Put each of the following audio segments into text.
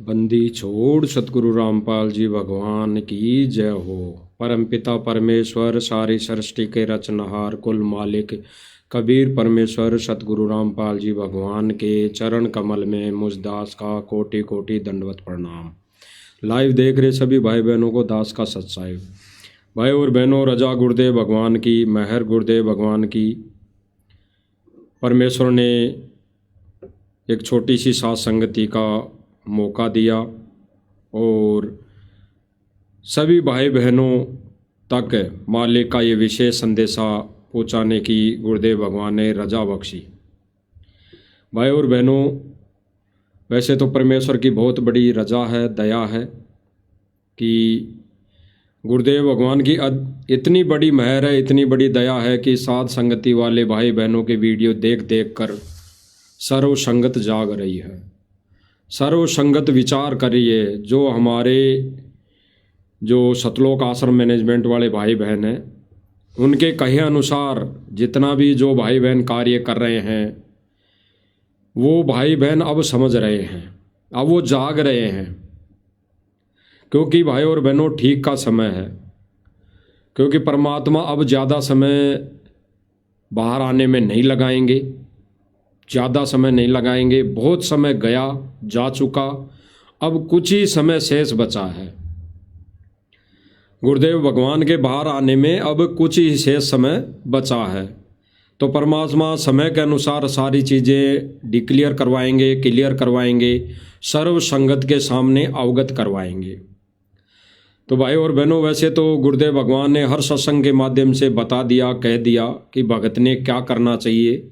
बंदी छोड़ सतगुरु रामपाल जी भगवान की जय हो। परमपिता परमेश्वर सारी सृष्टि के रचनहार कुल मालिक कबीर परमेश्वर सतगुरु रामपाल जी भगवान के चरण कमल में मुझ दास का कोटि कोटि दंडवत प्रणाम। लाइव देख रहे सभी भाई बहनों को दास का सत्साई। भाई और बहनों, रजा गुरुदेव भगवान की, मेहर गुरुदेव भगवान की। परमेश्वर ने एक छोटी सी साथ संगति का मौका दिया और सभी भाई बहनों तक मालिक का ये विशेष संदेशा पहुँचाने की गुरुदेव भगवान ने रजा बख्शी। भाई और बहनों, वैसे तो परमेश्वर की बहुत बड़ी रजा है, दया है कि गुरुदेव भगवान की इतनी बड़ी मेहर है, इतनी बड़ी दया है कि साथ संगति वाले भाई बहनों के वीडियो देख देख कर सर्व संगत जाग रही है, सर्व संगत विचार करिए। जो हमारे जो सतलोक आश्रम मैनेजमेंट वाले भाई बहन हैं, उनके कहे अनुसार जितना भी जो भाई बहन कार्य कर रहे हैं, वो भाई बहन अब समझ रहे हैं, अब वो जाग रहे हैं। क्योंकि भाई और बहनों ठीक का समय है, क्योंकि परमात्मा अब ज़्यादा समय बाहर आने में नहीं लगाएंगे, ज़्यादा समय नहीं लगाएंगे। बहुत समय गया जा चुका, अब कुछ ही समय शेष बचा है। गुरुदेव भगवान के बाहर आने में अब कुछ ही शेष समय बचा है, तो परमात्मा समय के अनुसार सारी चीज़ें डिक्लेयर करवाएंगे, क्लियर करवाएंगे, सर्व संगत के सामने अवगत करवाएंगे। तो भाई और बहनों, वैसे तो गुरुदेव भगवान ने हर सत्संग के माध्यम से बता दिया, कह दिया कि भगत ने क्या करना चाहिए,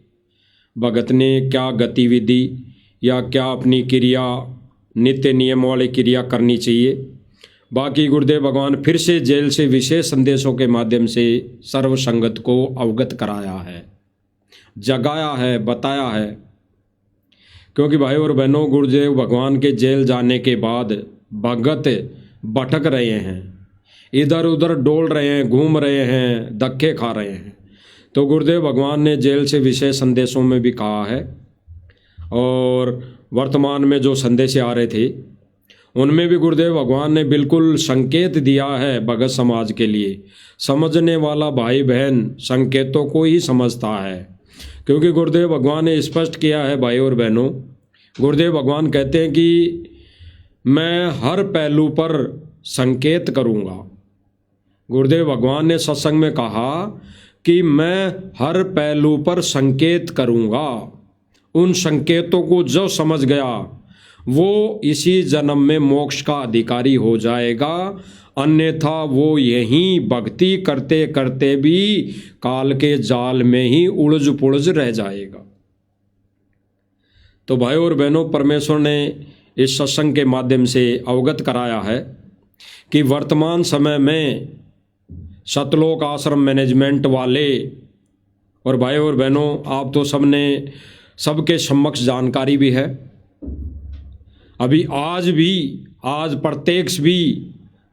भगत ने क्या गतिविधि या क्या अपनी क्रिया, नित्य नियम वाली क्रिया करनी चाहिए। बाकी गुरुदेव भगवान फिर से जेल से विशेष संदेशों के माध्यम से सर्व संगत को अवगत कराया है, जगाया है, बताया है। क्योंकि भाई और बहनों, गुरुदेव भगवान के जेल जाने के बाद भगत भटक रहे हैं, इधर उधर डोल रहे हैं, घूम रहे हैं, धक्के खा रहे हैं। तो गुरुदेव भगवान ने जेल से विशेष संदेशों में भी कहा है, और वर्तमान में जो संदेश आ रहे थे उनमें भी गुरुदेव भगवान ने बिल्कुल संकेत दिया है भगत समाज के लिए। समझने वाला भाई बहन संकेतों को ही समझता है, क्योंकि गुरुदेव भगवान ने स्पष्ट किया है। भाई और बहनों, गुरुदेव भगवान कहते हैं कि मैं हर पहलू पर संकेत करूँगा। गुरुदेव भगवान ने सत्संग में कहा कि मैं हर पहलू पर संकेत करूँगा। उन संकेतों को जो समझ गया वो इसी जन्म में मोक्ष का अधिकारी हो जाएगा, अन्यथा वो यहीं भक्ति करते करते भी काल के जाल में ही उलझ पुलझ रह जाएगा। तो भाई और बहनों, परमेश्वर ने इस सत्संग के माध्यम से अवगत कराया है कि वर्तमान समय में सतलोक आश्रम मैनेजमेंट वाले, और भाई और बहनों आप तो सबने सबके समक्ष जानकारी भी है, अभी आज प्रत्यक्ष भी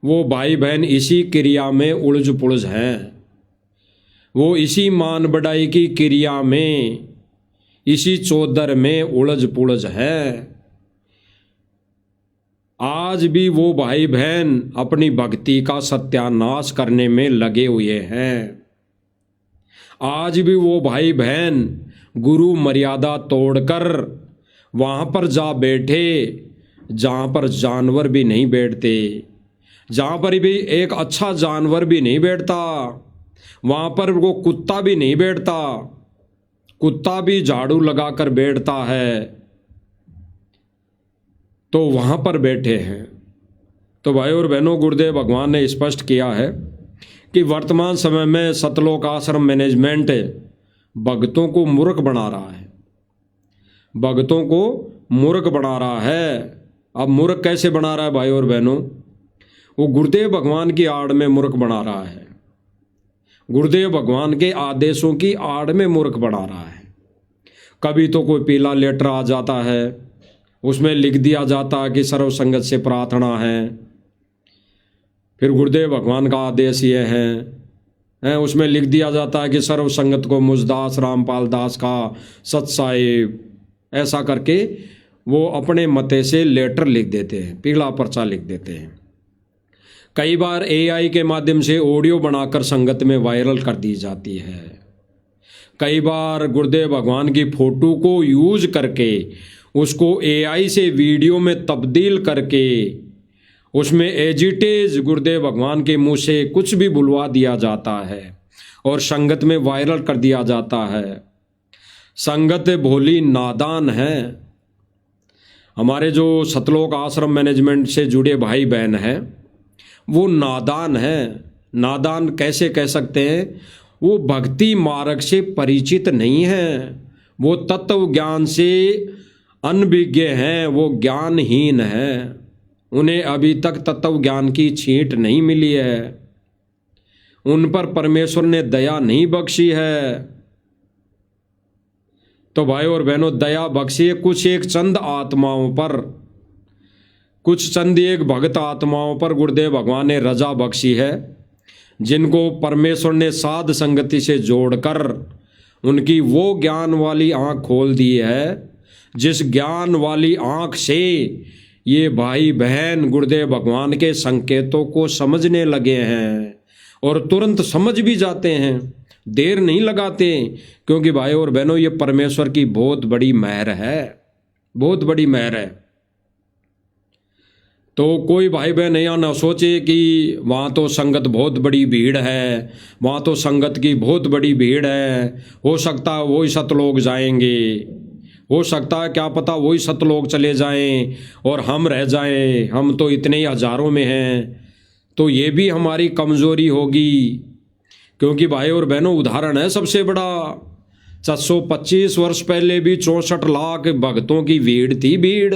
वो भाई बहन इसी क्रिया में उलझ पुलझ हैं। वो इसी मान बढ़ाई की क्रिया में, इसी चौधर में उलझ पुलझ है। आज भी वो भाई बहन अपनी भक्ति का सत्यानाश करने में लगे हुए हैं। आज भी वो भाई बहन गुरु मर्यादा तोड़कर वहाँ पर जा बैठे जहाँ पर जानवर भी नहीं बैठते, जहाँ पर भी एक अच्छा जानवर भी नहीं बैठता, वहाँ पर वो कुत्ता भी नहीं बैठता। कुत्ता भी झाड़ू लगाकर बैठता है, तो वहाँ पर बैठे हैं। तो भाई और बहनों, गुरुदेव भगवान ने स्पष्ट किया है कि वर्तमान समय में सतलोक आश्रम मैनेजमेंट भक्तों को मूर्ख बना रहा है, भक्तों को मूर्ख बना रहा है। अब मूर्ख कैसे बना रहा है भाई और बहनों? वो गुरुदेव भगवान की आड़ में मूर्ख बना रहा है, गुरुदेव भगवान के आदेशों की आड़ में मूर्ख बना रहा है। कभी तो कोई पीला लेटर आ जाता है, उसमें लिख दिया जाता है कि सर्व संगत से प्रार्थना है, फिर गुरुदेव भगवान का आदेश ये है, उसमें लिख दिया जाता है कि सर्व संगत को मुझदास रामपाल दास का सत साहिब, ऐसा करके वो अपने मते से लेटर लिख देते हैं, पीला पर्चा लिख देते हैं। कई बार एआई के माध्यम से ऑडियो बनाकर संगत में वायरल कर दी जाती है। कई बार गुरुदेव भगवान की फोटो को यूज करके उसको एआई से वीडियो में तब्दील करके उसमें एजिटेज गुरुदेव भगवान के मुंह से कुछ भी बुलवा दिया जाता है और संगत में वायरल कर दिया जाता है। संगत भोली नादान है। हमारे जो सतलोक आश्रम मैनेजमेंट से जुड़े भाई बहन हैं वो नादान है। नादान कैसे कह सकते हैं? वो भक्ति मार्ग से परिचित नहीं है, वो तत्व ज्ञान से अनभिज्ञ हैं, वो ज्ञानहीन है। उन्हें अभी तक तत्व ज्ञान की छींट नहीं मिली है, उन पर परमेश्वर ने दया नहीं बख्शी है। तो भाई और बहनों, दया बख्शिए कुछ एक चंद आत्माओं पर, कुछ चंद एक भक्त आत्माओं पर गुरुदेव भगवान ने रजा बख्शी है, जिनको परमेश्वर ने साध संगति से जोड़कर उनकी वो ज्ञान वाली आँख खोल दी है, जिस ज्ञान वाली आँख से ये भाई बहन गुरुदेव भगवान के संकेतों को समझने लगे हैं और तुरंत समझ भी जाते हैं, देर नहीं लगाते। क्योंकि भाई और बहनों, ये परमेश्वर की बहुत बड़ी मेहर है, बहुत बड़ी मेहर है। तो कोई भाई बहन यहाँ ना सोचे कि वहाँ तो संगत बहुत बड़ी भीड़ है, वहाँ तो संगत की बहुत बड़ी भीड़ है, हो सकता है वही सतलोक जाएंगे, हो सकता है क्या पता वही सतलोक चले जाएं और हम रह जाएं, हम तो इतने ही हजारों में हैं। तो ये भी हमारी कमज़ोरी होगी। क्योंकि भाई और बहनों, उदाहरण है सबसे बड़ा, 725 वर्ष पहले भी 64 लाख भक्तों की भीड़ थी। भीड़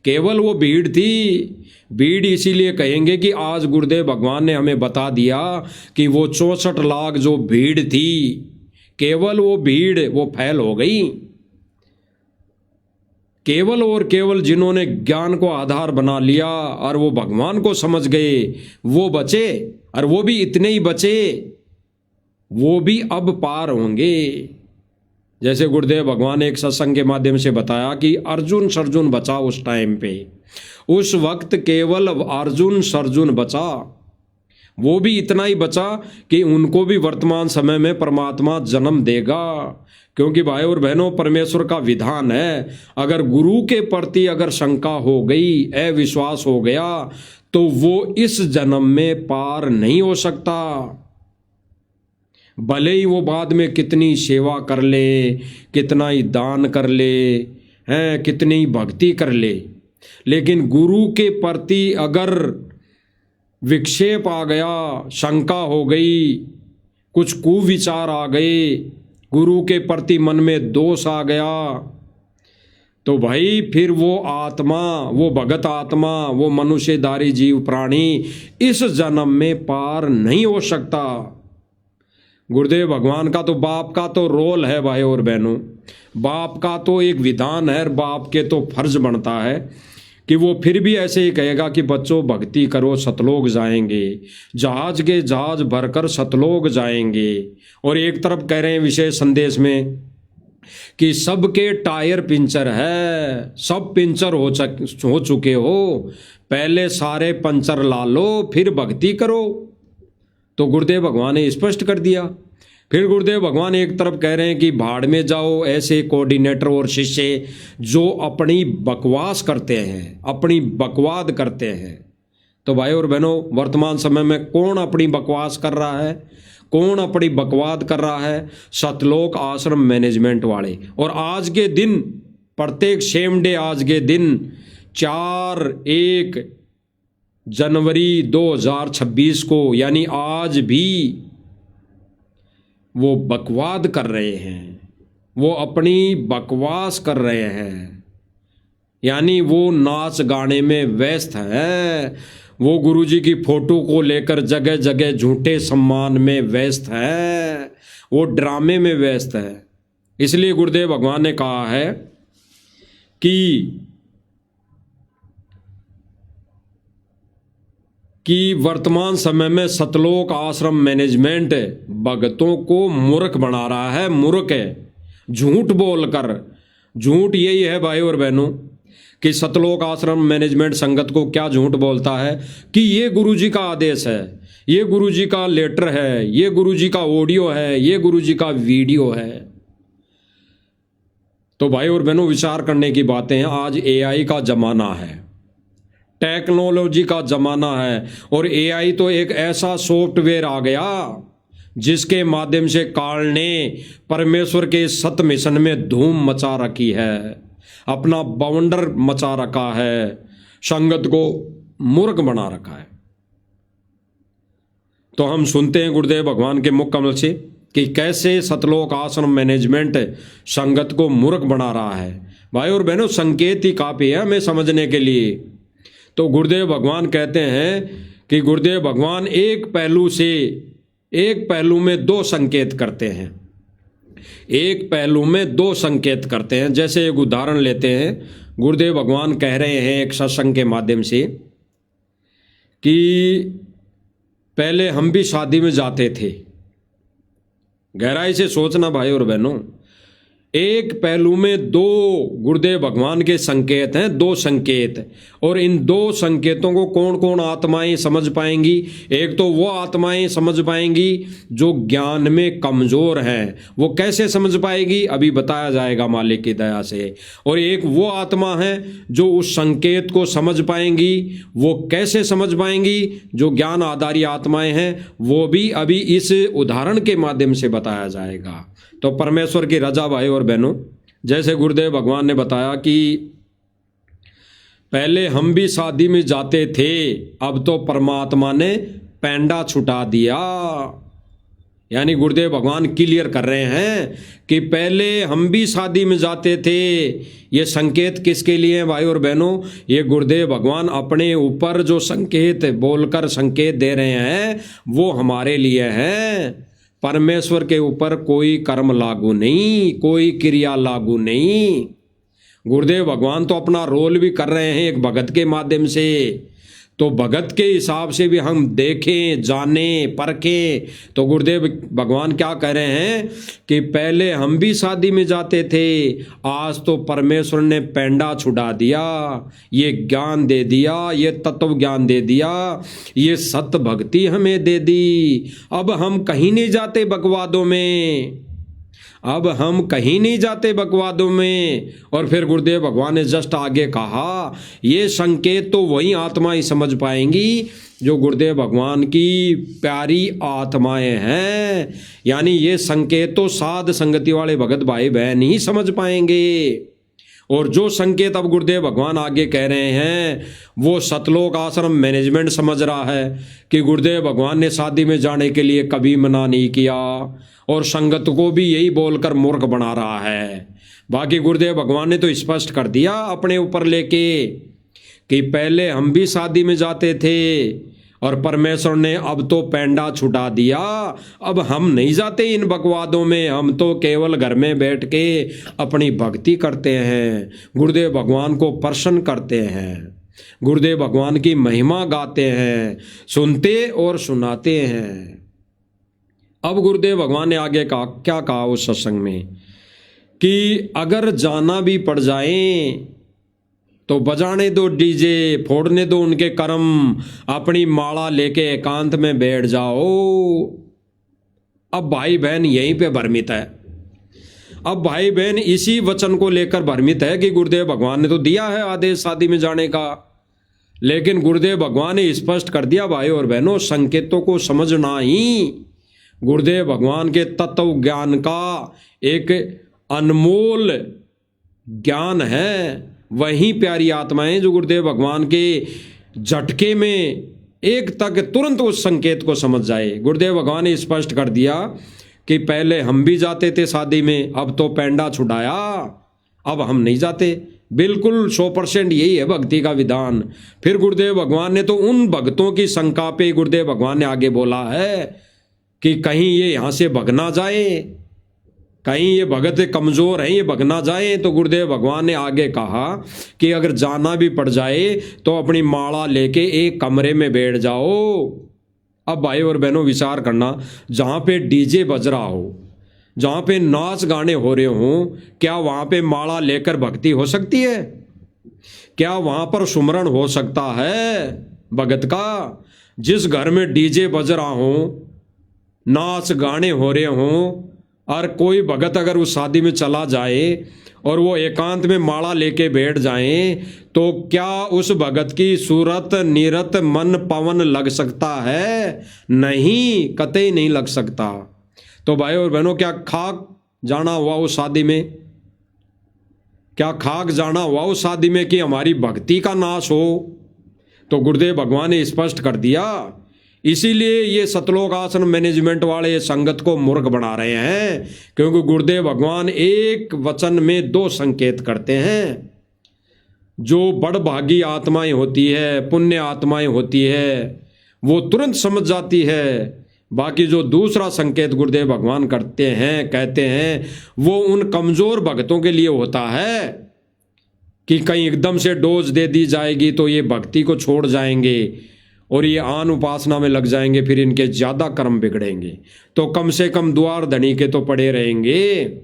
केवल वो भीड़ थी। भीड़ इसीलिए कहेंगे कि आज गुरुदेव भगवान ने हमें बता दिया कि वो 64 लाख जो भीड़ थी, केवल वो भीड़ वो फैल हो गई। केवल और केवल जिन्होंने ज्ञान को आधार बना लिया और वो भगवान को समझ गए वो बचे, और वो भी इतने ही बचे, वो भी अब पार होंगे। जैसे गुरुदेव भगवान ने एक सत्संग के माध्यम से बताया कि अर्जुन सर्जुन बचा उस टाइम पे, उस वक्त केवल अर्जुन सर्जुन बचा। वो भी इतना ही बचा कि उनको भी वर्तमान समय में परमात्मा जन्म देगा। क्योंकि भाई और बहनों, परमेश्वर का विधान है, अगर गुरु के प्रति अगर शंका हो गई, अविश्वास हो गया, तो वो इस जन्म में पार नहीं हो सकता। भले ही वो बाद में कितनी सेवा कर ले, कितना ही दान कर ले, हैं कितनी ही भक्ति कर ले, लेकिन गुरु के प्रति अगर विक्षेप आ गया, शंका हो गई, कुछ कुविचार आ गए, गुरु के प्रति मन में दोष आ गया, तो भाई फिर वो आत्मा, वो भगत आत्मा, वो मनुष्यधारी जीव प्राणी इस जन्म में पार नहीं हो सकता। गुरुदेव भगवान का तो बाप का तो रोल है भाई और बहनों, बाप का तो एक विधान है, बाप के तो फर्ज बनता है कि वो फिर भी ऐसे ही कहेगा कि बच्चों भक्ति करो, सतलोक जाएंगे, जहाज के जहाज भरकर सतलोक जाएंगे। और एक तरफ कह रहे हैं विशेष संदेश में कि सबके टायर पंचर है, सब पंचर हो चुके हो, पहले सारे पंचर ला लो फिर भक्ति करो। तो गुरुदेव भगवान ने स्पष्ट कर दिया। फिर गुरुदेव भगवान एक तरफ कह रहे हैं कि भाड़ में जाओ ऐसे कोऑर्डिनेटर और शिष्य जो अपनी बकवास करते हैं, अपनी बकवाद करते हैं। तो भाई और बहनों, वर्तमान समय में कौन अपनी बकवास कर रहा है, कौन अपनी बकवाद कर रहा है? सतलोक आश्रम मैनेजमेंट वाले। और आज के दिन, प्रत्येक सेम डे आज के दिन 4/1 जनवरी 2026 को, यानी आज भी वो बकवाद कर रहे हैं, वो अपनी बकवास कर रहे हैं, यानी वो नाच गाने में व्यस्त है, वो गुरुजी की फोटो को लेकर जगह जगह झूठे सम्मान में व्यस्त है, वो ड्रामे में व्यस्त है। इसलिए गुरुदेव भगवान ने कहा है कि वर्तमान समय में सतलोक आश्रम मैनेजमेंट भगतों को मूर्ख बना रहा है, मूर्ख है, झूठ बोलकर। झूठ यही है भाई और बहनों कि सतलोक आश्रम मैनेजमेंट संगत को क्या झूठ बोलता है कि ये गुरुजी का आदेश है, ये गुरुजी का लेटर है, ये गुरुजी का ऑडियो है, ये गुरुजी का वीडियो है। तो भाई और बहनों, विचार करने की बातें हैं। आज एआई का जमाना है, टेक्नोलॉजी का जमाना है, और एआई तो एक ऐसा सॉफ्टवेयर आ गया जिसके माध्यम से काल ने परमेश्वर के सत मिशन में धूम मचा रखी है, अपना बवंडर मचा रखा है, संगत को मूर्ख बना रखा है। तो हम सुनते हैं गुरुदेव भगवान के मुख कमल से कि कैसे सतलोक आश्रम मैनेजमेंट संगत को मूर्ख बना रहा है। भाई और बहनों, संकेत ही काफी है हमें समझने के लिए। तो गुरुदेव भगवान कहते हैं कि गुरुदेव भगवान एक पहलू में दो संकेत करते हैं, एक पहलू में दो संकेत करते हैं। जैसे एक उदाहरण लेते हैं, गुरुदेव भगवान कह रहे हैं एक सत्संग के माध्यम से कि पहले हम भी शादी में जाते थे। गहराई से सोचना भाई और बहनों, एक पहलू में दो गुरुदेव भगवान के संकेत हैं, दो संकेत, और इन दो संकेतों को कौन कौन आत्माएं समझ पाएंगी? एक तो वो आत्माएं समझ पाएंगी जो ज्ञान में कमजोर हैं, वो कैसे समझ पाएगी अभी बताया जाएगा मालिक की दया से। और एक वो आत्मा है जो उस संकेत को समझ पाएंगी, वो कैसे समझ पाएंगी? जो ज्ञान आधारी आत्माएं हैं, वो भी अभी इस उदाहरण के माध्यम से बताया जाएगा। तो परमेश्वर की रजा भाई और बहनों, जैसे गुरुदेव भगवान ने बताया कि पहले हम भी शादी में जाते थे, अब तो परमात्मा ने पैंडा छुटा दिया। यानी गुरुदेव भगवान क्लियर कर रहे हैं कि पहले हम भी शादी में जाते थे। ये संकेत किसके लिए है भाई और बहनों? ये गुरुदेव भगवान अपने ऊपर जो संकेत बोलकर संकेत दे रहे हैं वो हमारे लिए हैं। परमेश्वर के ऊपर कोई कर्म लागू नहीं, कोई क्रिया लागू नहीं। गुरुदेव भगवान तो अपना रोल भी कर रहे हैं एक भगत के माध्यम से। तो भगत के हिसाब से भी हम देखें, जाने, परखें तो गुरुदेव भगवान क्या कह रहे हैं कि पहले हम भी शादी में जाते थे, आज तो परमेश्वर ने पैंडा छुड़ा दिया, ये ज्ञान दे दिया, ये तत्व ज्ञान दे दिया, ये सत्य भक्ति हमें दे दी। अब हम कहीं नहीं जाते बकवादों में, अब हम कहीं नहीं जाते बकवादों में। और फिर गुरुदेव भगवान ने जस्ट आगे कहा, ये संकेत तो वही आत्मा ही समझ पाएंगी जो गुरुदेव भगवान की प्यारी आत्माएं हैं। यानी ये संकेत तो साध संगति वाले भगत भाई बहन ही समझ पाएंगे। और जो संकेत अब गुरुदेव भगवान आगे कह रहे हैं वो सतलोक आश्रम मैनेजमेंट समझ रहा है कि गुरुदेव भगवान ने शादी में जाने के लिए कभी मना नहीं किया, और संगत को भी यही बोलकर मूर्ख बना रहा है। बाकी गुरुदेव भगवान ने तो स्पष्ट कर दिया अपने ऊपर लेके कि पहले हम भी शादी में जाते थे और परमेश्वर ने अब तो पैंडा छुटा दिया, अब हम नहीं जाते इन बकवादों में, हम तो केवल घर में बैठ के अपनी भक्ति करते हैं, गुरुदेव भगवान को प्रसन्न करते हैं, गुरुदेव भगवान की महिमा गाते हैं, सुनते और सुनाते हैं। अब गुरुदेव भगवान ने आगे क्या कहा उस सत्संग में कि अगर जाना भी पड़ जाए तो बजाने दो डीजे, फोड़ने दो उनके कर्म, अपनी माला लेके एकांत में बैठ जाओ। अब भाई बहन यहीं पे भ्रमित है। अब भाई बहन इसी वचन को लेकर भ्रमित है कि गुरुदेव भगवान ने तो दिया है आदेश शादी में जाने का, लेकिन गुरुदेव भगवान ने स्पष्ट कर दिया भाई और बहनों, संकेतों को समझना ही गुरुदेव भगवान के तत्व ज्ञान का एक अनमोल ज्ञान है। वही प्यारी आत्माएं जो गुरुदेव भगवान के झटके में एक तक तुरंत उस संकेत को समझ जाए। गुरुदेव भगवान ने स्पष्ट कर दिया कि पहले हम भी जाते थे शादी में, अब तो पैंडा छुड़ाया, अब हम नहीं जाते। बिल्कुल 100% यही है भक्ति का विधान। फिर गुरुदेव भगवान ने तो उन भक्तों की शंका पे गुरुदेव भगवान ने आगे बोला है कि कहीं ये यहाँ से भग ना जाए, कहीं ये भगत कमज़ोर हैं, ये भग ना जाए। तो गुरुदेव भगवान ने आगे कहा कि अगर जाना भी पड़ जाए तो अपनी माला लेके एक कमरे में बैठ जाओ। अब भाई और बहनों विचार करना, जहाँ पे डीजे बज रहा हो, जहाँ पे नाच गाने हो रहे हों, क्या वहाँ पे माला लेकर भक्ति हो सकती है? क्या वहां पर सुमरण हो सकता है भगत का? जिस घर में डीजे बज रहा हो, नाच गाने हो रहे हों, और कोई भगत अगर उस शादी में चला जाए और वो एकांत में माला लेके बैठ जाए, तो क्या उस भगत की सूरत नीरत मन पवन लग सकता है? नहीं, कतई नहीं लग सकता। तो भाई और बहनों, क्या खाक जाना हुआ उस शादी में? क्या खाक जाना हुआ उस शादी में कि हमारी भक्ति का नाश हो? तो गुरुदेव भगवान ने स्पष्ट कर दिया। इसीलिए ये सतलोक आश्रम मैनेजमेंट वाले संगत को मूर्ख बना रहे हैं, क्योंकि गुरुदेव भगवान एक वचन में दो संकेत करते हैं। जो बड़भागी आत्माएं होती है, पुण्य आत्माएं होती है, वो तुरंत समझ जाती है। बाकी जो दूसरा संकेत गुरुदेव भगवान करते हैं, कहते हैं, वो उन कमजोर भक्तों के लिए होता है कि कहीं एकदम से डोज दे दी जाएगी तो ये भक्ति को छोड़ जाएंगे और ये आन उपासना में लग जाएंगे, फिर इनके ज्यादा कर्म बिगड़ेंगे। तो कम से कम द्वार धनी के तो पड़े रहेंगे।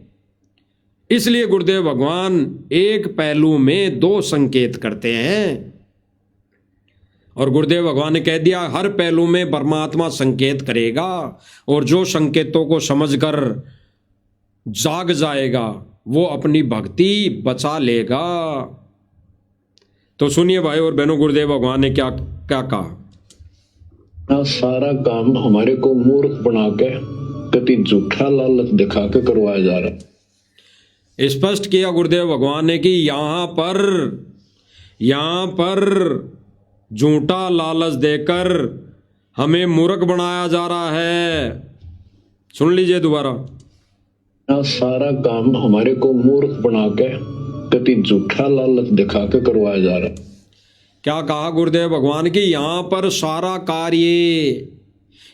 इसलिए गुरुदेव भगवान एक पहलू में दो संकेत करते हैं, और गुरुदेव भगवान ने कह दिया हर पहलू में परमात्मा संकेत करेगा, और जो संकेतों को समझकर जाग जाएगा वो अपनी भक्ति बचा लेगा। तो सुनिए भाई और बहनों, गुरुदेव भगवान ने क्या क्या कहा। सारा काम हमारे को मूर्ख बना के कति झूठा लालच दिखा के करवाया जा रहा है। स्पष्ट किया गुरुदेव भगवान ने कि यहां पर झूठा लालच देकर हमें मूर्ख बनाया जा रहा है। सुन लीजिए दोबारा। सारा काम हमारे को मूर्ख बना के कति झूठा लालच दिखा के करवाया जा रहा है। क्या कहा गुरुदेव भगवान की? यहां पर सारा कार्य,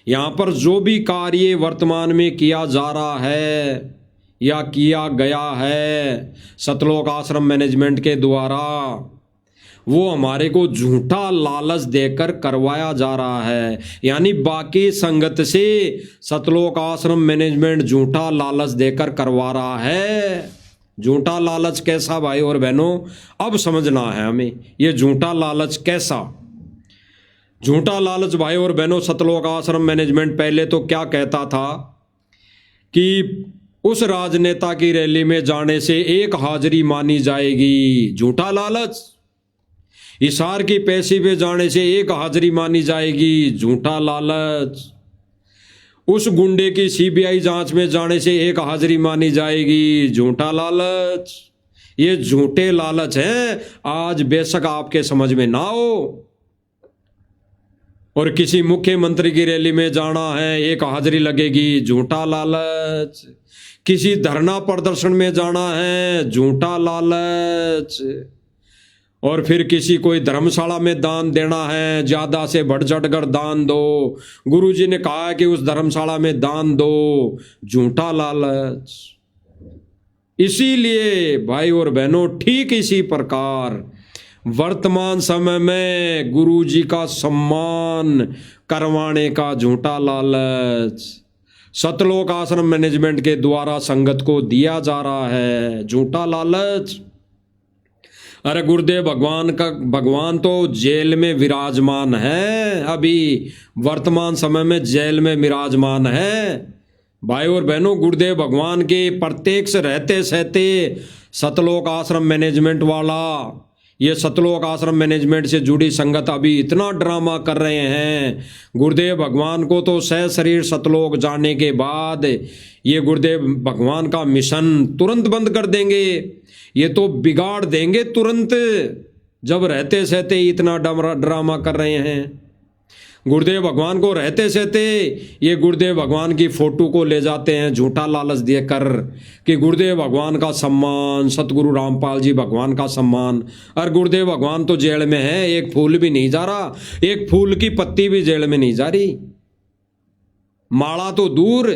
यहां पर जो भी कार्य वर्तमान में किया जा रहा है या किया गया है सतलोक आश्रम मैनेजमेंट के द्वारा, वो हमारे को झूठा लालच देकर करवाया जा रहा है। यानी बाकी संगत से सतलोक आश्रम मैनेजमेंट झूठा लालच देकर करवा रहा है। झूठा लालच कैसा भाई और बहनों? अब समझना है हमें, ये झूठा लालच कैसा। झूठा लालच भाई और बहनों, सतलोक आश्रम मैनेजमेंट पहले तो क्या कहता था कि उस राजनेता की रैली में जाने से एक हाजिरी मानी जाएगी। झूठा लालच। इशार की पेशी पे जाने से एक हाजिरी मानी जाएगी। झूठा लालच। उस गुंडे की सीबीआई जांच में जाने से एक हाजिरी मानी जाएगी। झूठा लालच। ये झूठे लालच हैं, आज बेशक आपके समझ में ना हो। और किसी मुख्यमंत्री की रैली में जाना है, एक हाजिरी लगेगी। झूठा लालच। किसी धरना प्रदर्शन में जाना है, झूठा लालच। और फिर किसी कोई धर्मशाला में दान देना है, ज्यादा से बढ़ चढ़ कर दान दो। गुरुजी ने कहा है कि उस धर्मशाला में दान दो। झूठा लालच। इसीलिए भाई और बहनों, ठीक इसी प्रकार वर्तमान समय में गुरुजी का सम्मान करवाने का झूठा लालच सतलोक आश्रम मैनेजमेंट के द्वारा संगत को दिया जा रहा है। झूठा लालच। अरे गुरुदेव भगवान तो जेल में विराजमान है, अभी वर्तमान समय में जेल में विराजमान है। भाई और बहनों, गुरुदेव भगवान के प्रत्यक्ष रहते सहते सतलोक आश्रम मैनेजमेंट वाला, ये सतलोक आश्रम मैनेजमेंट से जुड़ी संगत अभी इतना ड्रामा कर रहे हैं। गुरुदेव भगवान को तो सह शरीर सतलोक जाने के बाद ये गुरुदेव भगवान का मिशन तुरंत बंद कर देंगे। ये तो बिगाड़ देंगे तुरंत, जब रहते सहते इतना ड्रामा कर रहे हैं। गुरुदेव भगवान को रहते सहते ये गुरुदेव भगवान की फोटो को ले जाते हैं झूठा लालच देकर कि गुरुदेव भगवान का सम्मान, सतगुरु रामपाल जी भगवान का सम्मान। और गुरुदेव भगवान तो जेल में है, एक फूल भी नहीं जा रहा, एक फूल की पत्ती भी जेल में नहीं जा रही। माला तो दूर,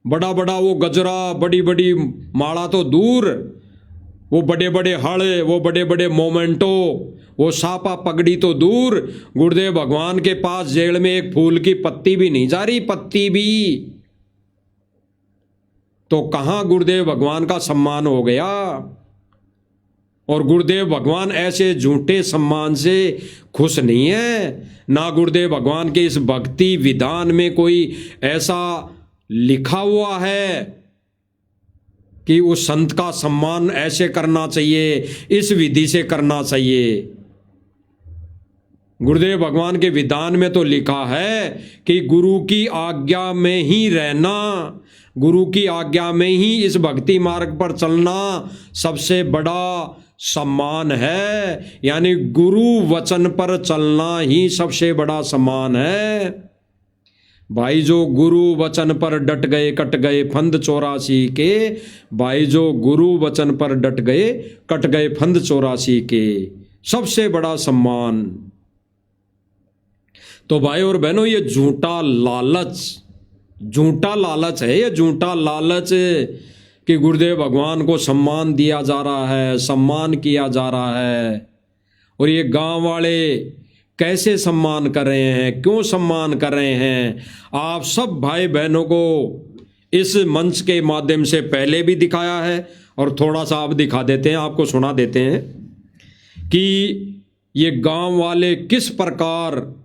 बड़ा बड़ा वो गजरा, बड़ी बड़ी माला तो दूर, वो बड़े बड़े हड़, वो बड़े बड़े मोमेंटो, वो सापा पगड़ी तो दूर, गुरुदेव भगवान के पास जेल में एक फूल की पत्ती भी नहीं जा रही, पत्ती भी। तो कहां गुरुदेव भगवान का सम्मान हो गया? और गुरुदेव भगवान ऐसे झूठे सम्मान से खुश नहीं है। ना गुरुदेव भगवान के इस भक्ति विधान में कोई ऐसा लिखा हुआ है कि उस संत का सम्मान ऐसे करना चाहिए, इस विधि से करना चाहिए। गुरुदेव भगवान के विधान में तो लिखा है कि गुरु की आज्ञा में ही रहना, गुरु की आज्ञा में ही इस भक्ति मार्ग पर चलना सबसे बड़ा सम्मान है। यानी गुरु वचन पर चलना ही सबसे बड़ा सम्मान है। भाई जो गुरु वचन पर डट गए कट गए फंद 84 के, भाई जो गुरु वचन पर डट गए कट गए फंद 84 के, सबसे बड़ा सम्मान। तो भाई और बहनों, ये झूठा लालच है, ये झूठा लालच कि गुरुदेव भगवान को सम्मान दिया जा रहा है, सम्मान किया जा रहा है। और ये गांव वाले कैसे सम्मान कर रहे हैं, क्यों सम्मान कर रहे हैं, आप सब भाई बहनों को इस मंच के माध्यम से पहले भी दिखाया है और थोड़ा सा अब दिखा देते हैं, आपको सुना देते हैं कि ये गांव वाले किस प्रकार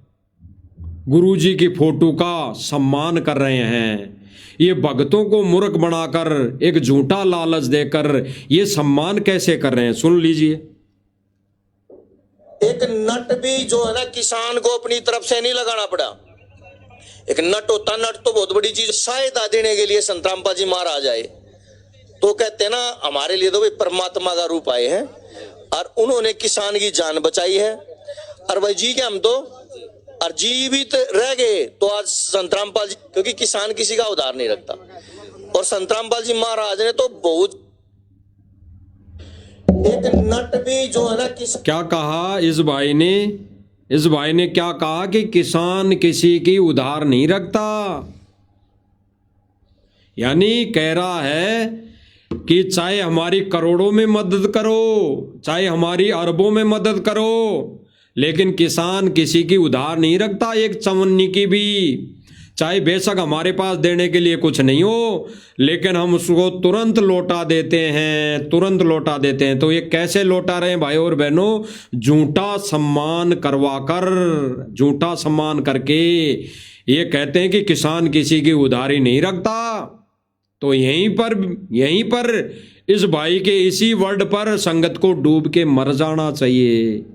गुरुजी की फोटो का सम्मान कर रहे हैं। ये भक्तों को मूर्ख बनाकर एक झूठा लालच देकर ये सम्मान कैसे कर रहे हैं, सुन लीजिए। एक नट भी जो है ना किसान को अपनी तरफ से नहीं लगाना पड़ा। एक नट होता, नट तो बहुत बड़ी चीज। सहायता देने के लिए संत रामपाल जी महाराज आए तो कहते हैं ना, हमारे लिए तो भाई परमात्मा का रूप आए हैं और उन्होंने किसान की जान बचाई है। और भाई जी के हम तो और जीवित रह गए तो आज संत रामपाल जी, क्योंकि किसान किसी का उधार नहीं रखता। और संत रामपाल जी महाराज ने तो बहुत, एक नट भी जो है ना क्या कहा इस भाई ने क्या कहा कि किसान किसी की उधार नहीं रखता। यानी कह रहा है कि चाहे हमारी करोड़ों में मदद करो, चाहे हमारी अरबों में मदद करो, लेकिन किसान किसी की उधार नहीं रखता, एक चवन्नी की भी। चाहे बेशक हमारे पास देने के लिए कुछ नहीं हो, लेकिन हम उसको तुरंत लौटा देते हैं, तुरंत लौटा देते हैं। तो ये कैसे लौटा रहे हैं भाई और बहनों, झूठा सम्मान करवाकर, झूठा सम्मान करके ये कहते हैं कि किसान किसी की उधारी नहीं रखता। तो यहीं पर इस भाई के इसी वर्ड पर संगत को डूब के मर जाना चाहिए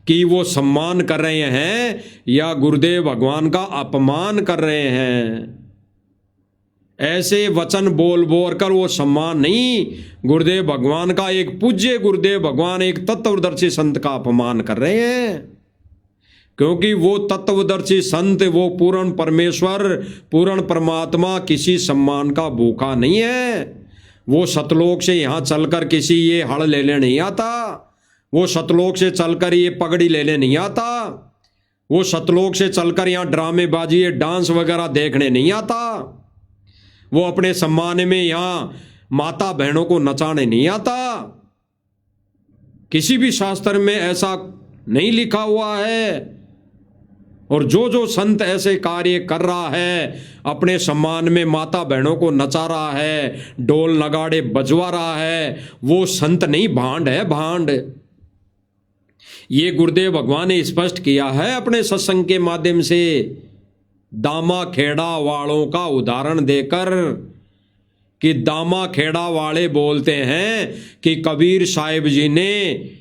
कि वो सम्मान कर रहे हैं या गुरुदेव भगवान का अपमान कर रहे हैं। ऐसे वचन बोल बोल कर वो सम्मान नहीं, गुरुदेव भगवान का, एक पूज्य गुरुदेव भगवान, एक तत्वदर्शी संत का अपमान कर रहे हैं। क्योंकि वो तत्वदर्शी संत, वो पूर्ण परमेश्वर, पूर्ण परमात्मा किसी सम्मान का भूखा नहीं है। वो सतलोक से यहाँ चलकर किसी ये हड़ लेने नहीं आता, वो सतलोक से चलकर ये पगड़ी लेने नहीं आता, वो सतलोक से चलकर यहाँ ड्रामेबाजी, ये डांस वगैरह देखने नहीं आता, वो अपने सम्मान में यहाँ माता बहनों को नचाने नहीं आता। किसी भी शास्त्र में ऐसा नहीं लिखा हुआ है। और जो संत ऐसे कार्य कर रहा है, अपने सम्मान में माता बहनों को नचा रहा है, ढोल नगाड़े बजवा रहा है, वो संत नहीं, भांड है, भांड। ये गुरुदेव भगवान ने स्पष्ट किया है अपने सत्संग के माध्यम से, दामा खेड़ा वालों का उदाहरण देकर, कि दामा खेड़ा वाले बोलते हैं कि कबीर साहिब जी ने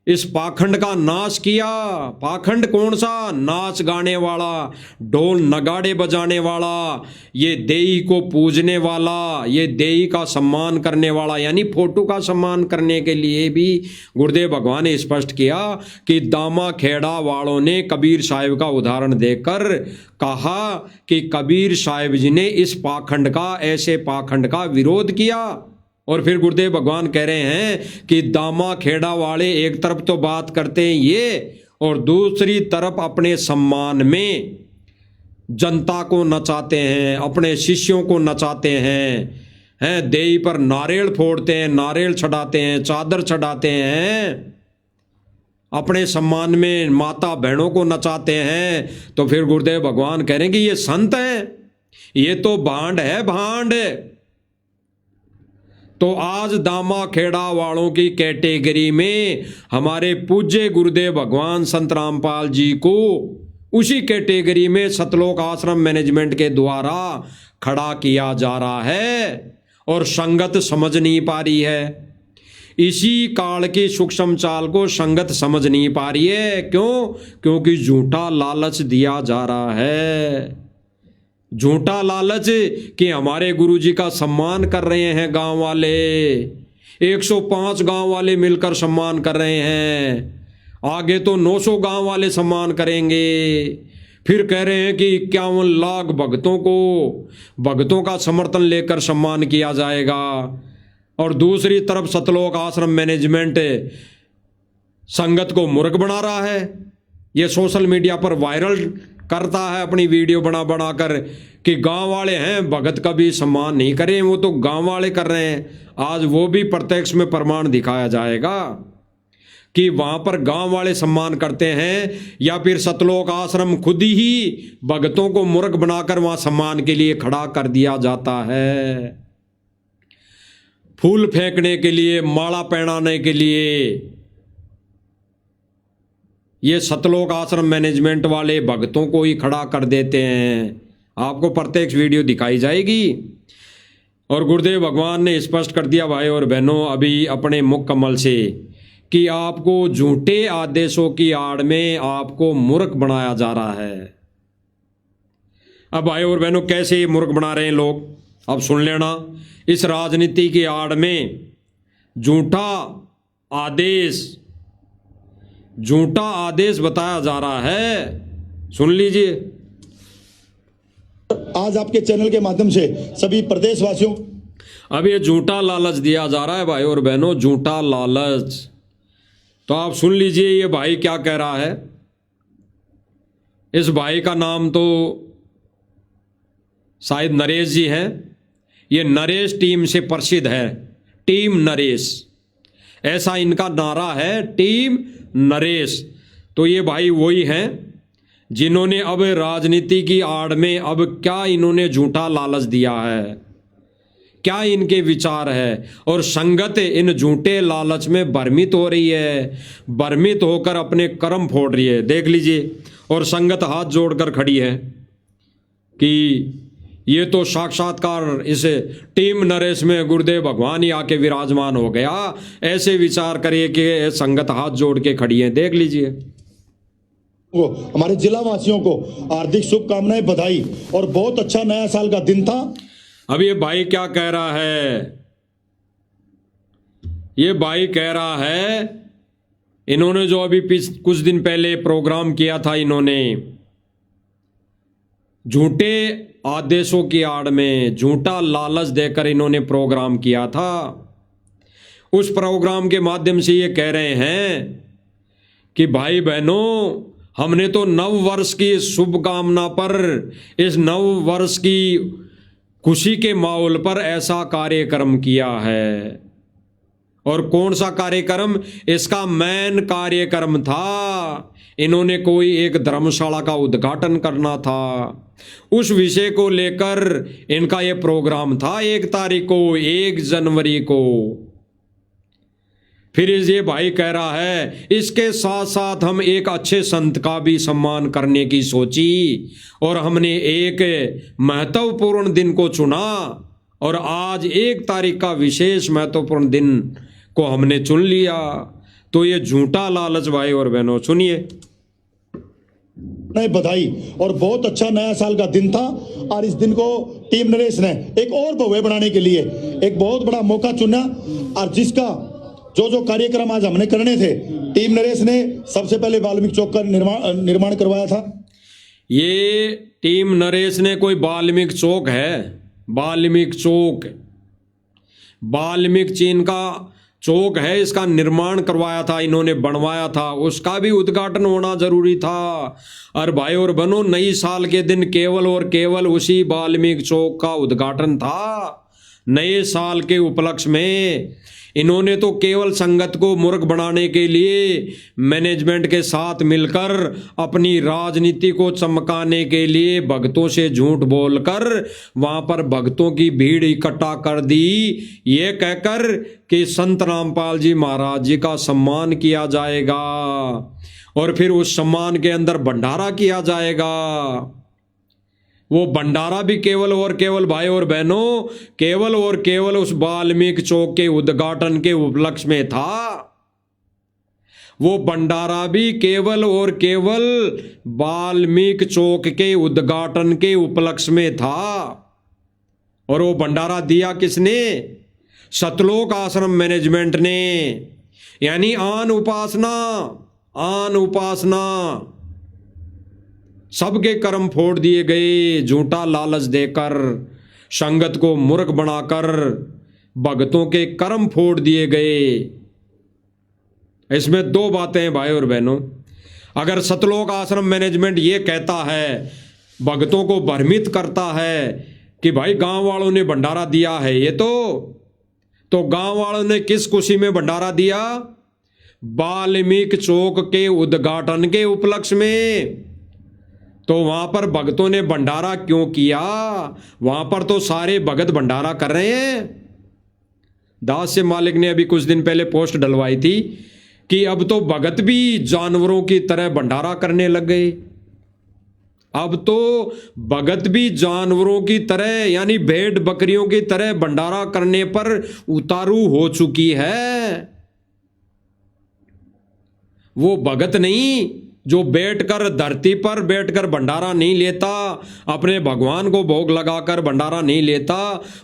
इस पाखंड का नाश किया। पाखंड कौन सा? नाच गाने वाला, ढोल नगाड़े बजाने वाला, ये देई को पूजने वाला, ये देई का सम्मान करने वाला, यानी फोटो का सम्मान करने के लिए भी गुरुदेव भगवान ने स्पष्ट किया कि दामा खेड़ा वालों ने कबीर साहिब का उदाहरण देकर कहा कि कबीर साहिब जी ने इस पाखंड का, ऐसे पाखंड का विरोध किया। और फिर गुरुदेव भगवान कह रहे हैं कि दामा खेड़ा वाले एक तरफ तो बात करते हैं ये, और दूसरी तरफ अपने सम्मान में जनता को नचाते हैं, अपने शिष्यों को नचाते हैं, देई पर नारियल फोड़ते हैं, नारियल चढ़ाते हैं, चादर चढ़ाते हैं, अपने सम्मान में माता बहनों को नचाते हैं। तो फिर गुरुदेव भगवान कह रहे हैं कि ये संत हैं, ये तो भांड है, भांड। तो आज दामा खेड़ा वालों की कैटेगरी में हमारे पूज्य गुरुदेव भगवान संत रामपाल जी को उसी कैटेगरी में सतलोक आश्रम मैनेजमेंट के द्वारा खड़ा किया जा रहा है और संगत समझ नहीं पा रही है। इसी काल की सूक्ष्म चाल को संगत समझ नहीं पा रही है। क्यों? क्योंकि झूठा लालच दिया जा रहा है। झूठा लालच कि हमारे गुरुजी का सम्मान कर रहे हैं गांव वाले, 105 गांव वाले मिलकर सम्मान कर रहे हैं, आगे तो 900 गांव वाले सम्मान करेंगे। फिर कह रहे हैं कि 51 लाख भक्तों का समर्थन लेकर सम्मान किया जाएगा। और दूसरी तरफ सतलोक आश्रम मैनेजमेंट संगत को मूर्ख बना रहा है। ये सोशल मीडिया पर वायरल करता है अपनी वीडियो बना कर कि गांव वाले हैं, भगत का भी सम्मान नहीं करें, वो तो गांव वाले कर रहे हैं। आज वो भी प्रत्यक्ष में प्रमाण दिखाया जाएगा कि वहां पर गांव वाले सम्मान करते हैं या फिर सतलोक आश्रम खुद ही भगतों को मूर्ख बनाकर वहां सम्मान के लिए खड़ा कर दिया जाता है। फूल फेंकने के लिए, माला पहनाने के लिए ये सतलोक आश्रम मैनेजमेंट वाले भक्तों को ही खड़ा कर देते हैं। आपको प्रत्यक्ष वीडियो दिखाई जाएगी। और गुरुदेव भगवान ने स्पष्ट कर दिया भाई और बहनों अभी अपने मुख कमल से कि आपको झूठे आदेशों की आड़ में आपको मूर्ख बनाया जा रहा है। अब भाई और बहनों कैसे मूर्ख बना रहे हैं लोग, अब सुन लेना। इस राजनीति की आड़ में झूठा आदेश बताया जा रहा है। सुन लीजिए। आज आपके चैनल के माध्यम से सभी प्रदेशवासियों अब ये झूठा लालच दिया जा रहा है भाई और बहनों, झूठा लालच। तो आप सुन लीजिए ये भाई क्या कह रहा है। इस भाई का नाम तो शायद नरेश जी हैं। ये नरेश टीम से प्रसिद्ध है, टीम नरेश, ऐसा इनका नारा है, टीम नरेश। तो ये भाई वही हैं जिन्होंने अब राजनीति की आड़ में अब क्या इन्होंने झूठा लालच दिया है, क्या इनके विचार है। और संगत इन झूठे लालच में भ्रमित हो रही है, भ्रमित होकर अपने कर्म फोड़ रही है। देख लीजिए। और संगत हाथ जोड़कर खड़ी है कि ये तो साक्षात्कार इस टीम नरेश में गुरुदेव भगवान ही आके विराजमान हो गया, ऐसे विचार करिए कि संगत हाथ जोड़ के खड़ी है। देख लीजिए। को हमारे जिला वासियों को हार्दिक शुभकामनाएं, बधाई और बहुत अच्छा नया साल का दिन था। अब ये भाई क्या कह रहा है, ये भाई कह रहा है इन्होंने जो अभी कुछ दिन पहले प्रोग्राम किया था, इन्होंने झूठे आदेशों की आड़ में झूठा लालच देकर इन्होंने प्रोग्राम किया था। उस प्रोग्राम के माध्यम से ये कह रहे हैं कि भाई बहनों, हमने तो नव वर्ष की शुभकामना पर, इस नव वर्ष की खुशी के माहौल पर ऐसा कार्यक्रम किया है। और कौन सा कार्यक्रम? इसका मेन कार्यक्रम था, इन्होंने कोई एक धर्मशाला का उद्घाटन करना था। उस विषय को लेकर इनका ये प्रोग्राम था 1 तारीख को, 1 जनवरी को। फिर ये भाई कह रहा है इसके साथ साथ हम एक अच्छे संत का भी सम्मान करने की सोची और हमने एक महत्वपूर्ण दिन को चुना और आज 1 तारीख का विशेष महत्वपूर्ण दिन को हमने चुन लिया। तो ये झूठा लालच भाई और बहनों, सुनिए। नए बधाई और बहुत अच्छा नया साल का दिन था। और इस दिन को टीम नरेश ने एक और भव्य बनाने के लिए एक बहुत बड़ा मौका चुना। और जिसका जो कार्यक्रम आज हमने करने थे, टीम नरेश ने सबसे पहले वाल्मीकि चौक का निर्माण करवाया था। ये टीम नरेश ने कोई वाल्मीकि चौक है, वाल्मीकि चौक, वाल्मीकि चीन का चौक है, इसका निर्माण करवाया था इन्होंने, बनवाया था, उसका भी उद्घाटन होना जरूरी था। और भाई और बहनों, नई साल के दिन केवल और केवल उसी वाल्मीकि चौक का उद्घाटन था। नए साल के उपलक्ष्य में इन्होंने तो केवल संगत को मूर्ख बनाने के लिए मैनेजमेंट के साथ मिलकर अपनी राजनीति को चमकाने के लिए भक्तों से झूठ बोलकर वहां पर भक्तों की भीड़ इकट्ठा कर दी, ये कहकर कि संत रामपाल जी महाराज जी का सम्मान किया जाएगा और फिर उस सम्मान के अंदर भंडारा किया जाएगा। वो भंडारा भी केवल और केवल भाई और बहनों, केवल और केवल उस वाल्मीकि चौक के उद्घाटन के उपलक्ष्य में था। वो भंडारा भी केवल और केवल वाल्मीकि चौक के उद्घाटन के उपलक्ष्य में था। और वो भंडारा दिया किसने? सतलोक आश्रम मैनेजमेंट ने। यानी आन उपासना सबके कर्म फोड़ दिए गए, झूठा लालच देकर, संगत को मूर्ख बनाकर भक्तों के कर्म फोड़ दिए गए। इसमें दो बातें हैं भाई और बहनों। अगर सतलोक आश्रम मैनेजमेंट ये कहता है, भक्तों को भ्रमित करता है कि भाई गांव वालों ने भंडारा दिया है, ये तो गांव वालों ने किस खुशी में भंडारा दिया? वाल्मीकि चौक के उद्घाटन के उपलक्ष्य में। तो वहां पर भक्तों ने भंडारा क्यों किया? वहां पर तो सारे भगत भंडारा कर रहे हैं। दास से मालिक ने अभी कुछ दिन पहले पोस्ट डलवाई थी कि अब तो भगत भी जानवरों की तरह भंडारा करने लग गए। अब तो भगत भी जानवरों की तरह यानी भेड़ बकरियों की तरह भंडारा करने पर उतारू हो चुकी है। वो भगत नहीं जो बैठकर धरती पर बैठकर भंडारा नहीं लेता, अपने भगवान को भोग लगाकर भंडारा नहीं लेता,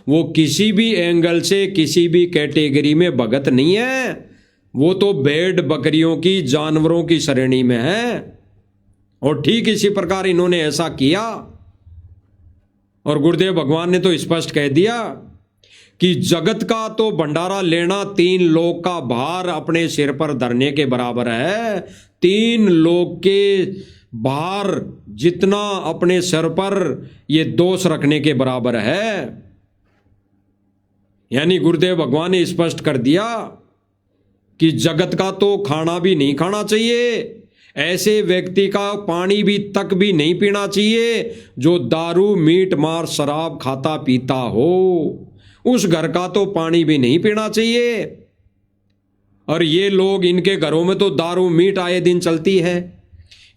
वो किसी भी एंगल से किसी भी कैटेगरी में भगत नहीं है। वो तो भेड़ बकरियों की, जानवरों की श्रेणी में है। और ठीक इसी प्रकार इन्होंने ऐसा किया। और गुरुदेव भगवान ने तो स्पष्ट कह दिया कि जगत का तो भंडारा लेना 3 लोक का भार अपने सिर पर धरने के बराबर है। 3 लोक के भार जितना अपने सिर पर ये दोष रखने के बराबर है। यानी गुरुदेव भगवान ने स्पष्ट कर दिया कि जगत का तो खाना भी नहीं खाना चाहिए, ऐसे व्यक्ति का पानी भी तक भी नहीं पीना चाहिए जो दारू मीट मार शराब खाता पीता हो। उस घर का तो पानी भी नहीं पीना चाहिए। और ये लोग, इनके घरों में तो दारू मीट आए दिन चलती है।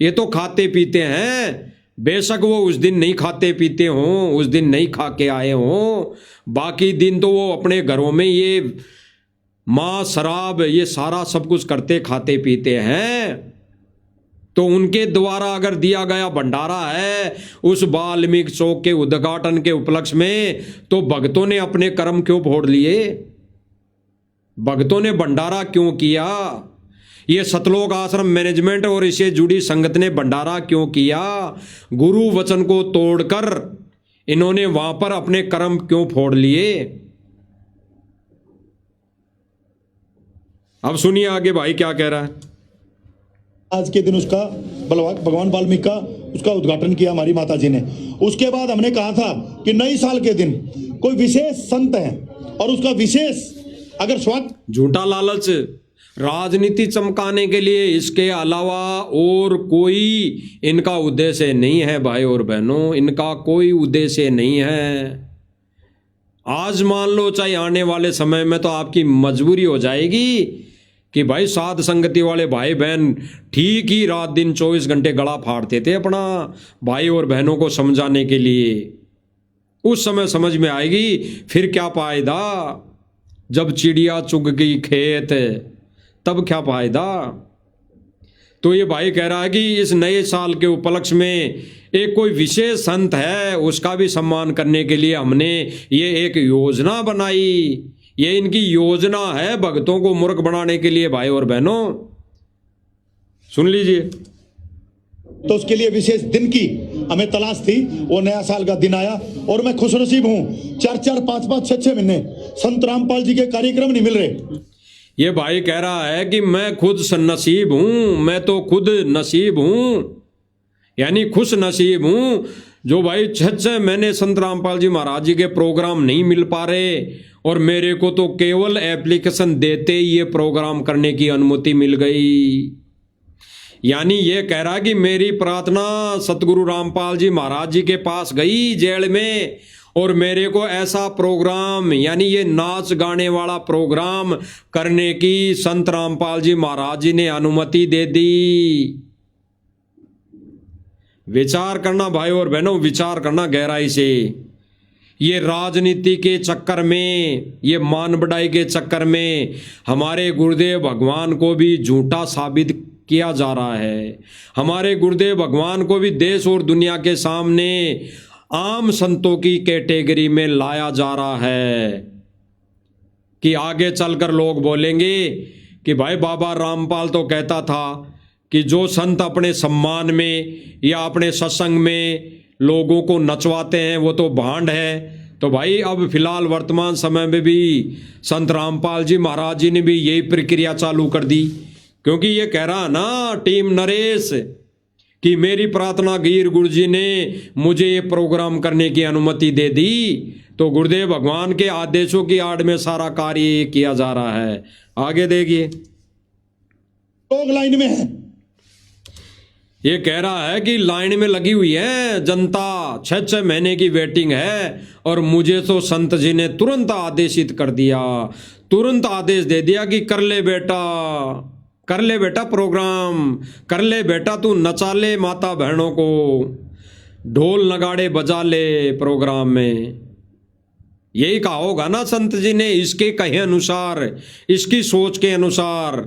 ये तो खाते पीते हैं, बेशक वो उस दिन नहीं खाते पीते हों, उस दिन नहीं खा के आए हों, बाकी दिन तो वो अपने घरों में ये मांस शराब ये सारा सब कुछ करते खाते पीते हैं। तो उनके द्वारा अगर दिया गया भंडारा है उस वाल्मीकि चौक के उद्घाटन के उपलक्ष्य में, तो भक्तों ने अपने कर्म क्यों फोड़ लिए? भक्तों ने भंडारा क्यों किया? ये सतलोक आश्रम मैनेजमेंट और इससे जुड़ी संगत ने भंडारा क्यों किया? गुरु वचन को तोड़कर इन्होंने वहां पर अपने कर्म क्यों फोड़ लिए? अब सुनिए आगे भाई क्या कह रहा है। आज के दिन उसका भगवान वाल्मीकि का उसका उद्घाटन किया हमारी माता जी ने। उसके बाद हमने कहा था कि नई साल के दिन कोई विशेष संत है और उसका विशेष अगर स्वागत, झूठा लालच राजनीति चमकाने के लिए, इसके अलावा और कोई इनका उद्देश्य नहीं है भाई और बहनों, इनका कोई उद्देश्य नहीं है। आज मान लो चाहे आने वाले समय में तो आपकी मजबूरी हो जाएगी कि भाई साध संगति वाले भाई बहन ठीक ही रात दिन 24 घंटे गला फाड़ते थे अपना भाई और बहनों को समझाने के लिए। उस समय समझ में आएगी फिर क्या फायदा, जब चिड़िया चुग गई खेत तब क्या फायदा। तो ये भाई कह रहा है कि इस नए साल के उपलक्ष्य में एक कोई विशेष संत है, उसका भी सम्मान करने के लिए हमने ये एक योजना बनाई। ये इनकी योजना है भक्तों को मूर्ख बनाने के लिए भाई और बहनों, सुन लीजिए। तो उसके लिए विशेष दिन की हमें तलाश थी। वो नया साल का दिन आया और मैं खुशनसीब हूं, 4-4, 5-5, 6-6 महीने संत रामपाल जी के कार्यक्रम नहीं मिल रहे। ये भाई कह रहा है कि मैं खुद नसीब हूं, मैं तो खुद नसीब हूं, यानी खुश नसीब हूं जो भाई 6-6 महीने संत रामपाल जी महाराज जी के प्रोग्राम नहीं मिल पा रहे और मेरे को तो केवल एप्लीकेशन देते ही ये प्रोग्राम करने की अनुमति मिल गई। यानी ये कह रहा कि मेरी प्रार्थना सतगुरु रामपाल जी महाराज जी के पास गई जेल में, और मेरे को ऐसा प्रोग्राम यानी ये नाच गाने वाला प्रोग्राम करने की संत रामपाल जी महाराज जी ने अनुमति दे दी। विचार करना भाई और बहनों, विचार करना गहराई से। ये राजनीति के चक्कर में, ये मान बढ़ाई के चक्कर में हमारे गुरुदेव भगवान को भी झूठा साबित किया जा रहा है। हमारे गुरुदेव भगवान को भी देश और दुनिया के सामने आम संतों की कैटेगरी में लाया जा रहा है कि आगे चलकर लोग बोलेंगे कि भाई बाबा रामपाल तो कहता था कि जो संत अपने सम्मान में या अपने सत्संग में लोगों को नचवाते हैं वो तो भांड है। तो भाई अब फिलहाल वर्तमान समय में भी संत रामपाल जी महाराज जी ने भी यही प्रक्रिया चालू कर दी, क्योंकि ये कह रहा ना टीम नरेश कि मेरी प्रार्थना गिर गुरु जी ने मुझे ये प्रोग्राम करने की अनुमति दे दी, तो गुरुदेव भगवान के आदेशों की आड़ में सारा कार्य किया जा रहा है। आगे देखिए, लोग लाइन में है। ये कह रहा है कि लाइन में लगी हुई है जनता, 6 महीने की वेटिंग है, और मुझे तो संत जी ने तुरंत आदेशित कर दिया, तुरंत आदेश दे दिया कि कर ले बेटा, कर ले बेटा प्रोग्राम, कर ले बेटा, तू नचा ले माता बहनों को, ढोल नगाड़े बजा ले प्रोग्राम में। यही कहा होगा ना संत जी ने, इसके कहे अनुसार, इसकी सोच के अनुसार।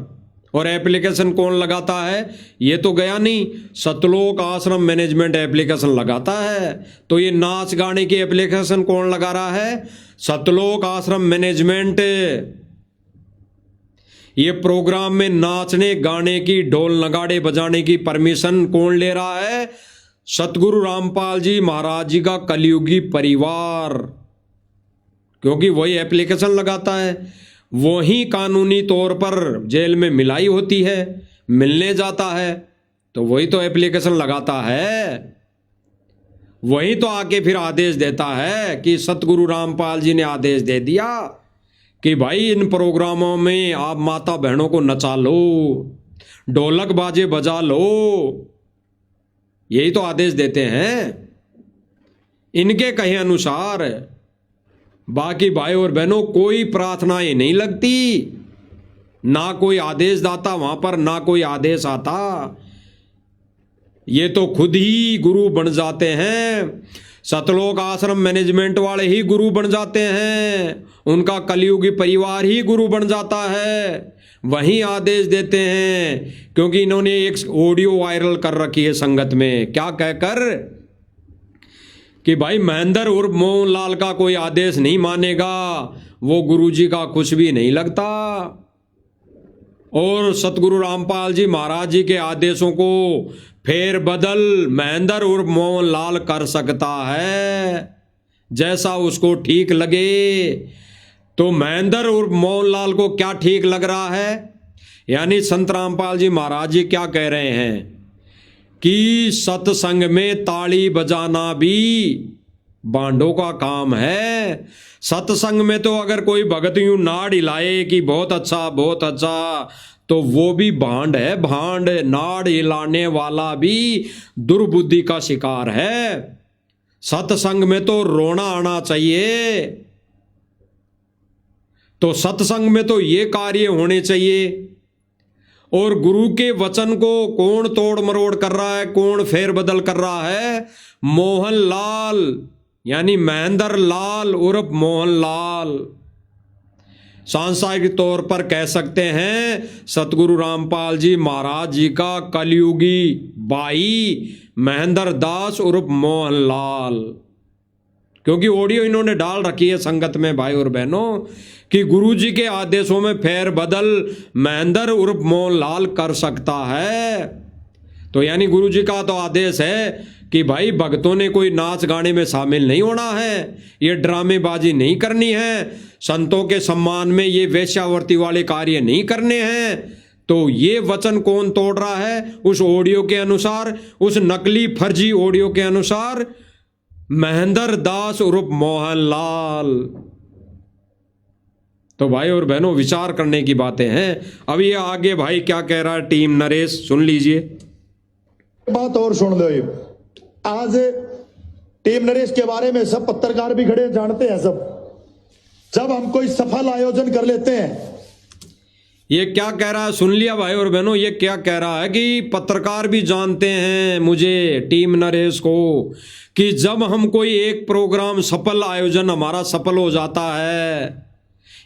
और एप्लीकेशन कौन लगाता है? ये तो गया नहीं, सतलोक आश्रम मैनेजमेंट एप्लीकेशन लगाता है। तो ये नाच गाने की एप्लीकेशन कौन लगा रहा है? सतलोक आश्रम मैनेजमेंट। ये प्रोग्राम में नाचने गाने की, ढोल नगाड़े बजाने की परमिशन कौन ले रहा है? सतगुरु रामपाल जी महाराज जी का कलयुगी परिवार, क्योंकि वही एप्लीकेशन लगाता है, वही कानूनी तौर पर जेल में मिलाई होती है, मिलने जाता है, तो वही तो एप्लीकेशन लगाता है, वही तो आके फिर आदेश देता है कि सतगुरु रामपाल जी ने आदेश दे दिया कि भाई इन प्रोग्रामों में आप माता बहनों को नचा लो, ढोलक बाजे बजा लो। यही तो आदेश देते हैं इनके कहे अनुसार। बाकी भाई और बहनों कोई प्रार्थनाएं नहीं लगती, ना कोई आदेश दाता वहां पर, ना कोई आदेश आता। ये तो खुद ही गुरु बन जाते हैं, सतलोक आश्रम मैनेजमेंट वाले ही गुरु बन जाते हैं, उनका कलयुगी परिवार ही गुरु बन जाता है, वही आदेश देते हैं। क्योंकि इन्होंने एक ऑडियो वायरल कर रखी है संगत में, क्या कहकर कि भाई महेंद्र उर्फ मोहनलाल का कोई आदेश नहीं मानेगा, वो गुरुजी का कुछ भी नहीं लगता, और सतगुरु रामपाल जी महाराज जी के आदेशों को फेर बदल महेंद्र उर्फ मोहनलाल कर सकता है जैसा उसको ठीक लगे। तो महेंद्र उर्फ मोहनलाल को क्या ठीक लग रहा है? यानी संत रामपाल जी महाराज जी क्या कह रहे हैं कि सत्संग में ताली बजाना भी बांडों का काम है। सत्संग में तो अगर कोई भगत यूं नाड़ हिलाए कि बहुत अच्छा बहुत अच्छा, तो वो भी भांड है, भांड। नाड़ हिलाने वाला भी दुर्बुद्धि का शिकार है। सत्संग में तो रोना आना चाहिए, तो सत्संग में तो ये कार्य होने चाहिए। और गुरु के वचन को कौन तोड़ मरोड़ कर रहा है, कौन फेर बदल कर रहा है? मोहनलाल, यानी महेंद्र लाल उर्फ मोहनलाल। सांसारिक तौर पर कह सकते हैं सतगुरु रामपाल जी महाराज जी का कलयुगी भाई महेंद्र दास उर्फ मोहनलाल। क्योंकि ऑडियो इन्होंने डाल रखी है संगत में भाई और बहनों कि गुरु जी के आदेशों में फेर बदल महेंद्र उर्फ मोहनलाल कर सकता है। तो यानी गुरु जी का तो आदेश है कि भाई भक्तों ने कोई नाच गाने में शामिल नहीं होना है, ये ड्रामेबाजी नहीं करनी है, संतों के सम्मान में ये वेश्यावर्ती वाले कार्य नहीं करने हैं। तो ये वचन कौन तोड़ रहा है? उस ऑडियो के अनुसार, उस नकली फर्जी ऑडियो के अनुसार महेंद्र दास उर्फ मोहनलाल। तो भाई और बहनों विचार करने की बातें हैं। अब ये आगे भाई क्या कह रहा है टीम नरेश, सुन लीजिए। बात और सुन लो, ये आज टीम नरेश के बारे में सब पत्रकार भी खड़े जानते हैं सब। जब हम कोई सफल आयोजन कर लेते हैं, ये क्या कह रहा है सुन लिया भाई और बहनों, ये क्या कह रहा है कि पत्रकार भी जानते हैं मुझे, टीम नरेश को, कि जब हम कोई एक प्रोग्राम सफल आयोजन हमारा सफल हो जाता है,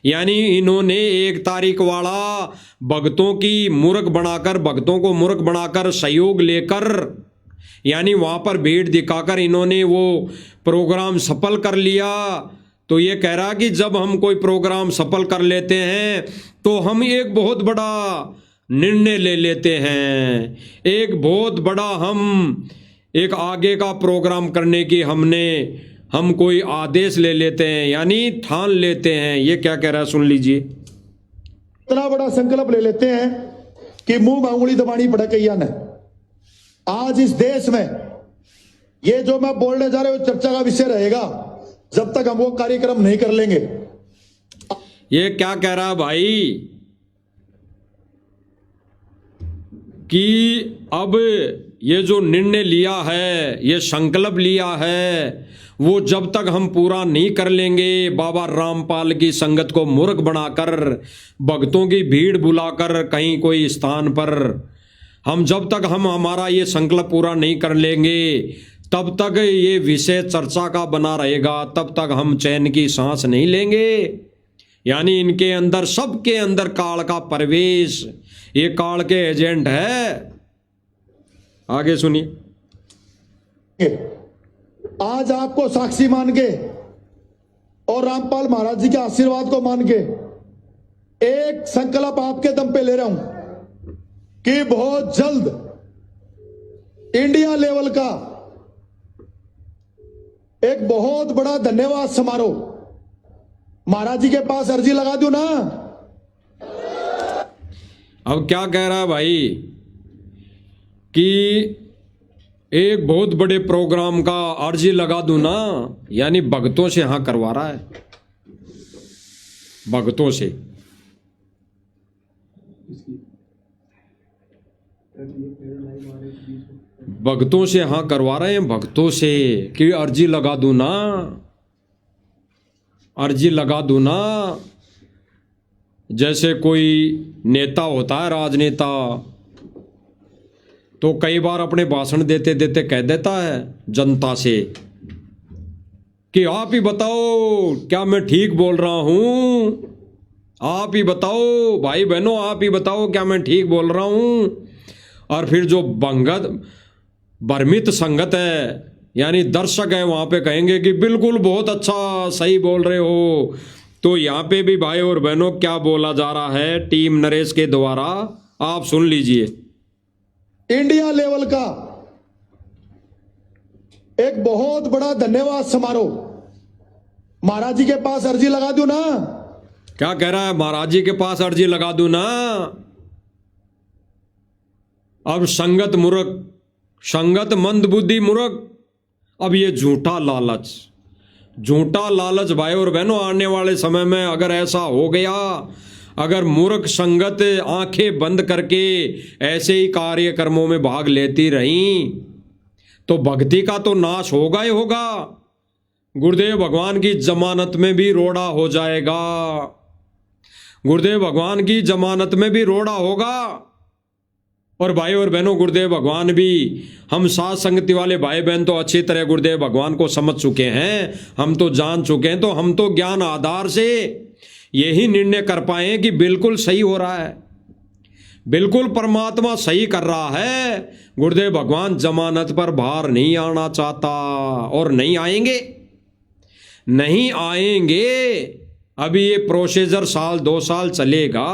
यानी इन्होंने 1 तारीख वाला भक्तों की मूर्ख बनाकर, भक्तों को मूर्ख बनाकर सहयोग लेकर, यानी वहाँ पर भीड़ दिखाकर इन्होंने वो प्रोग्राम सफल कर लिया। तो ये कह रहा कि जब हम कोई प्रोग्राम सफल कर लेते हैं तो हम एक बहुत बड़ा निर्णय ले लेते हैं, एक बहुत बड़ा हम एक आगे का प्रोग्राम करने की हम कोई आदेश ले लेते हैं, यानी ठान लेते हैं। ये क्या कह रहा है सुन लीजिए। इतना बड़ा संकल्प ले लेते हैं कि मुंह में उंगली दबानी पड़े कैया ने। आज इस देश में ये जो मैं बोलने जा रहा हूं चर्चा का विषय रहेगा जब तक हम वो कार्यक्रम नहीं कर लेंगे। ये क्या कह रहा है भाई कि अब ये जो निर्णय लिया है, ये संकल्प लिया है, वो जब तक हम पूरा नहीं कर लेंगे, बाबा रामपाल की संगत को मूर्ख बनाकर, भक्तों की भीड़ बुलाकर कहीं कोई स्थान पर, हम जब तक हम हमारा ये संकल्प पूरा नहीं कर लेंगे तब तक ये विषय चर्चा का बना रहेगा, तब तक हम चैन की सांस नहीं लेंगे। यानी इनके अंदर, सबके अंदर काल का प्रवेश, ये काल के एजेंट है। आगे सुनिए। आज आपको साक्षी मान के और रामपाल महाराज जी के आशीर्वाद को मान के एक संकल्प आपके दम पे ले रहा हूं कि बहुत जल्द इंडिया लेवल का एक बहुत बड़ा धन्यवाद समारोह महाराज जी के पास अर्जी लगा दूं ना। अब क्या कह रहा है भाई कि एक बहुत बड़े प्रोग्राम का अर्जी लगा दूं ना, यानी भक्तों से हाँ करवा रहा है, भक्तों से। भक्तों से हाँ करवा रहे हैं, भक्तों से कि अर्जी लगा दूं ना, अर्जी लगा दूं ना। जैसे कोई नेता होता है, राजनेता, तो कई बार अपने भाषण देते देते कह देता है जनता से कि आप ही बताओ क्या मैं ठीक बोल रहा हूं, आप ही बताओ भाई बहनों, आप ही बताओ क्या मैं ठीक बोल रहा हूं। और फिर जो भ्रमित संगत है, यानी दर्शक है, वहां पे कहेंगे कि बिल्कुल बहुत अच्छा सही बोल रहे हो। तो यहाँ पे भी भाई और बहनों क्या बोला जा रहा है टीम नरेश के द्वारा, आप सुन लीजिए। इंडिया लेवल का एक बहुत बड़ा धन्यवाद समारोह महाराज जी के पास अर्जी लगा दूं ना। क्या कह रहा है, महाराज जी के पास अर्जी लगा दूं ना। अब संगत मूर्ख, संगत मंदबुद्धि मूर्ख, अब ये झूठा लालच, झूठा लालच भाई और बहनों आने वाले समय में अगर ऐसा हो गया, अगर मूर्ख संगत आंखें बंद करके ऐसे ही कार्यक्रमों में भाग लेती रहीं तो भक्ति का तो नाश होगा ही होगा। गुरुदेव भगवान की जमानत में भी रोड़ा हो जाएगा, गुरुदेव भगवान की जमानत में भी रोड़ा होगा। और भाई और बहनों गुरुदेव भगवान भी, हम साथ संगति वाले भाई बहन तो अच्छी तरह गुरुदेव भगवान को समझ चुके हैं, हम तो जान चुके हैं, तो हम तो ज्ञान आधार से यही निर्णय कर पाए कि बिल्कुल सही हो रहा है, बिल्कुल परमात्मा सही कर रहा है। गुरुदेव भगवान जमानत पर बाहर नहीं आना चाहता और नहीं आएंगे, नहीं आएंगे। अभी ये प्रोसीजर 1-2 साल चलेगा,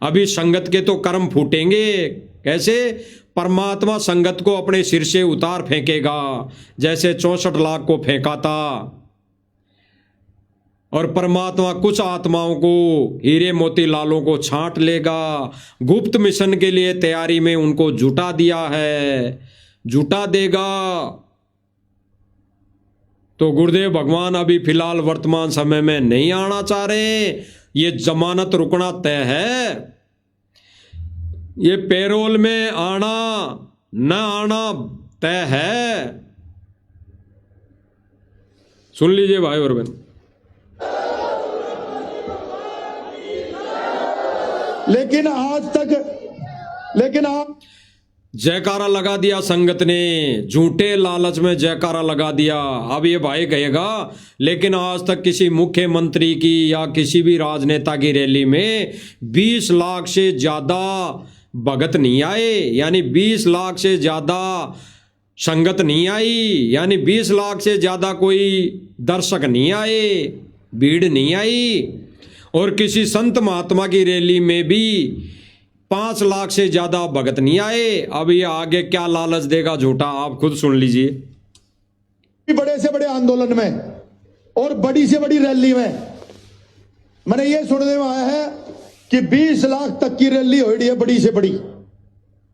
अभी संगत के तो कर्म फूटेंगे। कैसे? परमात्मा संगत को अपने सिर से उतार फेंकेगा, जैसे 64 लाख को फेंका था। और परमात्मा कुछ आत्माओं को, हीरे मोती लालों को छांट लेगा, गुप्त मिशन के लिए तैयारी में उनको जुटा दिया है, जुटा देगा। तो गुरुदेव भगवान अभी फिलहाल वर्तमान समय में नहीं आना चाह रहे, ये जमानत रुकना तय है। ये पैरोल में आना न आना तय है। सुन लीजिए भाई और बहन। लेकिन आप जयकारा लगा दिया संगत ने, झूठे लालच में जयकारा लगा दिया। अब ये भाई कहेगा लेकिन आज तक किसी मुख्यमंत्री की या किसी भी राजनेता की रैली में 20 लाख से ज्यादा भगत नहीं आए, यानी 20 लाख से ज्यादा संगत नहीं आई, यानी 20 लाख से ज्यादा कोई दर्शक नहीं आए, भीड़ नहीं आई। और किसी संत महात्मा की रैली में भी 5 लाख से ज्यादा भगत नहीं आए। अब ये आगे क्या लालच देगा झूठा, आप खुद सुन लीजिए। बड़े से बड़े आंदोलन में और बड़ी से बड़ी रैली में मैंने ये सुनने में आया है कि 20 लाख तक की रैली हो रही है, बड़ी से बड़ी,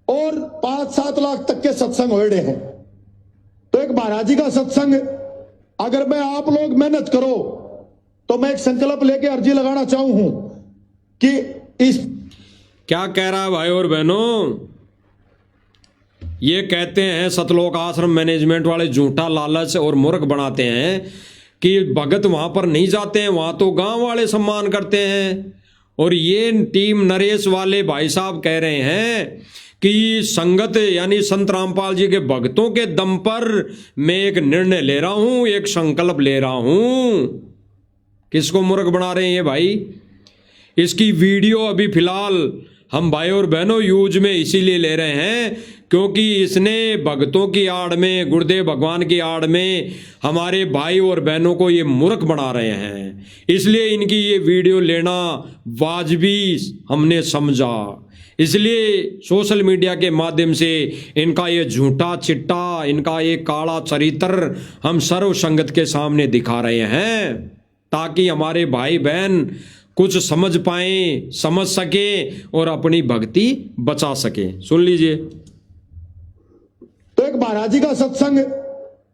और 5-7 लाख तक के सत्संग हो रहे हैं। तो एक महाराजी का सत्संग अगर मैं आप लोग मेहनत करो तो मैं एक संकल्प लेके अर्जी लगाना चाहूं हूं कि इस क्या कह रहा है भाई और बहनों, ये कहते हैं सतलोक आश्रम मैनेजमेंट वाले झूठा लालच और मूर्ख बनाते हैं कि भगत वहां पर नहीं जाते हैं, वहां तो गांव वाले सम्मान करते हैं। और ये टीम नरेश वाले भाई साहब कह रहे हैं कि संगत यानी संत रामपाल जी के भक्तों के दम पर मैं एक निर्णय ले रहा हूं, एक संकल्प ले रहा हूं। किसको मूर्ख बना रहे हैं ये भाई? इसकी वीडियो अभी फिलहाल हम भाई और बहनों यूज में इसीलिए ले रहे हैं क्योंकि इसने भक्तों की आड़ में, गुरुदेव भगवान की आड़ में हमारे भाई और बहनों को ये मूर्ख बना रहे हैं, इसलिए इनकी ये वीडियो लेना वाजिबी हमने समझा। इसलिए सोशल मीडिया के माध्यम से इनका ये झूठा चिट्टा, इनका ये काला चरित्र हम सर्व संगत के सामने दिखा रहे हैं ताकि हमारे भाई बहन कुछ समझ पाएं, समझ सके और अपनी भक्ति बचा सके। सुन लीजिए। तो एक महाराजी का सत्संग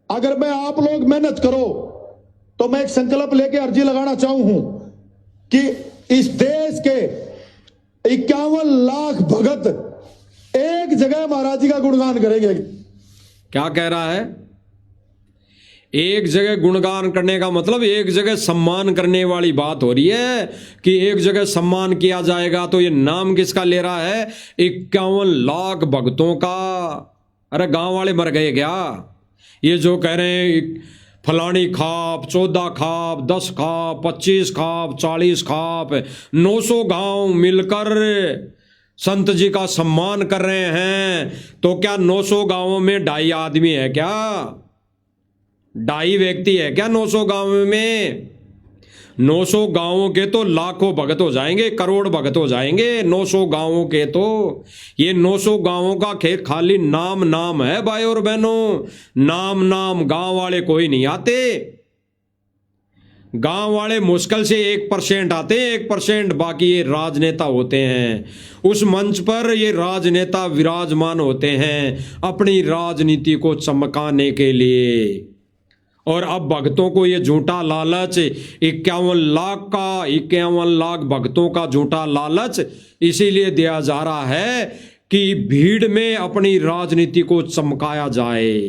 अगर मैं आप लोग मेहनत करो तो मैं एक संकल्प लेके अर्जी लगाना चाहूं हूं कि इस देश के 51 लाख भगत एक जगह महाराजी का गुणगान करेंगे। क्या कह रहा है? एक जगह गुणगान करने का मतलब एक जगह सम्मान करने वाली बात हो रही है कि एक जगह सम्मान किया जाएगा। तो ये नाम किसका ले रहा है? 51 लाख भक्तों का। अरे गांव वाले मर गए क्या? ये जो कह रहे हैं फलानी खाप, 14 खाप, 10 खाप, 25 खाप, 40 खाप, 900 गांव मिलकर संत जी का सम्मान कर रहे हैं, तो क्या 900 गांवों में 2.5 आदमी है क्या? 2.5 व्यक्ति है क्या 900 गांव में? 900 गांवों के तो लाखों भगत हो जाएंगे, करोड़ भगत हो जाएंगे 900 गांवों के। तो ये 900 गांवों का खेत खाली नाम नाम है भाई और बहनों, नाम नाम। गांव वाले कोई नहीं आते, गांव वाले मुश्किल से 1% आते हैं, 1%। बाकी ये राजनेता होते हैं, उस मंच पर ये राजनेता विराजमान होते हैं अपनी राजनीति को चमकाने के लिए। और अब भक्तों को ये झूठा लालच, 51 लाख भक्तों का झूठा लालच इसीलिए दिया जा रहा है कि भीड़ में अपनी राजनीति को चमकाया जाए,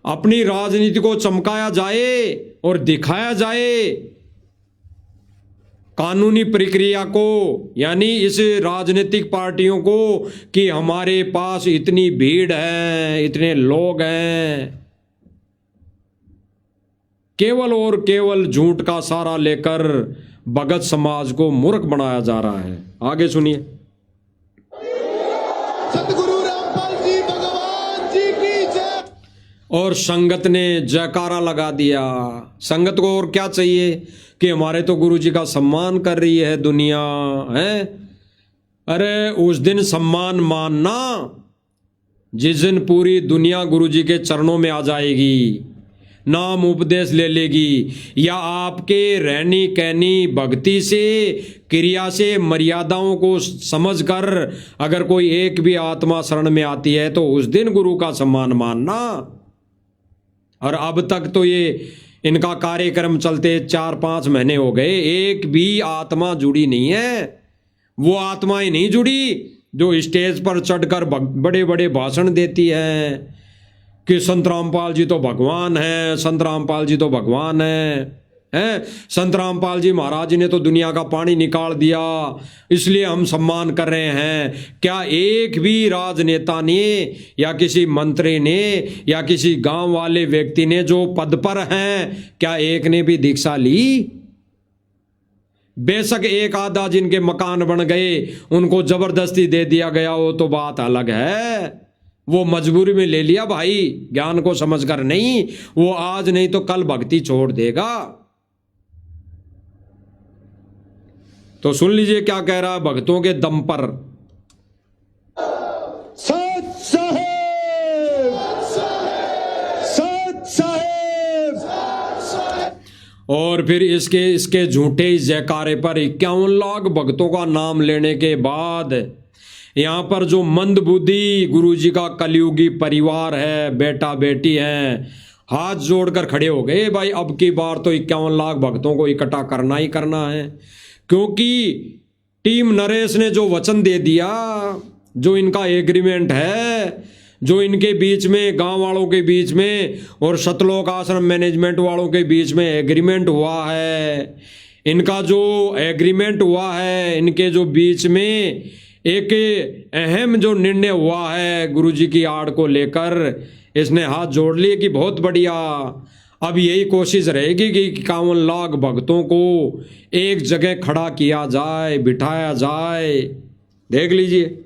अपनी राजनीति को चमकाया जाए और दिखाया जाए कानूनी प्रक्रिया को, यानी इस राजनीतिक पार्टियों को कि हमारे पास इतनी भीड़ है, इतने लोग हैं। केवल और केवल झूठ का सहारा लेकर भगत समाज को मूर्ख बनाया जा रहा है। आगे सुनिए। सतगुरु रामपाल जी भगवान जी की जय। और संगत ने जयकारा लगा दिया। संगत को और क्या चाहिए कि हमारे तो गुरु जी का सम्मान कर रही है दुनिया है। अरे उस दिन सम्मान मानना जिस दिन पूरी दुनिया गुरु जी के चरणों में आ जाएगी, नाम उपदेश ले लेगी, या आपके रहनी कहनी भक्ति से, क्रिया से, मर्यादाओं को समझकर अगर कोई एक भी आत्मा शरण में आती है तो उस दिन गुरु का सम्मान मानना। और अब तक तो ये इनका कार्यक्रम चलते 4-5 महीने हो गए, एक भी आत्मा जुड़ी नहीं है। वो आत्मा ही नहीं जुड़ी जो स्टेज पर चढ़कर बड़े बड़े भाषण देती है कि संत रामपाल जी तो भगवान है, संत रामपाल जी तो भगवान है, संत रामपाल जी महाराज ने तो दुनिया का पानी निकाल दिया, इसलिए हम सम्मान कर रहे हैं। क्या एक भी राजनेता ने या किसी मंत्री ने या किसी गांव वाले व्यक्ति ने जो पद पर हैं, क्या एक ने भी दीक्षा ली? बेशक एक आधा जिनके मकान बन गए उनको जबरदस्ती दे दिया गया, वो तो बात अलग है, वो मजबूरी में ले लिया भाई, ज्ञान को समझकर नहीं। वो आज नहीं तो कल भक्ति छोड़ देगा। तो सुन लीजिए क्या कह रहा है भक्तों के दम पर। सत साहेब, सत साहेब। और फिर इसके झूठे जयकारे पर 51 लाख भक्तों का नाम लेने के बाद यहाँ पर जो मंदबुद्धि गुरुजी का कलयुगी परिवार है, बेटा बेटी है, हाथ जोड़कर खड़े हो गए। भाई अब की बार तो 51 लाख भक्तों को इकट्ठा करना ही करना है, क्योंकि टीम नरेश ने जो वचन दे दिया, जो इनका एग्रीमेंट है, जो इनके बीच में गांव वालों के बीच में और सतलोक आश्रम मैनेजमेंट वालों के बीच में एग्रीमेंट हुआ है, इनका जो एग्रीमेंट हुआ है, इनके जो बीच में एक अहम जो निर्णय हुआ है गुरुजी की आड़ को लेकर, इसने हाथ जोड़ लिए कि बहुत बढ़िया। अब यही कोशिश रहेगी कि 51 लाख भक्तों को एक जगह खड़ा किया जाए, बिठाया जाए। देख लीजिए।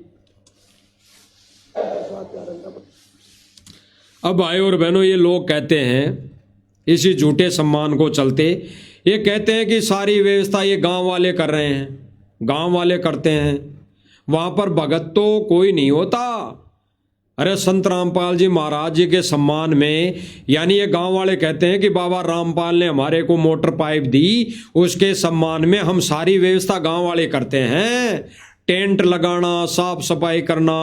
अब भाई और बहनों, ये लोग कहते हैं इसी झूठे सम्मान को चलते, ये कहते हैं कि सारी व्यवस्था ये गांव वाले कर रहे हैं, गांव वाले करते हैं, वहां पर भगत तो कोई नहीं होता। अरे संत रामपाल जी महाराज जी के सम्मान में, यानी ये गांव वाले कहते हैं कि बाबा रामपाल ने हमारे को मोटर पाइप दी, उसके सम्मान में हम सारी व्यवस्था गांव वाले करते हैं। टेंट लगाना, साफ सफाई करना,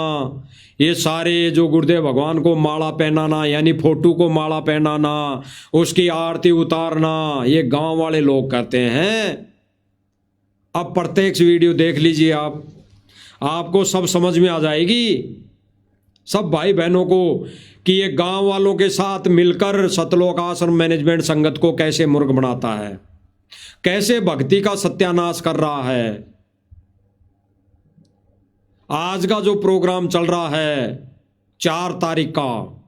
ये सारे जो गुरुदेव भगवान को माला पहनाना, यानी फोटो को माला पहनाना, उसकी आरती उतारना, ये गांव वाले लोग करते हैं। अब प्रत्यक्ष वीडियो देख लीजिए, आपको सब समझ में आ जाएगी, सब भाई बहनों को, कि ये गांव वालों के साथ मिलकर सतलोक आश्रम मैनेजमेंट संगत को कैसे मूर्ख बनाता है, कैसे भक्ति का सत्यानाश कर रहा है। आज का जो प्रोग्राम चल रहा है 4 तारीख का,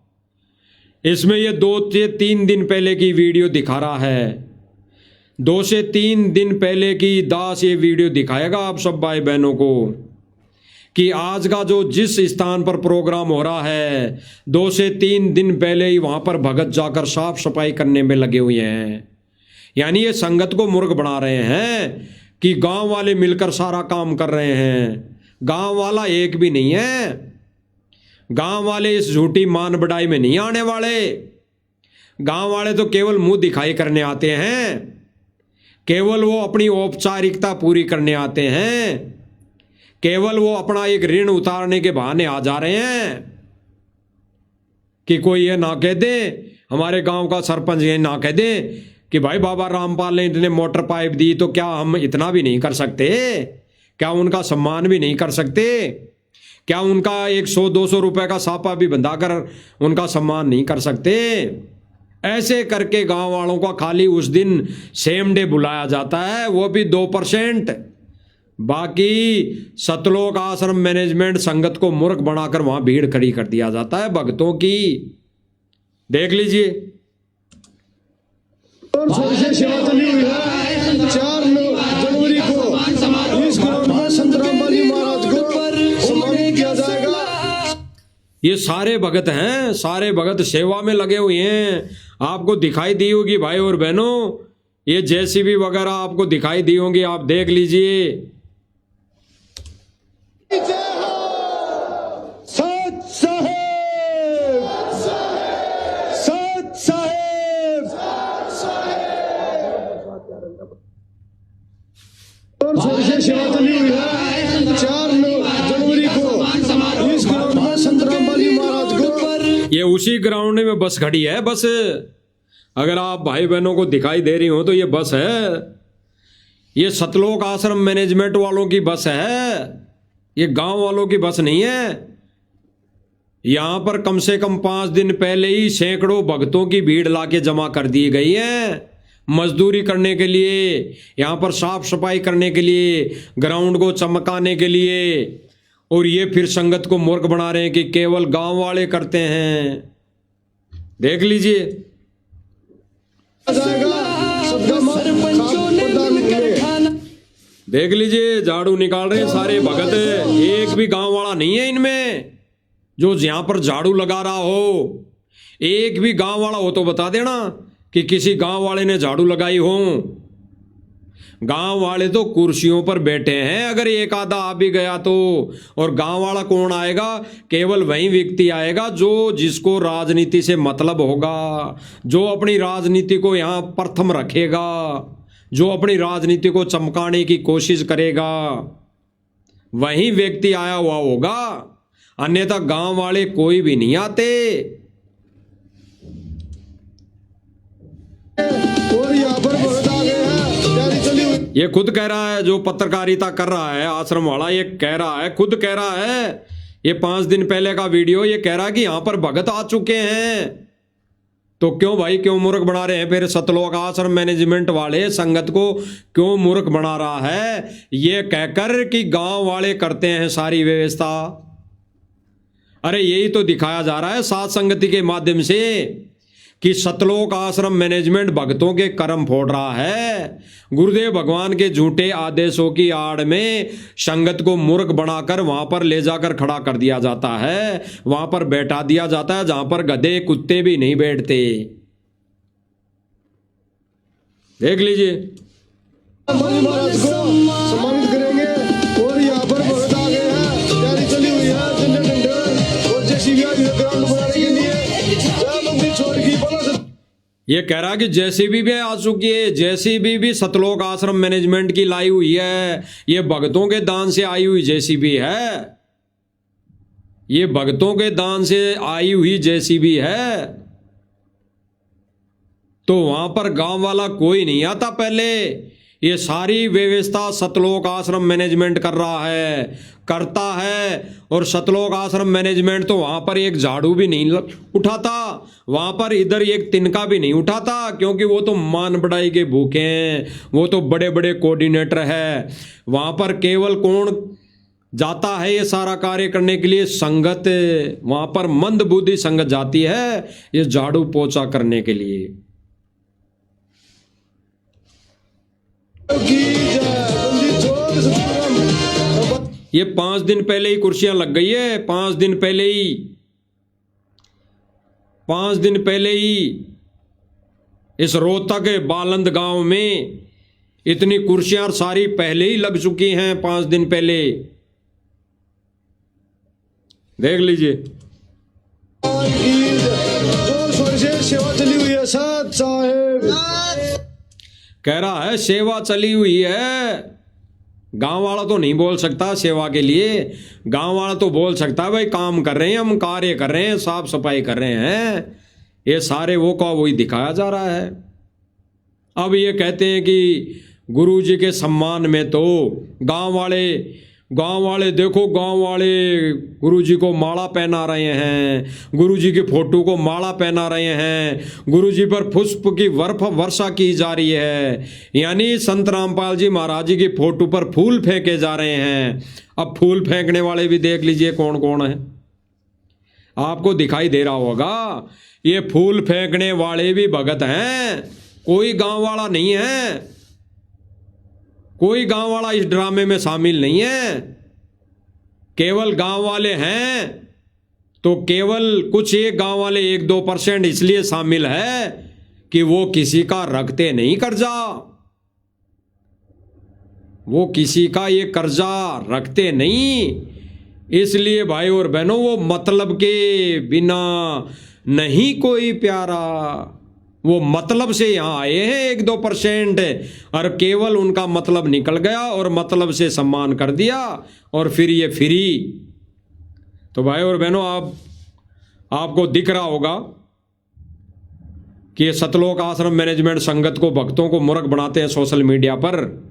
इसमें ये 2 से 3 दिन पहले की वीडियो दिखा रहा है। 2 से 3 दिन पहले की दास ये वीडियो दिखाएगा आप सब भाई बहनों को, कि आज का जो जिस स्थान पर प्रोग्राम हो रहा है 2 से 3 दिन पहले ही वहां पर भगत जाकर साफ सफाई करने में लगे हुए हैं। यानी ये संगत को मूर्ख बना रहे हैं कि गांव वाले मिलकर सारा काम कर रहे हैं। गांव वाला एक भी नहीं है। गांव वाले इस झूठी मान बढ़ाई में नहीं आने वाले। गांव वाले तो केवल मुंह दिखाई करने आते हैं, केवल वो अपनी औपचारिकता पूरी करने आते हैं, केवल वो अपना एक ऋण उतारने के बहाने आ जा रहे हैं। कि कोई ये ना कह दे, हमारे गांव का सरपंच ये ना कह दे कि भाई बाबा रामपाल ने इतने मोटर पाइप दी, तो क्या हम इतना भी नहीं कर सकते? क्या उनका सम्मान भी नहीं कर सकते? क्या उनका 100-200 रुपए का सापा भी बंधाकर उनका सम्मान नहीं कर सकते? ऐसे करके गांव वालों का खाली उस दिन सेम डे बुलाया जाता है, वो भी 2%। बाकी सतलोक आश्रम मैनेजमेंट संगत को मूर्ख बनाकर वहां भीड़ खड़ी कर दिया जाता है भक्तों की। देख लीजिए। और सबसे सेवा चली हुई है 4 जनवरी को इस ग्राउंड में संत रामपाल जी महाराज को सम्मानित किया जाएगा। ये सारे भगत हैं, सारे भगत सेवा में लगे हुए हैं। आपको दिखाई दी होगी भाई और बहनों, ये जेसीबी वगैरह आपको दिखाई दी होंगी, आप देख लीजिए। सत साहेब, सत साहेब। और सबसे सेवा चली हुई है 4 जनवरी को इस ग्राउंड में संत रामपाल जी महाराज को। ये उसी ग्राउंड में बस खड़ी है, बस अगर आप भाई बहनों को दिखाई दे रही हो तो ये बस है, ये सतलोक आश्रम मैनेजमेंट वालों की बस है, ये गांव वालों की बस नहीं है। यहां पर कम से कम 5 दिन पहले ही सैकड़ों भक्तों की भीड़ लाके जमा कर दी गई है मजदूरी करने के लिए, यहां पर साफ सफाई करने के लिए, ग्राउंड को चमकाने के लिए। और ये फिर संगत को मूर्ख बना रहे हैं कि केवल गांव वाले करते हैं। देख लीजिए, देख लीजिए, झाड़ू निकाल रहे हैं सारे भगत, एक भी गांव वाला नहीं है इनमें जो यहां पर झाड़ू लगा रहा हो। एक भी गांव वाला हो तो बता देना कि किसी गांव वाले ने झाड़ू लगाई हो। गांव वाले तो कुर्सियों पर बैठे हैं, अगर एक आधा आ भी गया तो। और गांव वाला कौन आएगा? केवल वही व्यक्ति आएगा जो जिसको राजनीति से मतलब होगा, जो अपनी राजनीति को यहां प्रथम रखेगा, जो अपनी राजनीति को चमकाने की कोशिश करेगा, वही व्यक्ति आया हुआ होगा। अन्यथा गांव वाले कोई भी नहीं आते। और यहाँ पर बहुत आ गए हैं, तैयारी चली हुई। ये खुद कह रहा है, जो पत्रकारिता कर रहा है आश्रम वाला, ये कह रहा है, खुद कह रहा है, ये 5 दिन पहले का वीडियो, ये कह रहा है कि यहां पर भगत आ चुके हैं। तो क्यों भाई, क्यों मूर्ख बना रहे हैं फिर सतलोक आश्रम मैनेजमेंट वाले? संगत को क्यों मूर्ख बना रहा है ये कहकर कि गांव वाले करते हैं सारी व्यवस्था? अरे यही तो दिखाया जा रहा है सात संगति के माध्यम से कि सतलोक आश्रम मैनेजमेंट भक्तों के कर्म फोड़ रहा है। गुरुदेव भगवान के झूठे आदेशों की आड़ में संगत को मूर्ख बनाकर वहां पर ले जाकर खड़ा कर दिया जाता है, वहां पर बैठा दिया जाता है जहां पर गधे कुत्ते भी नहीं बैठते। देख लीजिए, महाराज को सम्मानित करेंगे। और यहाँ पर बहुत आ गए हैं, तैयारी चली हुई है, झंडे डंडे और जेसीबी ग्राउंड बनाने के लिए। छोड़ की बोलो ये कह रहा कि जेसीबी भी आ चुकी है, जेसीबी भी सतलोक आश्रम मैनेजमेंट की लाई हुई है। ये भक्तों के दान से आई हुई जेसीबी है, ये भक्तों के दान से आई हुई जेसीबी है। तो वहां पर गांव वाला कोई नहीं आता पहले, ये सारी व्यवस्था सतलोक आश्रम मैनेजमेंट कर रहा है, करता है। और सतलोक आश्रम मैनेजमेंट तो वहां पर एक झाड़ू भी नहीं उठाता, वहां पर इधर एक तिनका भी नहीं उठाता, क्योंकि वो तो मान बढ़ाई के भूखे हैं, वो तो बड़े बड़े कोऑर्डिनेटर है। वहां पर केवल कौन जाता है ये सारा कार्य करने के लिए? संगत। वहां पर मंद बुद्धि संगत जाती है ये झाड़ू पोछा करने के लिए। ये 5 दिन पहले ही कुर्सियां लग गई है, 5 दिन पहले ही, 5 दिन पहले ही इस रोहतक बालंद गांव में इतनी कुर्सियां सारी पहले ही लग चुकी हैं, 5 दिन पहले। देख लीजिए, जोर से सेवा चली हुई है साथ साहेब। कह रहा है सेवा चली हुई है। गांव वाला तो नहीं बोल सकता सेवा के लिए, गांव वाला तो बोल सकता है भाई काम कर रहे हैं, हम कार्य कर रहे हैं, साफ सफाई कर रहे हैं। ये सारे वो का वही दिखाया जा रहा है। अब ये कहते हैं कि गुरु जी के सम्मान में तो गांव वाले देखो, गांव वाले गुरु जी को माला पहना रहे हैं, गुरु जी की फोटो को माला पहना रहे हैं, गुरु जी पर पुष्प की वर्षा की जा रही है, यानी संत रामपाल जी महाराज जी की फोटो पर फूल फेंके जा रहे हैं। अब फूल फेंकने वाले भी देख लीजिए कौन कौन है, आपको दिखाई दे रहा होगा। ये फूल फेंकने वाले भी भगत हैं, कोई गांव वाला नहीं है, कोई गांव वाला इस ड्रामे में शामिल नहीं है। केवल गांव वाले हैं तो केवल कुछ एक गांव वाले 1-2% इसलिए शामिल है कि वो किसी का रखते नहीं कर्जा, वो किसी का ये कर्जा रखते नहीं। इसलिए भाई और बहनों, वो मतलब के बिना नहीं कोई प्यारा, वो मतलब से यहां आए हैं 1-2% और केवल उनका मतलब निकल गया और मतलब से सम्मान कर दिया और फिर ये फ्री। तो भाई और बहनों, आपको दिख रहा होगा कि ये सतलोक आश्रम मैनेजमेंट संगत को, भक्तों को मूर्ख बनाते हैं सोशल मीडिया पर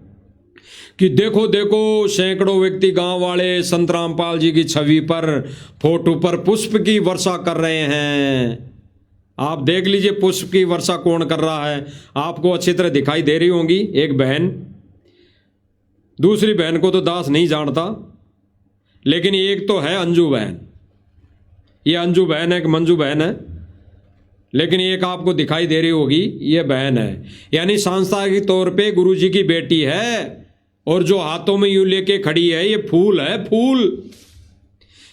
कि देखो देखो सैकड़ों व्यक्ति गांव वाले संत रामपाल जी की छवि पर, फोटो पर पुष्प की वर्षा कर रहे हैं। आप देख लीजिए पुष्प की वर्षा कौन कर रहा है, आपको अच्छी तरह दिखाई दे रही होंगी। एक बहन, दूसरी बहन को तो दास नहीं जानता, लेकिन एक तो है अंजू बहन। ये अंजू बहन है कि मंजू बहन है, लेकिन एक आपको दिखाई दे रही होगी, ये बहन है। यानी सांस्थानिक तौर पे गुरु जी की बेटी है। और जो हाथों में यूं लेके खड़ी है, ये फूल है, फूल,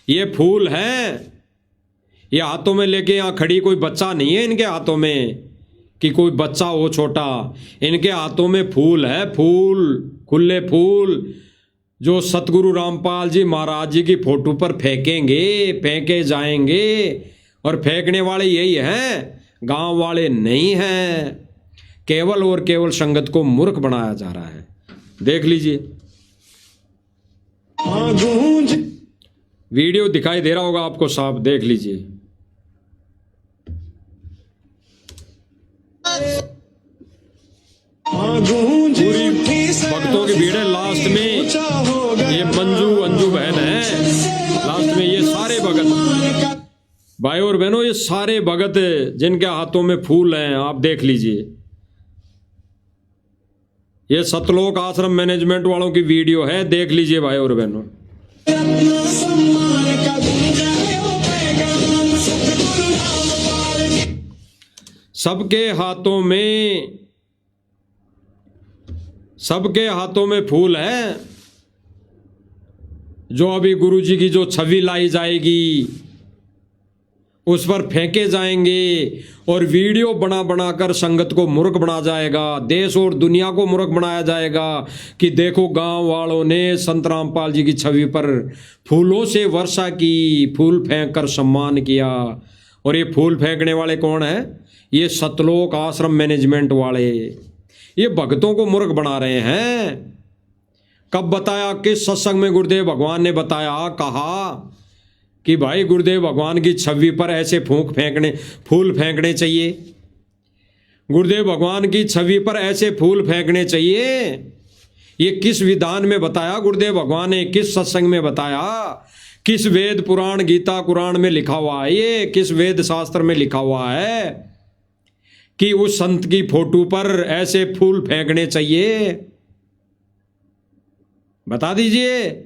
ये फूल है। ये हाथों में लेके यहाँ खड़ी, कोई बच्चा नहीं है इनके हाथों में कि कोई बच्चा हो छोटा। इनके हाथों में फूल है, फूल, खुले फूल, जो सतगुरु रामपाल जी महाराज जी की फोटो पर फेंकेंगे, फेंके जाएंगे। और फेंकने वाले यही हैं, गांव वाले नहीं हैं। केवल और केवल संगत को मूर्ख बनाया जा रहा है। देख लीजिए, वीडियो दिखाई दे रहा होगा आपको साफ, देख लीजिए। पूरी भक्तों की भीड़ है। लास्ट में ये मंजू अंजू बहन है, लास्ट में ये सारे भगत, भाई और बहनों, ये सारे भगत जिनके हाथों में फूल हैं, आप देख लीजिए। ये सतलोक आश्रम मैनेजमेंट वालों की वीडियो है, देख लीजिए भाई और बहनों। सबके हाथों में फूल है। जो अभी गुरु जी की जो छवि लाई जाएगी उस पर फेंके जाएंगे और वीडियो बना बनाकर संगत को मूर्ख बना जाएगा, देश और दुनिया को मूर्ख बनाया जाएगा कि देखो गांव वालों ने संत रामपाल जी की छवि पर फूलों से वर्षा की, फूल फेंक कर सम्मान किया। और ये फूल फेंकने वाले कौन है? ये सतलोक आश्रम मैनेजमेंट वाले, ये भक्तों को मूर्ख बना रहे हैं। कब बताया, किस सत्संग में गुरुदेव भगवान ने बताया, कहा कि भाई गुरुदेव भगवान की छवि पर ऐसे फूल फेंकने चाहिए, गुरुदेव भगवान की छवि पर ऐसे फूल फेंकने चाहिए? ये किस विधान में बताया गुरुदेव भगवान ने? किस सत्संग में बताया? किस वेद पुराण गीता कुरान में लिखा हुआ है? ये किस वेद शास्त्र में लिखा हुआ है कि उस संत की फोटो पर ऐसे फूल फेंकने चाहिए? बता दीजिए।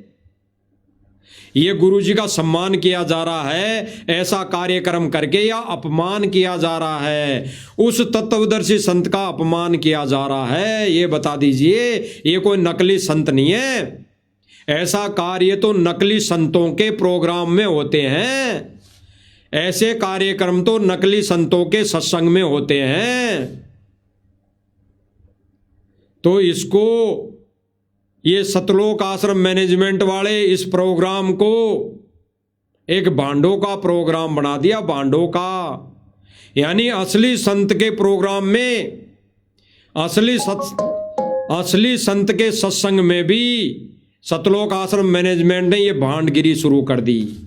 ये गुरु जी का सम्मान किया जा रहा है ऐसा कार्यक्रम करके, या अपमान किया जा रहा है? उस तत्वदर्शी संत का अपमान किया जा रहा है, ये बता दीजिए। ये कोई नकली संत नहीं है। ऐसा कार्य तो नकली संतों के प्रोग्राम में होते हैं, ऐसे कार्यक्रम तो नकली संतों के सत्संग में होते हैं। तो इसको, ये सतलोक आश्रम मैनेजमेंट वाले इस प्रोग्राम को एक भांडों का प्रोग्राम बना दिया, भांडों का। यानी असली संत के प्रोग्राम में, असली संत के सत्संग में भी सतलोक आश्रम मैनेजमेंट ने ये भांडगिरी शुरू कर दी,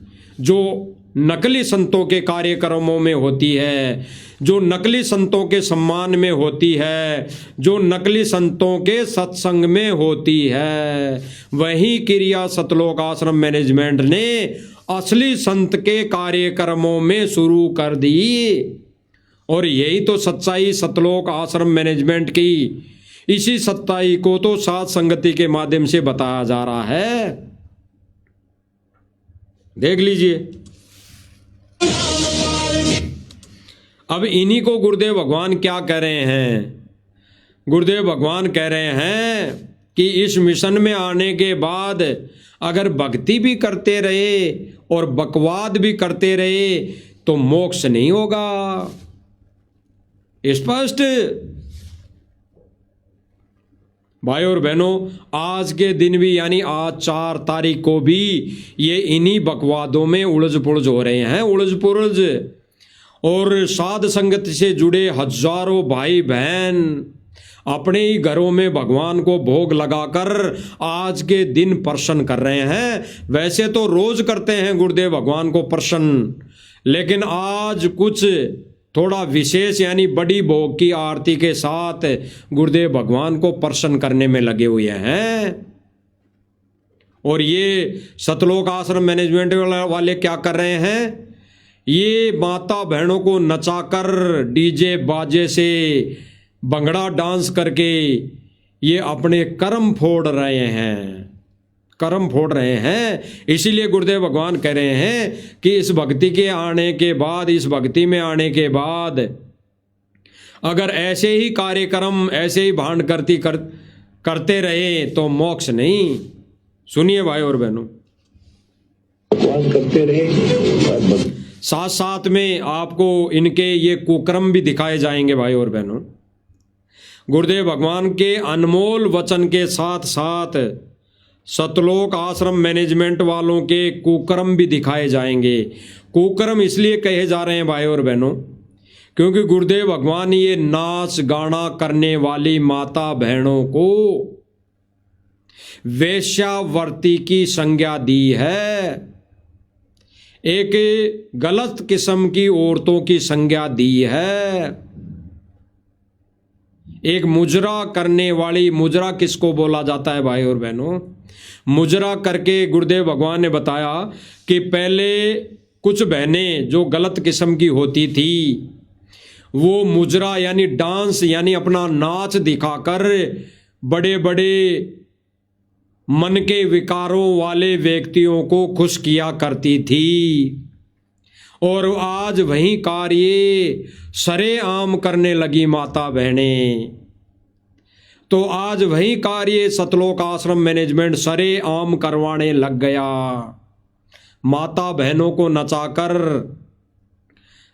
जो नकली संतों के कार्यक्रमों में होती है, जो नकली संतों के सम्मान में होती है, जो नकली संतों के सत्संग में होती है। वही क्रिया सतलोक आश्रम मैनेजमेंट ने असली संत के कार्यक्रमों में शुरू कर दी। और यही तो सच्चाई सतलोक आश्रम मैनेजमेंट की, इसी सच्चाई को तो साथ संगति के माध्यम से बताया जा रहा है। देख लीजिए। अब इन्हीं को गुरुदेव भगवान क्या कह रहे हैं? गुरुदेव भगवान कह रहे हैं कि इस मिशन में आने के बाद अगर भक्ति भी करते रहे और बकवाद भी करते रहे तो मोक्ष नहीं होगा। स्पष्ट। भाई और बहनों, आज के दिन भी, यानी आज 4 तारीख को भी ये इन्हीं बकवादों में उलझ पुलझ हो रहे हैं, उलझ पुलझ। और साध संगत से जुड़े हजारों भाई बहन अपने ही घरों में भगवान को भोग लगाकर आज के दिन प्रसन्न कर रहे हैं। वैसे तो रोज करते हैं गुरुदेव भगवान को प्रसन्न, लेकिन आज कुछ थोड़ा विशेष यानी बड़ी भोग की आरती के साथ गुरुदेव भगवान को प्रसन्न करने में लगे हुए हैं। और ये सतलोक आश्रम मैनेजमेंट वाले क्या कर रहे हैं, ये माता बहनों को नचाकर डीजे बाजे से भंगड़ा डांस करके ये अपने कर्म फोड़ रहे हैं, कर्म फोड़ रहे हैं। इसीलिए गुरुदेव भगवान कह रहे हैं कि इस भक्ति के आने के बाद, इस भक्ति में आने के बाद अगर ऐसे ही कार्यक्रम, ऐसे ही भांड करते रहे तो मोक्ष नहीं। सुनिए भाई और बहनों, भगवान करते रहे, साथ साथ में आपको इनके ये कुकर्म भी दिखाए जाएंगे भाई और बहनों। गुरुदेव भगवान के अनमोल वचन के साथ साथ सतलोक आश्रम मैनेजमेंट वालों के कुकर्म भी दिखाए जाएंगे। कुकर्म इसलिए कहे जा रहे हैं भाई और बहनों क्योंकि गुरुदेव भगवान ये नाच गाना करने वाली माता बहनों को वेश्यावर्ती की संज्ञा दी है, एक गलत किस्म की औरतों की संज्ञा दी है। एक मुजरा करने वाली, मुजरा किसको बोला जाता है भाई और बहनों, मुजरा करके गुरुदेव भगवान ने बताया कि पहले कुछ बहनें जो गलत किस्म की होती थी वो मुजरा यानी डांस यानी अपना नाच दिखाकर बड़े बड़े मन के विकारों वाले व्यक्तियों को खुश किया करती थी। और आज वही कार्य सरेआम करने लगी माता बहनें। तो आज वही कार्य सतलोक आश्रम मैनेजमेंट सरेआम करवाने लग गया, माता बहनों को नचाकर।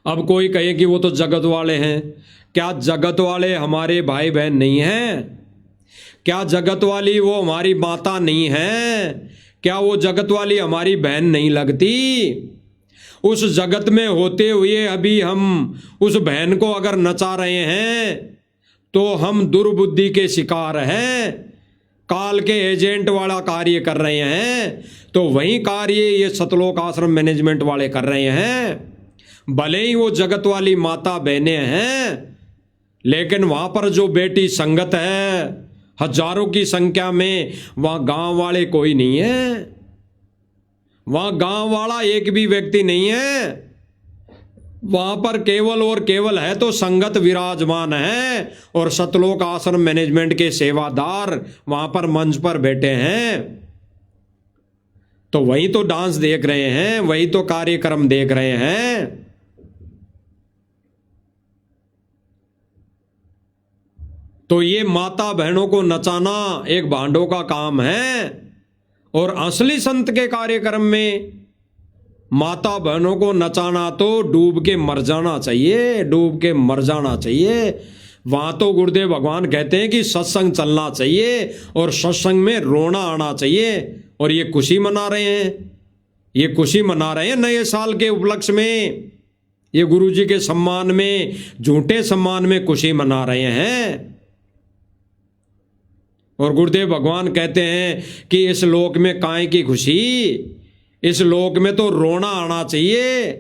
अब कोई कहे कि वो तो जगत वाले हैं, क्या जगत वाले हमारे भाई बहन नहीं हैं? क्या जगत वाली वो हमारी माता नहीं है? क्या वो जगत वाली हमारी बहन नहीं लगती? उस जगत में होते हुए अभी हम उस बहन को अगर नचा रहे हैं तो हम दुर्बुद्धि के शिकार हैं, काल के एजेंट वाला कार्य कर रहे हैं। तो वही कार्य ये सतलोक आश्रम मैनेजमेंट वाले कर रहे हैं। भले ही वो जगत वाली माता बहनें हैं, लेकिन वहां पर जो बेटी संगत है हजारों की संख्या में, वहां गांव वाले कोई नहीं है, वहां गांव वाला एक भी व्यक्ति नहीं है। वहां पर केवल और केवल है तो संगत विराजमान है और सतलोक आश्रम मैनेजमेंट के सेवादार वहां पर मंच पर बैठे हैं। तो वही तो डांस देख रहे हैं, वही तो कार्यक्रम देख रहे हैं। तो ये माता बहनों को नचाना एक भांडों का काम है। और असली संत के कार्यक्रम में माता बहनों को नचाना तो डूब के मर जाना चाहिए, डूब के मर जाना चाहिए। वहां तो गुरुदेव भगवान कहते हैं कि सत्संग चलना चाहिए और सत्संग में रोना आना चाहिए। और ये खुशी मना रहे हैं, ये खुशी मना रहे हैं नए साल के उपलक्ष्य में, ये गुरुजी के सम्मान में, झूठे सम्मान में खुशी मना रहे हैं। और गुरुदेव भगवान कहते हैं कि इस लोक में काहे की खुशी, इस लोक में तो रोना आना चाहिए।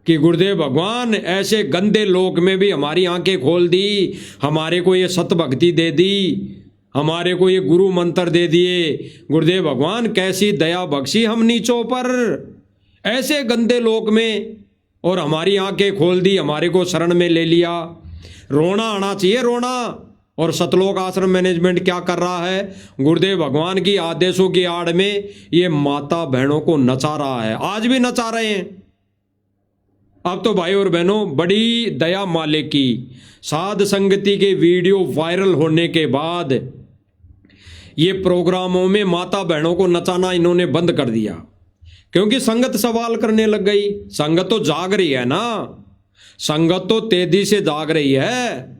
कि गुरुदेव भगवान ऐसे गंदे लोक में भी हमारी आंखें खोल दी, हमारे को ये सत भक्ति दे दी, हमारे को ये गुरु मंत्र दे दिए। गुरुदेव भगवान कैसी दया बख्शी हम नीचों पर, ऐसे गंदे लोक में, और हमारी आंखें खोल दी, हमारे को शरण में ले लिया। रोना आना चाहिए, रोना। और सतलोक आश्रम मैनेजमेंट क्या कर रहा है, गुरुदेव भगवान की आदेशों की आड़ में ये माता बहनों को नचा रहा है, आज भी नचा रहे हैं। अब तो भाई और बहनों बड़ी दया मालिक की, साध संगति के वीडियो वायरल होने के बाद ये प्रोग्रामों में माता बहनों को नचाना इन्होंने बंद कर दिया, क्योंकि संगत सवाल करने लग गई। संगत तो जाग रही है ना, संगत तो तेजी से जाग रही है।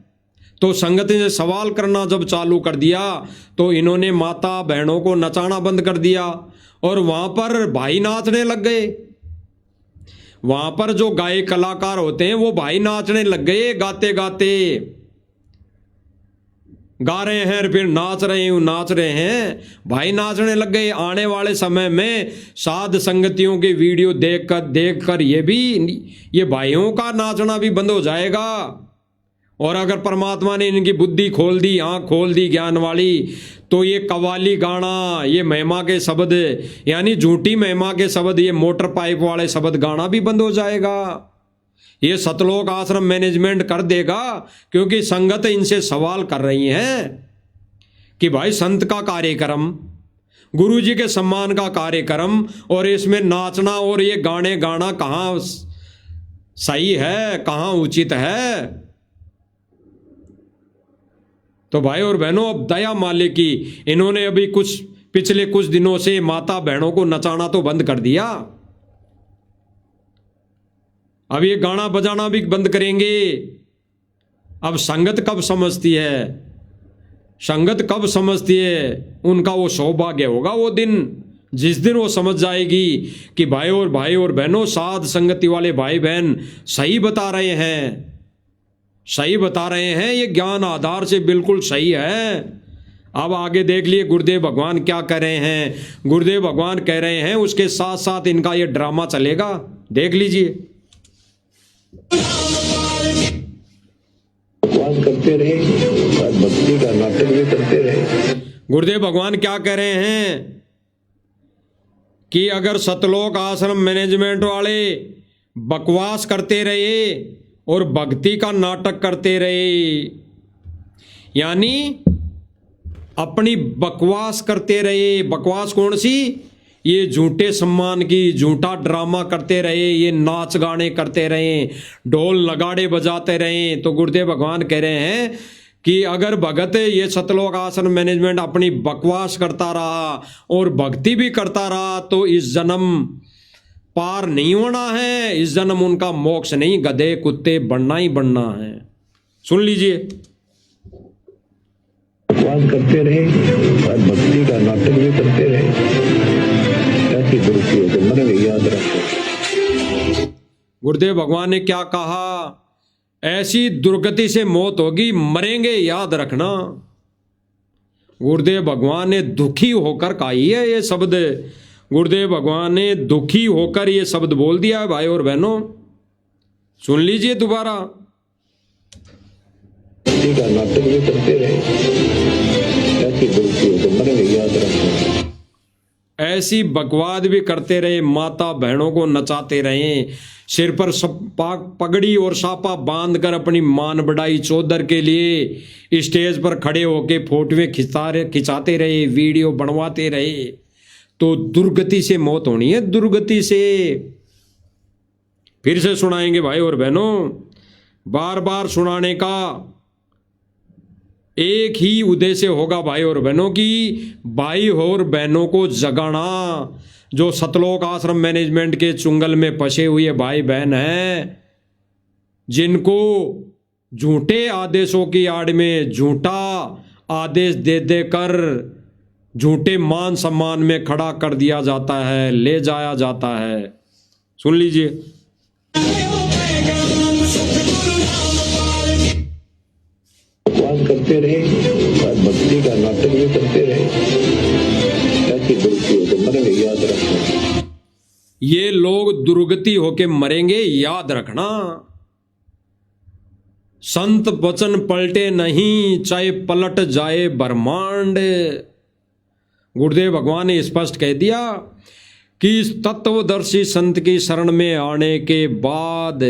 तो संगत ने सवाल करना जब चालू कर दिया तो इन्होंने माता बहनों को नचाना बंद कर दिया। और वहां पर भाई नाचने लग गए, वहां पर जो गायक कलाकार होते हैं वो भाई नाचने लग गए गाते गाते। गा रहे हैं और फिर नाच रहे हैं। भाई नाचने लग गए। आने वाले समय में साध संगतियों की वीडियो देखकर ये भाइयों का नाचना भी बंद हो जाएगा। और अगर परमात्मा ने इनकी बुद्धि खोल दी, आंख खोल दी ज्ञान वाली, तो ये कवाली गाना, ये महिमा के शब्द यानी झूठी महिमा के शब्द, ये मोटर पाइप वाले शब्द गाना भी बंद हो जाएगा। ये सतलोक आश्रम मैनेजमेंट कर देगा, क्योंकि संगत इनसे सवाल कर रही है कि भाई संत का कार्यक्रम, गुरु जी के सम्मान का कार्यक्रम, और इसमें नाचना और ये गाने गाना कहाँ सही है, कहाँ उचित है। तो भाई और बहनों, अब दया मालिक की इन्होंने अभी पिछले कुछ दिनों से माता बहनों को नचाना तो बंद कर दिया। अब ये गाना बजाना भी बंद करेंगे। अब संगत कब समझती है, संगत कब समझती है, उनका वो सौभाग्य होगा वो दिन, जिस दिन वो समझ जाएगी कि भाई और बहनों, साध संगति वाले भाई बहन सही बता रहे हैं, सही बता रहे हैं, ये ज्ञान आधार से बिल्कुल सही है। अब आगे देख लिए गुरुदेव भगवान क्या कह रहे हैं। गुरुदेव भगवान कह रहे हैं उसके साथ साथ इनका ये ड्रामा चलेगा, देख लीजिए। भगवान करते रहे और भक्ति का नाटक भी करते रहे। गुरुदेव भगवान क्या कह रहे हैं कि अगर सतलोक आश्रम मैनेजमेंट वाले बकवास करते रहे और भक्ति का नाटक करते रहे, यानी अपनी बकवास करते रहे, बकवास कौन सी, ये झूठे सम्मान की, झूठा ड्रामा करते रहे, ये नाच गाने करते रहे, ढोल नगाड़े बजाते रहे, तो गुरुदेव भगवान कह रहे हैं कि अगर भगत ये सतलोक आश्रम मैनेजमेंट अपनी बकवास करता रहा और भक्ति भी करता रहा, तो इस जन्म पार नहीं होना है, इस जन्म उनका मोक्ष नहीं, गधे कुत्ते बनना ही बनना है। सुन लीजिए। भगवान करते रहे और भक्ति का नाटक भी करते रहे, ऐसी दुर्गति हो तो मरेंगे, याद रखो। गुरुदेव भगवान ने क्या कहा, ऐसी दुर्गति से मौत होगी, मरेंगे, याद रखना। गुरुदेव भगवान ने दुखी होकर कही है ये शब्द, गुरुदेव भगवान ने दुखी होकर ये शब्द बोल दिया है भाई और बहनों। सुन लीजिए दोबारा। भक्ति का नाटक भी करते रहे, ऐसी दुर्गति हो तो मरेंगे, याद रखो। ऐसी बकवाद भी करते रहे, माता बहनों को नचाते रहे, सिर पर पगड़ी और सापा बांधकर अपनी मान बढ़ाई चौधर के लिए स्टेज पर खड़े होके फोटोएं खिंचाते रहे, वीडियो बनवाते रहे, तो दुर्गति से मौत होनी है, दुर्गति से। फिर से सुनाएंगे भाई और बहनों, बार बार सुनाने का एक ही उद्देश्य होगा भाई और बहनों की, भाई और बहनों को जगाना। जो सतलोक आश्रम मैनेजमेंट के चुंगल में फंसे हुए भाई बहन हैं, जिनको झूठे आदेशों की आड़ में झूठा आदेश दे देकर झूठे मान सम्मान में खड़ा कर दिया जाता है, ले जाया जाता है। सुन लीजिए। भगवान करते रहे और भक्ति का नाटक भी करते रहे, ऐसी दुर्गति हो तो मरेंगे, याद रखना। ये लोग दुर्गति होके मरेंगे, याद रखना। संत वचन पलटे नहीं, चाहे पलट जाए ब्रह्मांड। गुरुदेव भगवान ने स्पष्ट कह दिया कि इस तत्वदर्शी संत की शरण में आने के बाद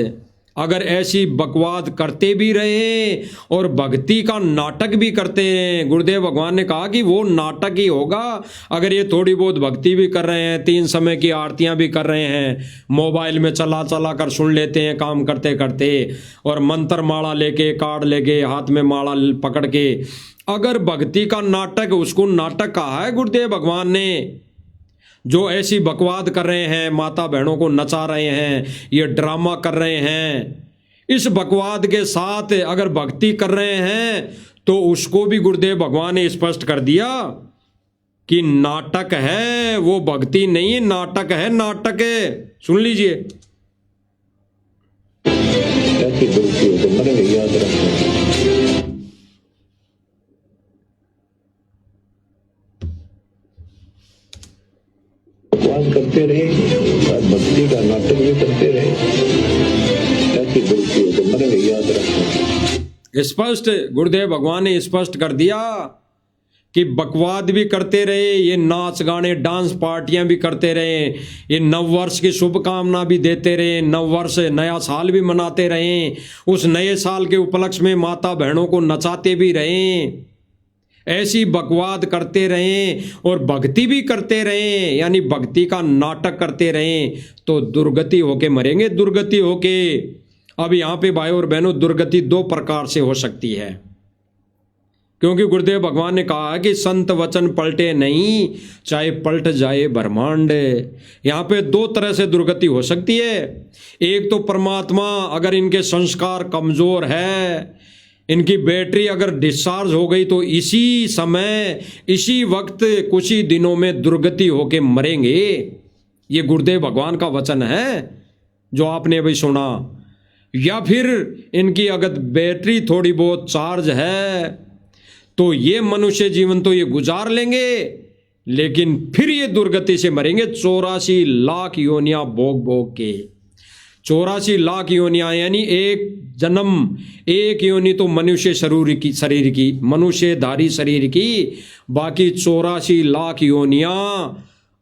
अगर ऐसी बकवाद करते भी रहे और भक्ति का नाटक भी करते रहे, गुरुदेव भगवान ने कहा कि वो नाटक ही होगा। अगर ये थोड़ी बहुत भक्ति भी कर रहे हैं, 3 समय की आरतियां भी कर रहे हैं, मोबाइल में चला कर सुन लेते हैं काम करते करते, और मंत्र माला लेके, कार्ड लेके, हाथ में माला पकड़ के, अगर भक्ति का नाटक, उसको नाटक कहा है गुरुदेव भगवान ने। जो ऐसी बकवाद कर रहे हैं, माता बहनों को नचा रहे हैं, ये ड्रामा कर रहे हैं, इस बकवाद के साथ अगर भक्ति कर रहे हैं, तो उसको भी गुरुदेव भगवान ने स्पष्ट कर दिया कि नाटक है, वो भक्ति नहीं, नाटक है, नाटक है। सुन लीजिए। ऐसी दुर्गति हो तो मरेंगे, याद रखना। करते रहे और भक्ति का नाटक भी करते रहे ताकि गलती हो तो मरेंगे, याद रखना। स्पष्ट गुरुदेव भगवान ने स्पष्ट कर दिया कि बकवाद भी करते रहे, ये नाच गाने डांस पार्टियां भी करते रहे, ये नववर्ष की शुभकामना भी देते रहे, नववर्ष नया साल भी मनाते रहे, उस नए साल के उपलक्ष्य में माता बहनों को नचाते भी रहे, ऐसी बकवाद करते रहें और भक्ति भी करते रहें, यानी भक्ति का नाटक करते रहें, तो दुर्गति होके मरेंगे, दुर्गति होके। अब यहाँ पे भाई और बहनों, दुर्गति दो प्रकार से हो सकती है, क्योंकि गुरुदेव भगवान ने कहा है कि संत वचन पलटे नहीं, चाहे पलट जाए ब्रह्मांड। यहाँ पे दो तरह से दुर्गति हो सकती है। एक तो परमात्मा अगर इनके संस्कार कमजोर है, इनकी बैटरी अगर डिस्चार्ज हो गई, तो इसी समय इसी वक्त कुछ ही दिनों में दुर्गति होके मरेंगे। ये गुरुदेव भगवान का वचन है जो आपने अभी सुना। या फिर इनकी अगर बैटरी थोड़ी बहुत चार्ज है तो ये मनुष्य जीवन तो ये गुजार लेंगे, लेकिन फिर ये दुर्गति से मरेंगे 84 लाख योनियां भोग भोग के। 84 लाख योनियां, यानी एक जन्म, एक योनि तो मनुष्य शरीर की मनुष्यधारी शरीर की, बाकी 84 लाख योनियां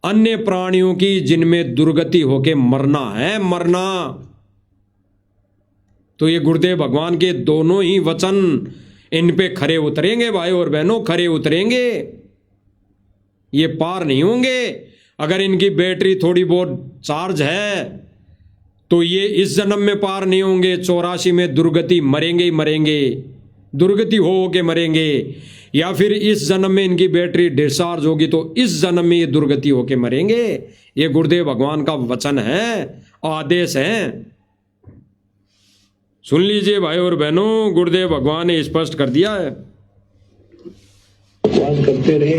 अन्य प्राणियों की, जिनमें दुर्गति होके मरना है, मरना। तो ये गुरुदेव भगवान के दोनों ही वचन इन पे खरे उतरेंगे भाई और बहनों, खरे उतरेंगे, ये पार नहीं होंगे। अगर इनकी बैटरी थोड़ी बहुत चार्ज है तो ये इस जन्म में पार नहीं होंगे, 84 में दुर्गति मरेंगे ही मरेंगे, दुर्गति हो के मरेंगे। या फिर इस जन्म में इनकी बैटरी डिस्चार्ज होगी तो इस जन्म में ये दुर्गति होके मरेंगे। ये गुरुदेव भगवान का वचन है, आदेश है। सुन लीजिए भाई और बहनों, गुरुदेव भगवान ने स्पष्ट कर दिया है। भगवान करते रहे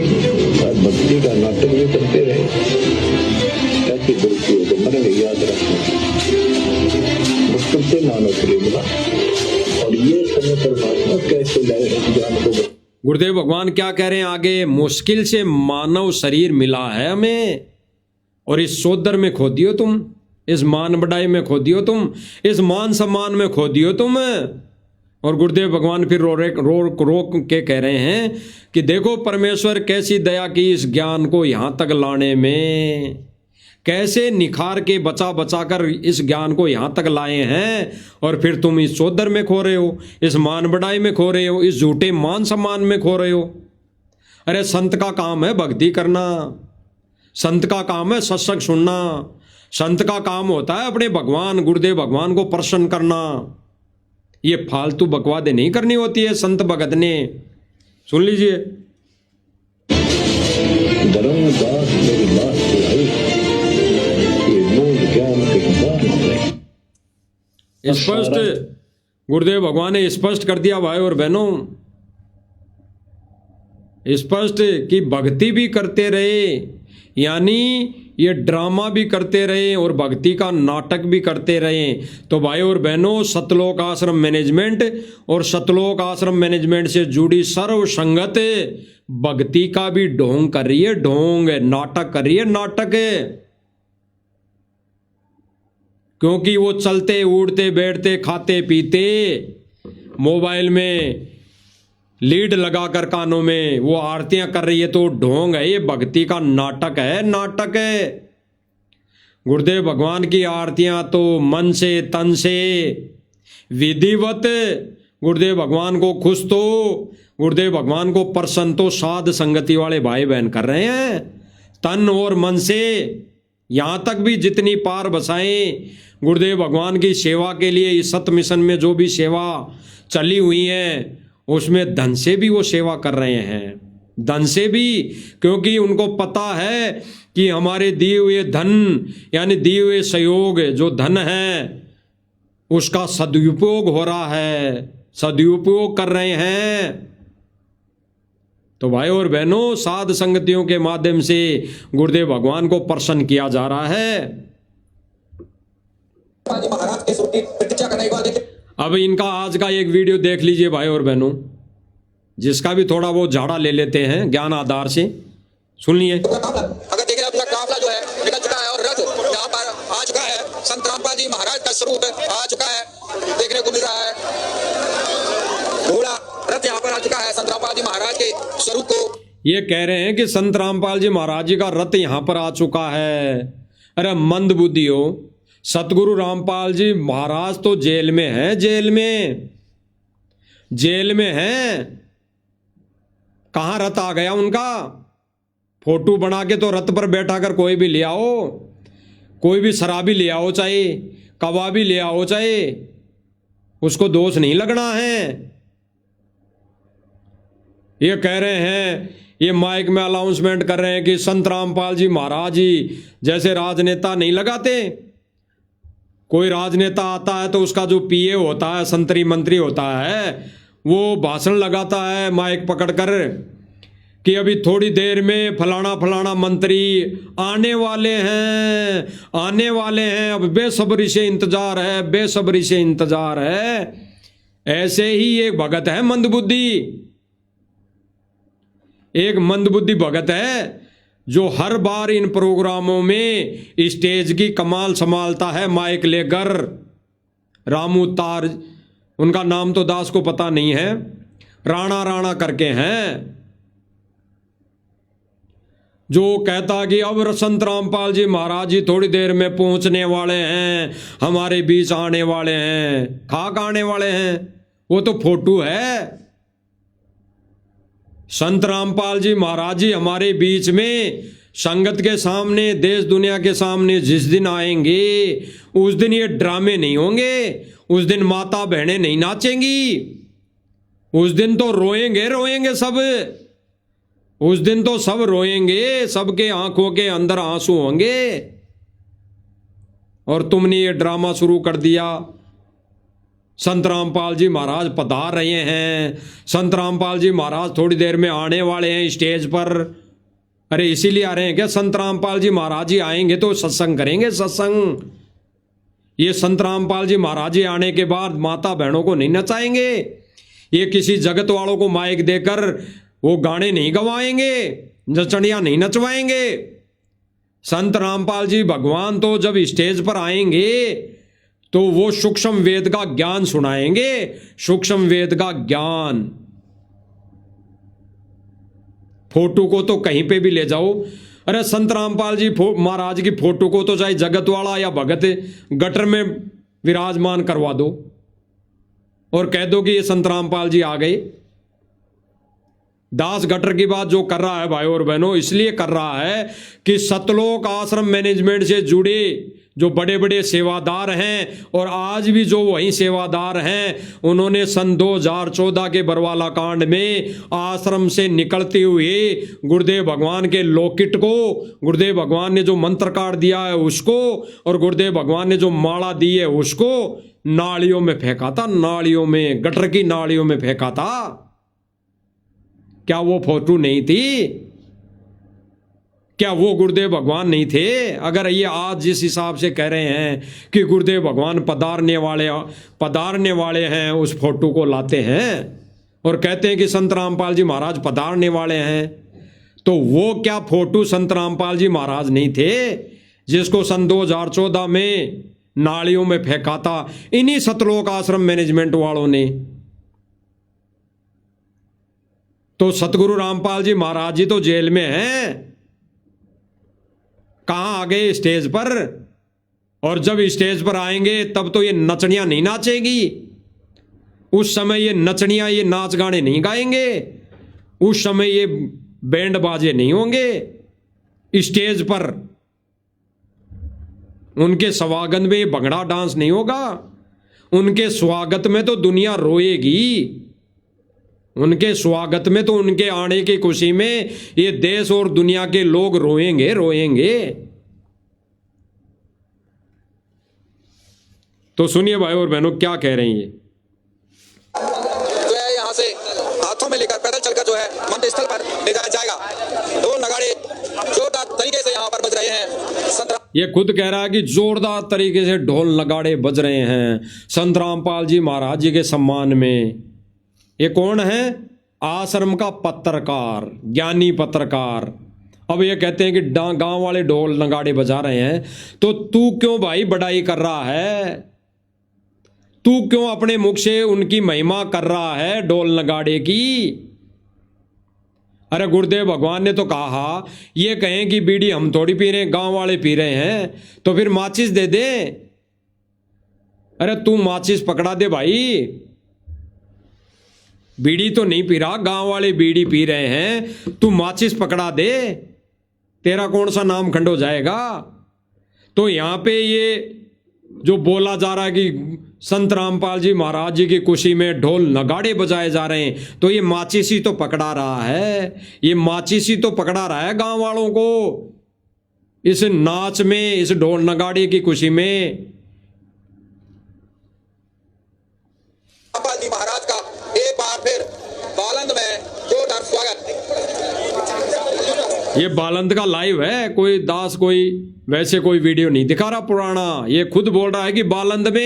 और भक्ति का नाटक भी करते रहे ताकि गलती हो तो मरेंगे, याद रखना। मुश्किल से मानव शरीर मिला और ये समय परमात्मा कैसे लाए ज्ञान को। गुरुदेव भगवान क्या कह रहे हैं आगे? मुश्किल से मानव शरीर मिला है हमें, और इस सोदर में खो दियो तुम, इस मान बढ़ाई में खो दियो तुम, इस मान सम्मान में खो दियो तुम। और गुरुदेव भगवान फिर रोक के कह रहे हैं कि देखो परमेश्वर कैसी दया की इस ज्ञान को यहां तक लाने में, कैसे निखार के बचा बचा कर इस ज्ञान को यहां तक लाए हैं, और फिर तुम इस चौधर में खो रहे हो, इस मान बढ़ाई में खो रहे हो, इस झूठे मान सम्मान में खो रहे हो। अरे संत का काम है भक्ति करना, संत का काम है सत्संग सुनना, संत का काम होता है अपने भगवान गुरुदेव भगवान को प्रसन्न करना। ये फालतू बकवादे नहीं करनी होती है संत भगत ने। सुन लीजिए। धर्मदास मेरी बात सुनाई, ये मूल ज्ञान के बाद स्पष्ट गुरुदेव भगवान ने स्पष्ट कर दिया भाई और बहनों, स्पष्ट कि भक्ति भी करते रहे, यानी ये ड्रामा भी करते रहे और भक्ति का नाटक भी करते रहे। तो भाई और बहनों, सतलोक आश्रम मैनेजमेंट और सतलोक आश्रम मैनेजमेंट से जुड़ी सर्व संगत भक्ति का भी ढोंग कर रही है, ढोंग नाटक कर रही है, नाटक। क्योंकि वो चलते उड़ते बैठते खाते पीते मोबाइल में लीड लगाकर कानों में वो आरतियां कर रही है, तो ढोंग है, ये भक्ति का नाटक है, नाटक है। गुरुदेव भगवान की आरतियां तो मन से तन से विधिवत गुरुदेव भगवान को खुश तो गुरुदेव भगवान को प्रसन्न तो साध संगति वाले भाई बहन कर रहे हैं, तन और मन से। यहां तक भी जितनी पार बसाएं गुरुदेव भगवान की सेवा के लिए, इस सत मिशन में जो भी सेवा चली हुई है उसमें धन से भी वो सेवा कर रहे हैं, धन से भी, क्योंकि उनको पता है कि हमारे दिए हुए धन यानी दिए हुए सहयोग जो धन है उसका सदुपयोग हो रहा है, सदुपयोग कर रहे हैं। तो भाई और बहनों, साध संगतियों के माध्यम से गुरुदेव भगवान को प्रसन्न किया जा रहा है। अब इनका आज का एक वीडियो देख लीजिए भाई और बहनों, जिसका भी थोड़ा बहुत झाड़ा ले लेते हैं ज्ञान आधार से। सुन लिए। अगर देखें अपना काफला जो है निकल चुका है स्वरूप आ चुका है, देखने को मिल रहा है। घोड़ा रथ यहाँ पर आ चुका है संत रामपाल जी महाराज के स्वरूप को। ये कह रहे हैं कि संत रामपाल जी महाराज जी का रथ यहां पर आ चुका है। अरे मंद बुद्धियो, सतगुरु रामपाल जी महाराज तो जेल में है, जेल में है। कहां रथ आ गया उनका? फोटो बना के तो रथ पर बैठा कर कोई भी ले आओ, कोई भी शराबी ले आओ, चाहे कबाबी ले आओ, चाहे, उसको दोष नहीं लगना है। ये कह रहे हैं, ये माइक में अनाउंसमेंट कर रहे हैं कि संत रामपाल जी महाराज जी जैसे राजनेता नहीं लगाते। कोई राजनेता आता है तो उसका जो पीए होता है, संतरी मंत्री होता है, वो भाषण लगाता है माइक पकड़कर कि अभी थोड़ी देर में फलाना फलाना मंत्री आने वाले हैं, अब बेसब्री से इंतजार है, बेसब्री से इंतजार है। ऐसे ही एक भगत है मंदबुद्धि, एक मंदबुद्धि भगत है जो हर बार इन प्रोग्रामों में स्टेज की कमाल संभालता है माइक लेकर। रामू तार, उनका नाम तो दास को पता नहीं है, राणा राणा करके हैं, जो कहता कि अब संत रामपाल जी महाराज जी थोड़ी देर में पहुंचने वाले हैं, हमारे बीच आने वाले हैं। खाक आने वाले हैं, वो तो फोटो है। संत रामपाल जी महाराज जी हमारे बीच में संगत के सामने, देश दुनिया के सामने जिस दिन आएंगे, उस दिन ये ड्रामे नहीं होंगे, उस दिन माता बहनें नहीं नाचेंगी, उस दिन तो रोएंगे सब, उस दिन तो सब रोएंगे, सबके आंखों के अंदर आंसू होंगे। और तुमने ये ड्रामा शुरू कर दिया। संत रामपाल जी महाराज पधार रहे हैं, संत रामपाल जी महाराज थोड़ी देर में आने वाले हैं स्टेज पर। अरे इसीलिए आ रहे हैं क्या? संत रामपाल जी महाराज जी आएंगे तो सत्संग करेंगे, सत्संग। ये संत रामपाल जी महाराज जी आने के बाद माता बहनों को नहीं नचाएंगे, ये किसी जगत वालों को माइक देकर वो गाने नहीं गवाएंगे, नचनियां नहीं नचवाएंगे। संत रामपाल जी भगवान तो जब स्टेज पर आएंगे तो वो सूक्ष्म वेद का ज्ञान सुनाएंगे, सूक्ष्म वेद का ज्ञान। फोटो को तो कहीं पे भी ले जाओ, अरे संत रामपाल जी महाराज की फोटो को तो चाहे जगत वाला या भगत गटर में विराजमान करवा दो और कह दो कि ये संत रामपाल जी आ गए। दास गटर की बात जो कर रहा है भाई और बहनों, इसलिए कर रहा है कि सतलोक आश्रम मैनेजमेंट से जुड़े जो बड़े बड़े सेवादार हैं और आज भी जो वही सेवादार हैं, उन्होंने सन 2014 के बरवाला कांड में आश्रम से निकलते हुए गुरुदेव भगवान के लॉकेट को, गुरुदेव भगवान ने जो मंत्र काट दिया है उसको, और गुरुदेव भगवान ने जो माला दी है उसको नालियों में फेंका था, नालियों में, गटर की नालियों में फेंका था। क्या वो फोटो नहीं थी? क्या वो गुरुदेव भगवान नहीं थे? अगर ये आज जिस हिसाब से कह रहे हैं कि गुरुदेव भगवान पधारने वाले हैं, उस फोटो को लाते हैं और कहते हैं कि संत रामपाल जी महाराज पधारने वाले हैं, तो वो क्या फोटो संत रामपाल जी महाराज नहीं थे जिसको सन 2014 में नालियों में फेंका था इन्हीं सतलोक आश्रम मैनेजमेंट वालों ने? तो सतगुरु रामपाल जी महाराज जी तो जेल में हैं, कहां आ गए? स्टेज पर। और जब स्टेज पर आएंगे तब तो ये नचनियां नहीं नाचेगी, उस समय ये नचनियां ये नाच गाने नहीं गाएंगे, उस समय ये बैंड बाजे नहीं होंगे स्टेज पर, उनके स्वागत में भंगड़ा डांस नहीं होगा, उनके स्वागत में तो दुनिया रोएगी, उनके स्वागत में तो उनके आने की खुशी में ये देश और दुनिया के लोग रोएंगे। तो सुनिए भाई और बहनों क्या कह रही हैं। जो है यहाँ से हाथों में लेकर पैदल चलकर जो है मंदिर स्थल पर ले जाया जाएगा। ढोल नगाड़े जोरदार तरीके से यहाँ पर बज रहे हैं। ये खुद कह रहा है कि जोरदार तरीके से ढोल नगाड़े बज रहे हैं संत रामपाल जी महाराज जी के सम्मान में। ये कौन है? आश्रम का पत्रकार, ज्ञानी पत्रकार। अब ये कहते हैं कि गांव वाले ढोल नगाड़े बजा रहे हैं, तो तू क्यों भाई बड़ाई कर रहा है? तू क्यों अपने मुख से उनकी महिमा कर रहा है ढोल नगाड़े की? अरे गुरुदेव भगवान ने तो कहा ये कहें कि बीड़ी हम थोड़ी पी रहे हैं, गांव वाले पी रहे हैं, तो फिर माचिस दे दे। अरे तू माचिस पकड़ा दे भाई, बीड़ी तो नहीं पी रहा, गांव वाले बीड़ी पी रहे हैं, तू माचिस पकड़ा दे, तेरा कौन सा नाम खंड हो जाएगा? तो यहां पे ये जो बोला जा रहा है कि संत रामपाल जी महाराज जी की खुशी में ढोल नगाड़े बजाए जा रहे हैं, तो ये माचिस ही तो पकड़ा रहा है, ये माचिस ही तो पकड़ा रहा है गांव वालों को इस नाच में, इस ढोल नगाड़े की खुशी में। रामपाल जी महाराज का एक बार फिर बालंद में जोरदार स्वागत। ये बालंद का लाइव है, कोई दास कोई वैसे कोई वीडियो नहीं दिखा रहा पुराना, ये खुद बोल रहा है कि बालंद में।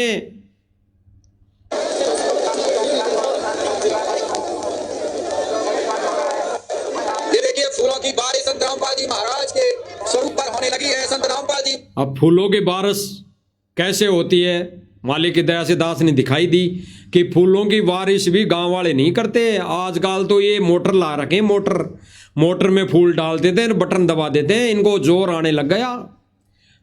ये देखिए फूलों की बारिश संत रामपाल जी महाराज के स्वरूप पर होने लगी है। संत रामपाल जी अब फूलों की बारिश कैसे होती है? मालिक की दया से दास ने दिखाई दी कि फूलों की बारिश भी गांव वाले नहीं करते। आजकल तो ये मोटर ला रखे, मोटर में फूल डाल देते हैं, बटन दबा देते हैं, इनको जोर आने लग गया,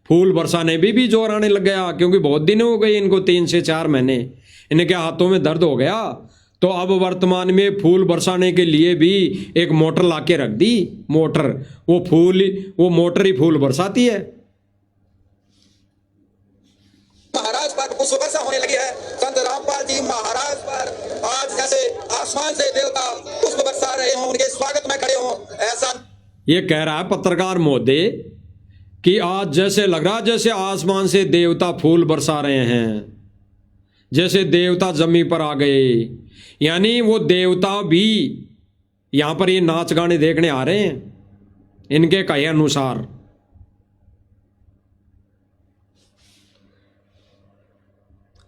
फूल बरसाने भी जोर आने लग गया, क्योंकि बहुत दिन हो गए इनको, 3 से 4 महीने इनके हाथों में दर्द हो गया। तो अब वर्तमान में फूल बरसाने के लिए भी एक मोटर लाके रख दी, मोटर, वो मोटर ही फूल बरसाती है। महाराज पर पुष्प वर्षा होने लगी है। संत रामपाल जी महाराज पर आज जैसे आसमान से देवता पुष्प बरसा रहे हों, उनके स्वागत में खड़े हों, ऐसा ये कह रहा है पत्रकार महोदय कि आज जैसे लग रहा जैसे आसमान से देवता फूल बरसा रहे हैं, जैसे देवता जमीन पर आ गए, यानी वो देवता भी यहां पर ये नाच गाने देखने आ रहे हैं इनके कहे अनुसार।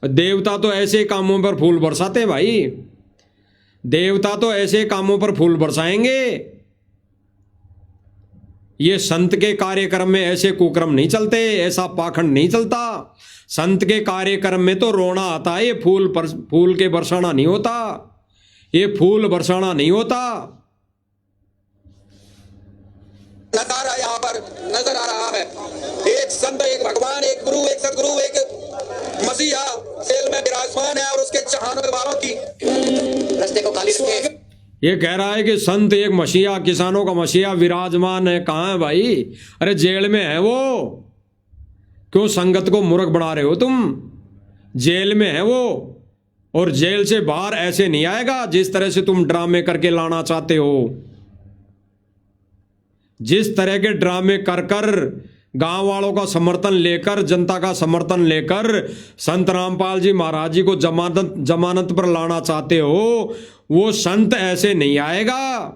देवता तो ऐसे कामों पर फूल बरसाते हैं भाई, देवता तो ऐसे कामों पर फूल बरसाएंगे। ये संत के कार्यक्रम में ऐसे कुक्रम नहीं चलते, ऐसा पाखंड नहीं चलता। संत के कार्यक्रम में तो रोना आता है, ये फूल के बरसाना नहीं होता, ये फूल बरसाना नहीं होता। नजारा यहाँ पर नजर आ रहा है। एक संत, एक भगवान, एक गुरु, एक सदगुरु, एक मसीहा सेल में विराजमान है और उसके चाहने वालों की रास्ते को खाली रखे। ये कह रहा है कि संत एक मसीहा, किसानों का मसीहा विराजमान है। कहाँ है भाई? अरे जेल में है वो। क्यों संगत को मूर्ख बना रहे हो तुम? जेल में है वो, और जेल से बाहर ऐसे नहीं आएगा जिस तरह से तुम ड्रामे करके लाना चाहते हो। जिस तरह के ड्रामे कर कर गांव वालों का समर्थन लेकर, जनता का समर्थन लेकर संत रामपाल जी महाराज जी को जमानत पर लाना चाहते हो, वो संत ऐसे नहीं आएगा।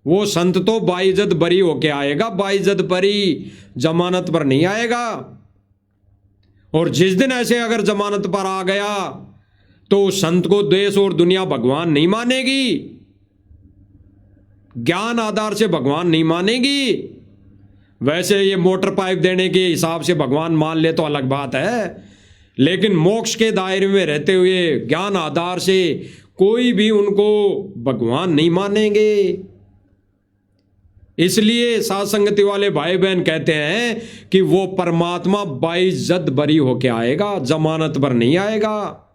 वो संत तो बाइज्जत बरी होके आएगा, बाइज्जत बरी, जमानत पर नहीं आएगा। और जिस दिन ऐसे अगर जमानत पर आ गया तो उस संत को देश और दुनिया भगवान नहीं मानेगी, ज्ञान आधार से भगवान नहीं मानेगी। वैसे ये मोटर पाइप देने के हिसाब से भगवान मान ले तो अलग बात है, लेकिन मोक्ष के दायरे में रहते हुए ज्ञान आधार से कोई भी उनको भगवान नहीं मानेंगे। इसलिए साथ संगति वाले भाई बहन कहते हैं कि वो परमात्मा बाइज्जत बरी होके आएगा, जमानत पर नहीं आएगा।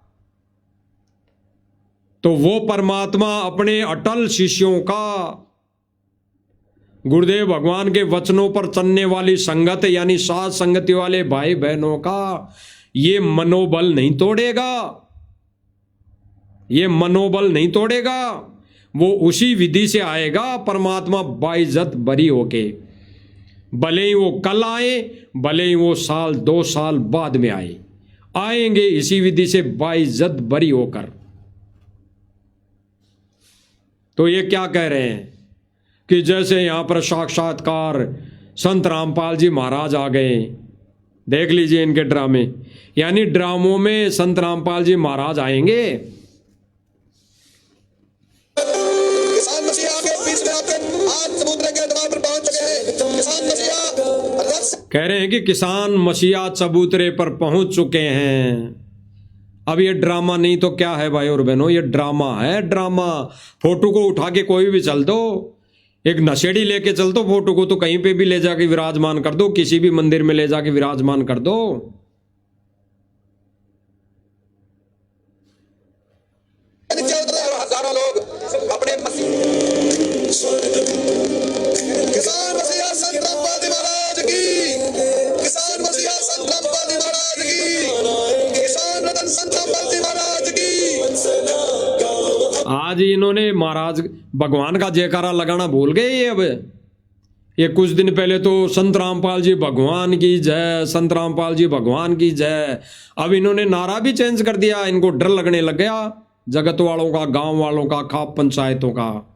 तो वो परमात्मा अपने अटल शिष्यों का, गुरुदेव भगवान के वचनों पर चलने वाली संगत यानी साथ संगति वाले भाई बहनों का ये मनोबल नहीं तोड़ेगा, ये मनोबल नहीं तोड़ेगा। वो उसी विधि से आएगा परमात्मा बाइज्जत बरी होके, भले ही वो कल आए, भले ही वो साल 2 साल बाद में आएंगे इसी विधि से बाइज्जत बरी होकर। तो ये क्या कह रहे हैं कि जैसे यहां पर साक्षात्कार संत रामपाल जी महाराज आ गए। देख लीजिए इनके ड्रामे, यानी ड्रामों में संत रामपाल जी महाराज आएंगे। किसान मसीहा के बीच में आकर आज समुद्र के द्वार पर पहुंच चुके हैं। किसान मसीहा कह रहे हैं कि किसान मसीहा चबूतरे पर पहुंच चुके हैं। अब ये ड्रामा नहीं तो क्या है भाई और बहनों, ये ड्रामा है, ड्रामा। फोटो को उठा के कोई भी चल दो, एक नशेड़ी लेके चल दो फोटो को, तो कहीं पे भी ले जाके विराजमान कर दो, किसी भी मंदिर में ले जाके विराजमान कर दो। हजारों लोग अपने किसान मसीहा संत रामपाल महाराज की, किसान मसीहा संत रामपाल महाराज की, किसान रतन संत रामपाल महाराज की। आज इन्होंने महाराज भगवान का जयकारा लगाना भूल गए ये। अब ये कुछ दिन पहले तो संत रामपाल जी भगवान की जय, संत रामपाल जी भगवान की जय। अब इन्होंने नारा भी चेंज कर दिया, इनको डर लगने लग गया जगत वालों का, गांव वालों का, खाप पंचायतों का।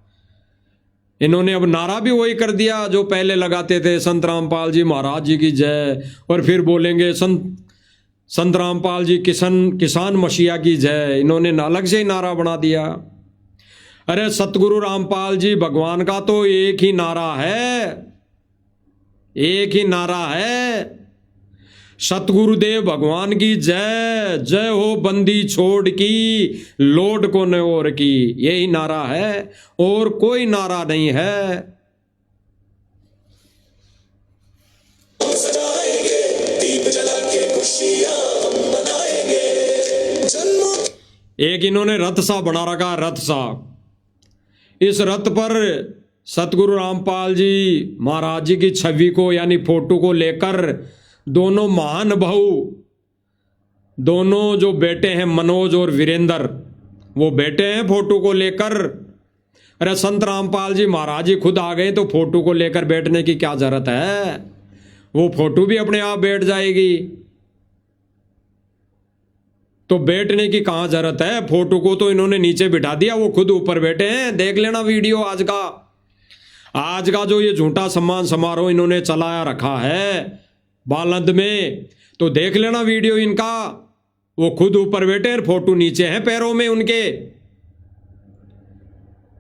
इन्होंने अब नारा भी वही कर दिया जो पहले लगाते थे, संत रामपाल जी महाराज जी की जय, और फिर बोलेंगे संत रामपाल जी किसान मसीहा की जय। इन्होंने अलग से ही नारा बना दिया। अरे सतगुरु रामपाल जी भगवान का तो एक ही नारा है, एक ही नारा है, सतगुरुदेव भगवान की जय, जय हो बंदी छोड़ की, लोड को न और की। यही नारा है और कोई नारा नहीं है। एक इन्होंने रथ सा बना रखा, रथ सा। इस रथ पर सतगुरु रामपाल जी महाराज जी की छवि को यानी फोटो को लेकर दोनों महान भाऊ, दोनों जो बेटे हैं मनोज और वीरेंद्र, वो बेटे हैं फोटो को लेकर। अरे संत रामपाल जी महाराज जी खुद आ गए तो फोटो को लेकर बैठने की क्या जरूरत है, वो फोटो भी अपने आप बैठ जाएगी। तो बैठने की कहां जरूरत है, फोटो को तो इन्होंने नीचे बिठा दिया, वो खुद ऊपर बैठे हैं। देख लेना वीडियो आज का जो ये झूठा सम्मान समारोह इन्होंने चलाया रखा है बालंद में, तो देख लेना वीडियो इनका। वो खुद ऊपर बैठे हैं, फोटो नीचे हैं पैरों में उनके।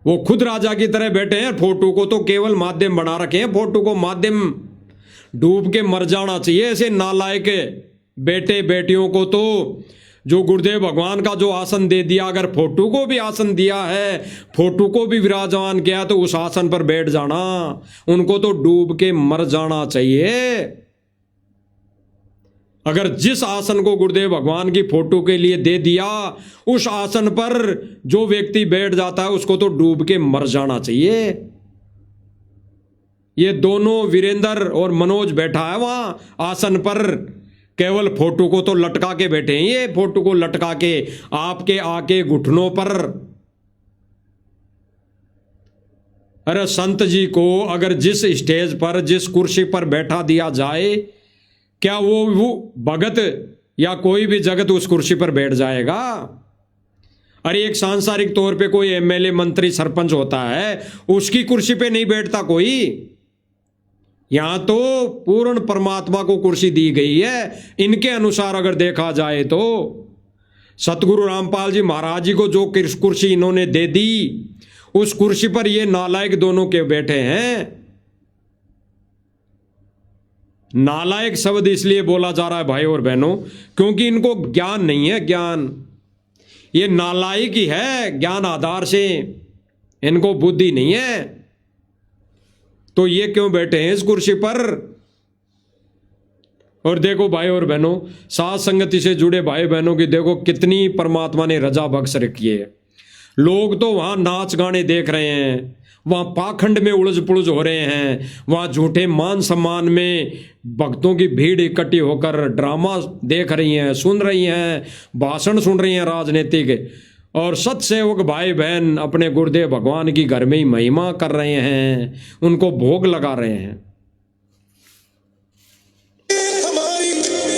वो खुद राजा की तरह बैठे हैं, फोटो को तो केवल माध्यम बना रखे हैं, फोटो को माध्यम डूब के मर जाना चाहिए। ऐसे नालायक बेटे बेटियों को तो जो गुरुदेव भगवान का जो आसन दे दिया, अगर फोटो को भी आसन दिया है, फोटो को भी विराजमान किया, तो उस आसन पर बैठ जाना, उनको तो डूब के मर जाना चाहिए। अगर जिस आसन को गुरुदेव भगवान की फोटो के लिए दे दिया, उस आसन पर जो व्यक्ति बैठ जाता है उसको तो डूब के मर जाना चाहिए। ये दोनों वीरेंद्र और मनोज बैठा है वहां आसन पर, केवल फोटो को तो लटका के बैठे हैं, ये फोटो को लटका के आपके आके घुटनों पर। अरे संत जी को अगर जिस स्टेज पर, जिस कुर्सी पर बैठा दिया जाए, क्या वो भगत या कोई भी जगत उस कुर्सी पर बैठ जाएगा? अरे एक सांसारिक तौर पे कोई एमएलए मंत्री सरपंच होता है, उसकी कुर्सी पे नहीं बैठता कोई। यहां तो पूर्ण परमात्मा को कुर्सी दी गई है। इनके अनुसार अगर देखा जाए तो सतगुरु रामपाल जी महाराज जी को जो कुर्सी इन्होंने दे दी, उस कुर्सी पर ये नालायक दोनों के बैठे हैं। नालायक शब्द इसलिए बोला जा रहा है भाई और बहनों, क्योंकि इनको ज्ञान नहीं है। ज्ञान ये नालायक ही है, ज्ञान आधार से इनको बुद्धि नहीं है। तो ये क्यों बैठे हैं इस कुर्सी पर? और देखो भाई और बहनों, साथ संगति से जुड़े भाई बहनों की देखो कितनी परमात्मा ने रजा बख्श रखी है। लोग तो वहां नाच गाने देख रहे हैं, वहां पाखंड में उलझ पुलझ हो रहे हैं, वहां झूठे मान सम्मान में भक्तों की भीड़ इकट्ठी होकर ड्रामा देख रही हैं, सुन रही हैं, भाषण सुन रही हैं राजनीतिक। और सत्सेवक भाई बहन अपने गुरुदेव भगवान की घर में ही महिमा कर रहे हैं, उनको भोग लगा रहे हैं। हमारी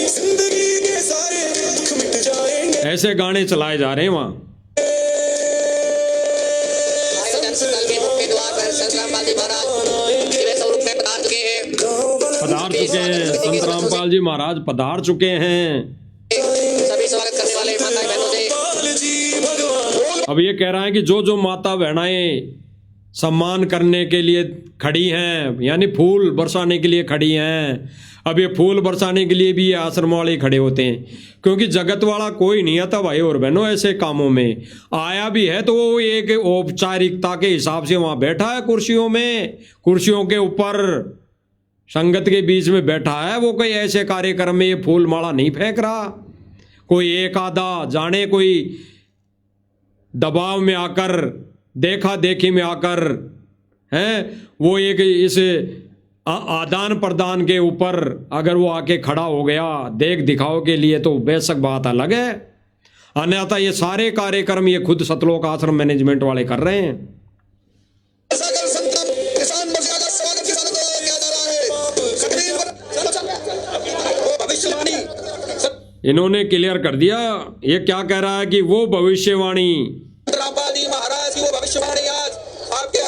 जिंदगी के सारे दुख मिट जाएंगे। ऐसे गाने चलाए जा रहे हैं वहां। पधार चुके हैं संत रामपाल जी महाराज, पधार चुके हैं। सभी स्वागत करने वाले माता बहनों से अब ये कह रहा है कि जो जो माता बहनाएं सम्मान करने के लिए खड़ी हैं, यानी फूल बरसाने के लिए खड़ी हैं। अब ये फूल बरसाने के लिए भी ये आश्रम वाले खड़े होते हैं, क्योंकि जगत वाला कोई नहीं आता भाई और बहनों ऐसे कामों में। आया भी है तो वो एक औपचारिकता के हिसाब से वहाँ बैठा है, कुर्सियों में, कुर्सियों के ऊपर संगत के बीच में बैठा है। वो कोई ऐसे कार्यक्रम में ये फूल माला नहीं फेंक रहा। कोई एक आधा जाने कोई दबाव में आकर, देखा देखी में आकर हैं, वो एक इस आदान प्रदान के ऊपर अगर वो आके खड़ा हो गया देख दिखाओ के लिए, तो बेशक बात अलग है। अन्यथा ये सारे कार्यक्रम ये खुद सतलोक आश्रम मैनेजमेंट वाले कर रहे हैं। सागर संतम किसान मोर्चा का स्वागत किसानों को किया जा रहा है। स्क्रीन पर वो भविष्यवाणी इन्होंने क्लियर कर दिया। ये क्या कह रहा है कि वो भविष्यवाणी, रामपाल जी महाराज की वो भविष्यवाणी आज आपके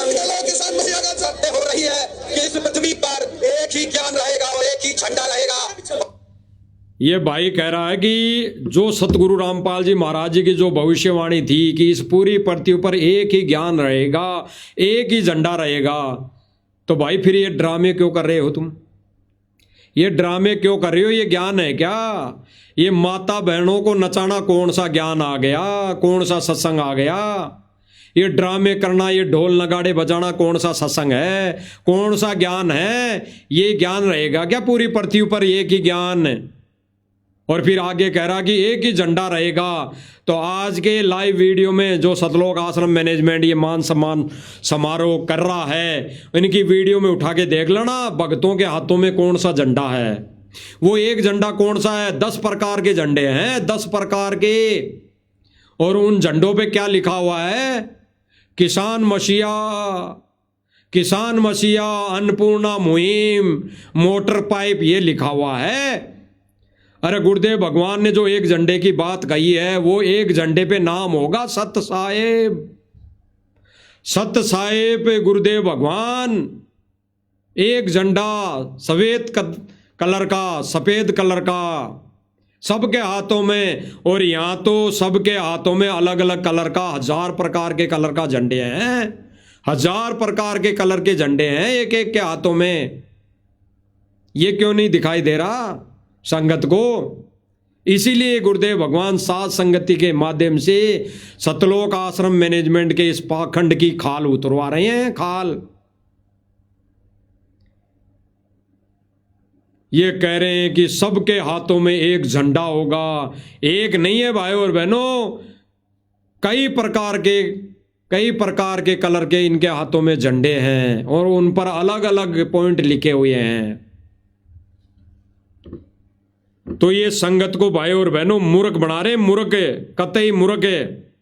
किसान मोर्चा का सत्य हो रही है कि इस पृथ्वी पर एक ही ज्ञान रहेगा और एक ही झंडा रहेगा। ये भाई कह रहा है कि जो सतगुरु रामपाल जी महाराज जी की जो भविष्यवाणी थी कि इस पूरी पृथ्वी पर एक ही ज्ञान रहेगा, एक ही झंडा रहेगा, तो भाई फिर ये ड्रामे क्यों कर रहे हो तुम? ये ड्रामे क्यों कर रहे हो? ये ज्ञान है क्या? ये माता बहनों को नचाना कौन सा ज्ञान आ गया? कौन सा सत्संग आ गया? ये ड्रामे करना, ये ढोल नगाड़े बजाना कौन सा सत्संग है? कौन सा ज्ञान है? ये ज्ञान रहेगा क्या पूरी पृथ्वी पर एक ही ज्ञान? और फिर आगे कह रहा कि एक ही झंडा रहेगा। तो आज के लाइव वीडियो में जो सतलोक आश्रम मैनेजमेंट ये मान सम्मान समारोह कर रहा है, इनकी वीडियो में उठा के देख लेना भक्तों के हाथों में कौन सा झंडा है। वो एक झंडा कौन सा है? 10 प्रकार के झंडे हैं, 10 प्रकार के। और उन झंडों पे क्या लिखा हुआ है? किसान मसीहा, किसान मसीहा, अन्नपूर्णा मुहिम, मोटर पाइप, ये लिखा हुआ है। अरे गुरुदेव भगवान ने जो एक झंडे की बात कही है, वो एक झंडे पे नाम होगा सत्य साहेब। सत्य साहेब गुरुदेव भगवान, एक झंडा सफेद कलर का, सफेद कलर का सबके हाथों में। और यहाँ तो सबके हाथों में अलग अलग कलर का, 1000 प्रकार के कलर का झंडे हैं, 1000 प्रकार के कलर के झंडे हैं एक एक के हाथों में। ये क्यों नहीं दिखाई दे रहा संगत को? इसीलिए गुरुदेव भगवान सात संगति के माध्यम से सतलोक आश्रम मैनेजमेंट के इस पाखंड की खाल उतरवा रहे हैं, खाल। ये कह रहे हैं कि सबके हाथों में एक झंडा होगा। एक नहीं है भाई और बहनों, कई प्रकार के कलर के इनके हाथों में झंडे हैं और उन पर अलग अलग पॉइंट लिखे हुए हैं। तो ये संगत को भाई और बहनों मूर्ख बना रहे, मूर्ख, कतई मूर्ख है,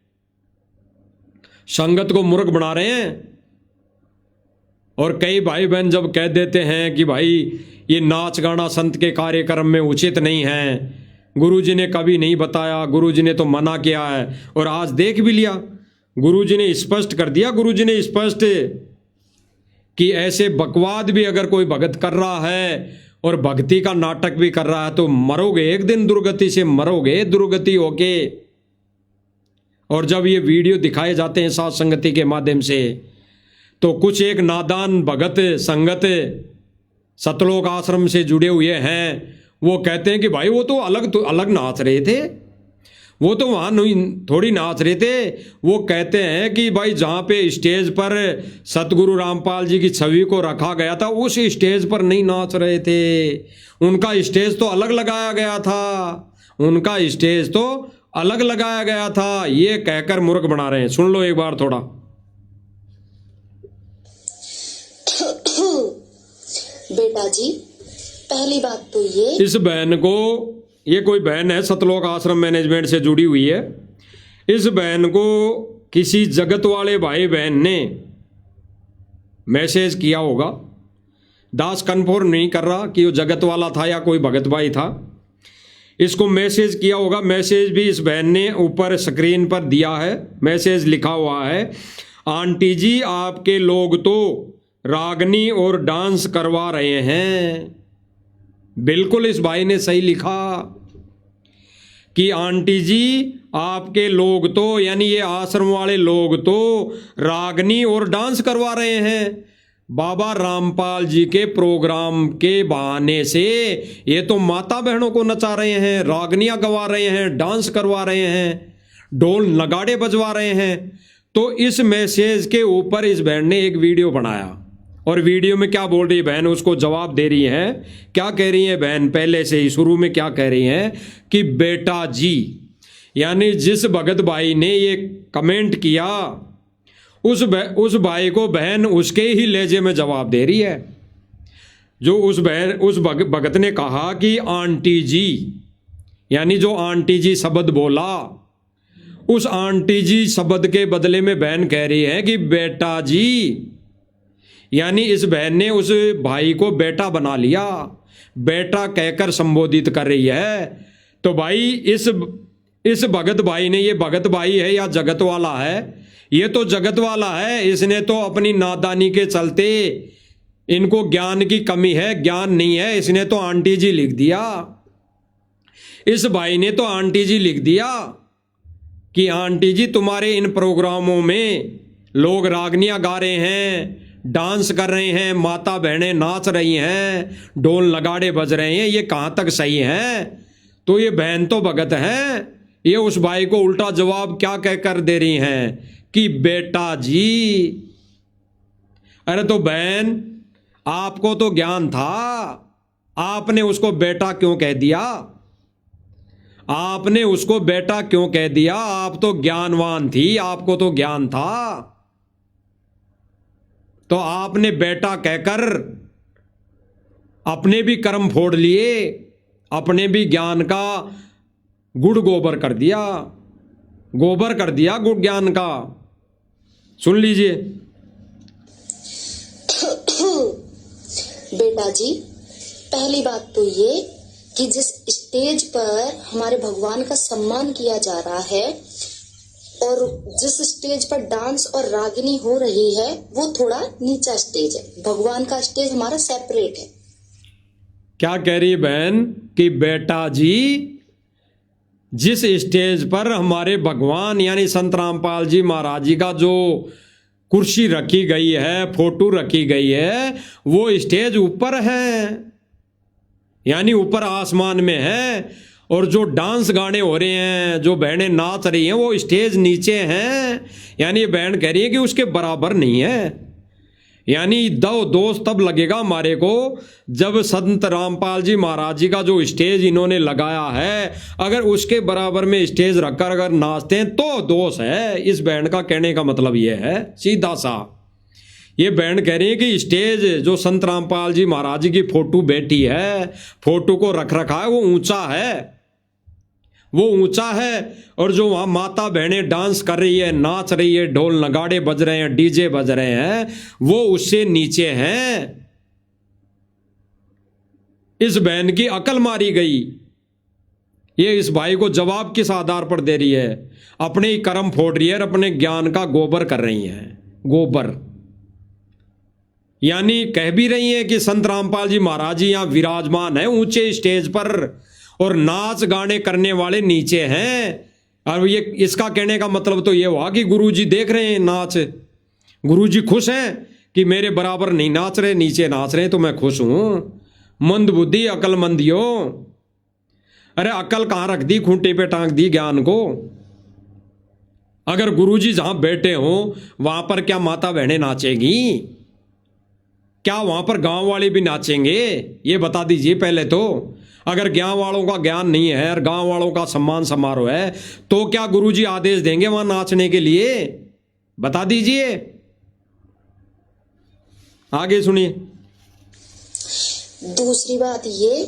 संगत को मूर्ख बना रहे हैं। और कई भाई बहन जब कह देते हैं कि भाई ये नाच गाना संत के कार्यक्रम में उचित नहीं है, गुरुजी ने कभी नहीं बताया, गुरुजी ने तो मना किया है। और आज देख भी लिया, गुरुजी ने स्पष्ट कर दिया, गुरुजी ने स्पष्ट कि ऐसे बकवाद भी अगर कोई भगत कर रहा है और भक्ति का नाटक भी कर रहा है तो मरोगे, एक दिन दुर्गति से मरोगे, दुर्गति होके। और जब ये वीडियो दिखाए जाते हैं सात संगति के माध्यम से, तो कुछ एक नादान भगत संगत सतलोक आश्रम से जुड़े हुए हैं, वो कहते हैं कि भाई वो तो अलग नाच रहे थे, वो तो वहाँ नहीं थोड़ी नाच रहे थे। वो कहते हैं कि भाई जहाँ पे स्टेज पर सतगुरु रामपाल जी की छवि को रखा गया था उस स्टेज पर नहीं नाच रहे थे, उनका स्टेज तो अलग लगाया गया था, उनका स्टेज तो अलग लगाया गया था। ये कहकर मूर्ख बना रहे हैं। सुन लो एक बार थोड़ा। बेटा जी, पहली बात तो ये, इस बहन को, ये कोई बहन है सतलोक आश्रम मैनेजमेंट से जुड़ी हुई है, इस बहन को किसी जगत वाले भाई बहन ने मैसेज किया होगा। दास कन्फर्म नहीं कर रहा कि वो जगत वाला था या कोई भगत भाई था, इसको मैसेज किया होगा। मैसेज भी इस बहन ने ऊपर स्क्रीन पर दिया है, मैसेज लिखा हुआ है, आंटी जी आपके लोग तो रागनी और डांस करवा रहे हैं। बिल्कुल इस भाई ने सही लिखा कि आंटी जी आपके लोग तो यानी ये आश्रम वाले लोग तो रागनी और डांस करवा रहे हैं बाबा रामपाल जी के प्रोग्राम के बहाने से। ये तो माता बहनों को नचा रहे हैं, रागनियां गवा रहे हैं, डांस करवा रहे हैं, ढोल नगाड़े बजवा रहे हैं। तो इस मैसेज के ऊपर इस बहन ने एक वीडियो बनाया और वीडियो में क्या बोल रही है बहन, उसको जवाब दे रही है। क्या कह रही है बहन, पहले से ही शुरू में क्या कह रही है कि बेटा जी, यानी जिस भगत भाई ने ये कमेंट किया उस भाई को बहन उसके ही लहजे में जवाब दे रही है। जो उस भगत ने कहा कि आंटी जी, यानी जो आंटी जी शब्द बोला, उस आंटी जी शब्द के बदले में बहन कह रही है कि बेटा जी, यानी इस बहन ने उस भाई को बेटा बना लिया, बेटा कहकर संबोधित कर रही है। तो भाई इस भगत भाई ने, ये भगत भाई है या जगत वाला है? ये तो जगत वाला है। इसने तो अपनी नादानी के चलते, इनको ज्ञान की कमी है, ज्ञान नहीं है, इसने तो आंटी जी लिख दिया। इस भाई ने तो आंटी जी लिख दिया कि आंटी जी तुम्हारे इन प्रोग्रामों में लोग रागनियां गा रहे हैं, डांस कर रहे हैं, माता बहनें नाच रही हैं, ढोल नगाड़े बज रहे हैं, ये कहाँ तक सही है? तो ये बहन तो भगत है, ये उस भाई को उल्टा जवाब क्या कहकर दे रही हैं कि बेटा जी। अरे तो बहन, आपको तो ज्ञान था, आपने उसको बेटा क्यों कह दिया? आपने उसको बेटा क्यों कह दिया? आप तो ज्ञानवान थी, आपको तो ज्ञान था, तो आपने बेटा कहकर अपने भी कर्म फोड़ लिए, अपने भी ज्ञान का गुड़ गोबर कर दिया, गोबर कर दिया गुड़ ज्ञान का। सुन लीजिए। बेटा जी, पहली बात तो ये कि जिस स्टेज पर हमारे भगवान का सम्मान किया जा रहा है और जिस स्टेज पर डांस और रागिनी हो रही है वो थोड़ा नीचा स्टेज है। भगवान का स्टेज हमारा सेपरेट है। क्या कह रही बहन कि बेटा जी, जिस स्टेज पर हमारे भगवान यानी संत रामपाल जी महाराज जी का जो कुर्सी रखी गई है, फोटो रखी गई है, वो स्टेज ऊपर है, यानी ऊपर आसमान में है, और जो डांस गाने हो रहे हैं, जो बहनें नाच रही हैं, वो स्टेज नीचे हैं। यानी ये बहन कह रही है कि उसके बराबर नहीं है। यानी दो दोस्त तब लगेगा हमारे को जब संत रामपाल जी महाराज जी का जो स्टेज इन्होंने लगाया है, अगर उसके बराबर में स्टेज रखकर अगर नाचते हैं तो दोष है। इस बहन का कहने का मतलब ये है सीधा सा। ये बहन कह रही है कि स्टेज जो संत रामपाल जी महाराज जी की फोटो बैठी है, फोटो को रख रखा है, वो ऊंचा है, वो ऊंचा है, और जो वहां माता बहनें डांस कर रही है, नाच रही है, ढोल नगाड़े बज रहे हैं, डीजे बज रहे हैं, वो उससे नीचे हैं। इस बहन की अकल मारी गई। ये इस भाई को जवाब किस आधार पर दे रही है? अपने ही कर्म फोड़ रही है और अपने ज्ञान का गोबर कर रही है, गोबर। यानी कह भी रही है कि संत रामपाल जी महाराज जी यहां विराजमान है ऊंचे स्टेज पर, और नाच गाने करने वाले नीचे हैं। और ये इसका कहने का मतलब तो ये हुआ कि गुरुजी देख रहे हैं नाच, गुरुजी खुश हैं कि मेरे बराबर नहीं नाच रहे, नीचे नाच रहे, तो मैं खुश हूं। मंद बुद्धि अकलमंदियों। अरे अकल कहां रख दी? खूंटे पे टांग दी ज्ञान को। अगर गुरुजी जहां बैठे हो वहां पर क्या माता बहनें नाचेगी? क्या वहां पर गांव वाले भी नाचेंगे? ये बता दीजिए पहले तो। अगर गांव वालों का ज्ञान नहीं है और गांव वालों का सम्मान समारोह है, तो क्या गुरुजी आदेश देंगे वहां नाचने के लिए? बता दीजिए। आगे सुनिए। दूसरी बात ये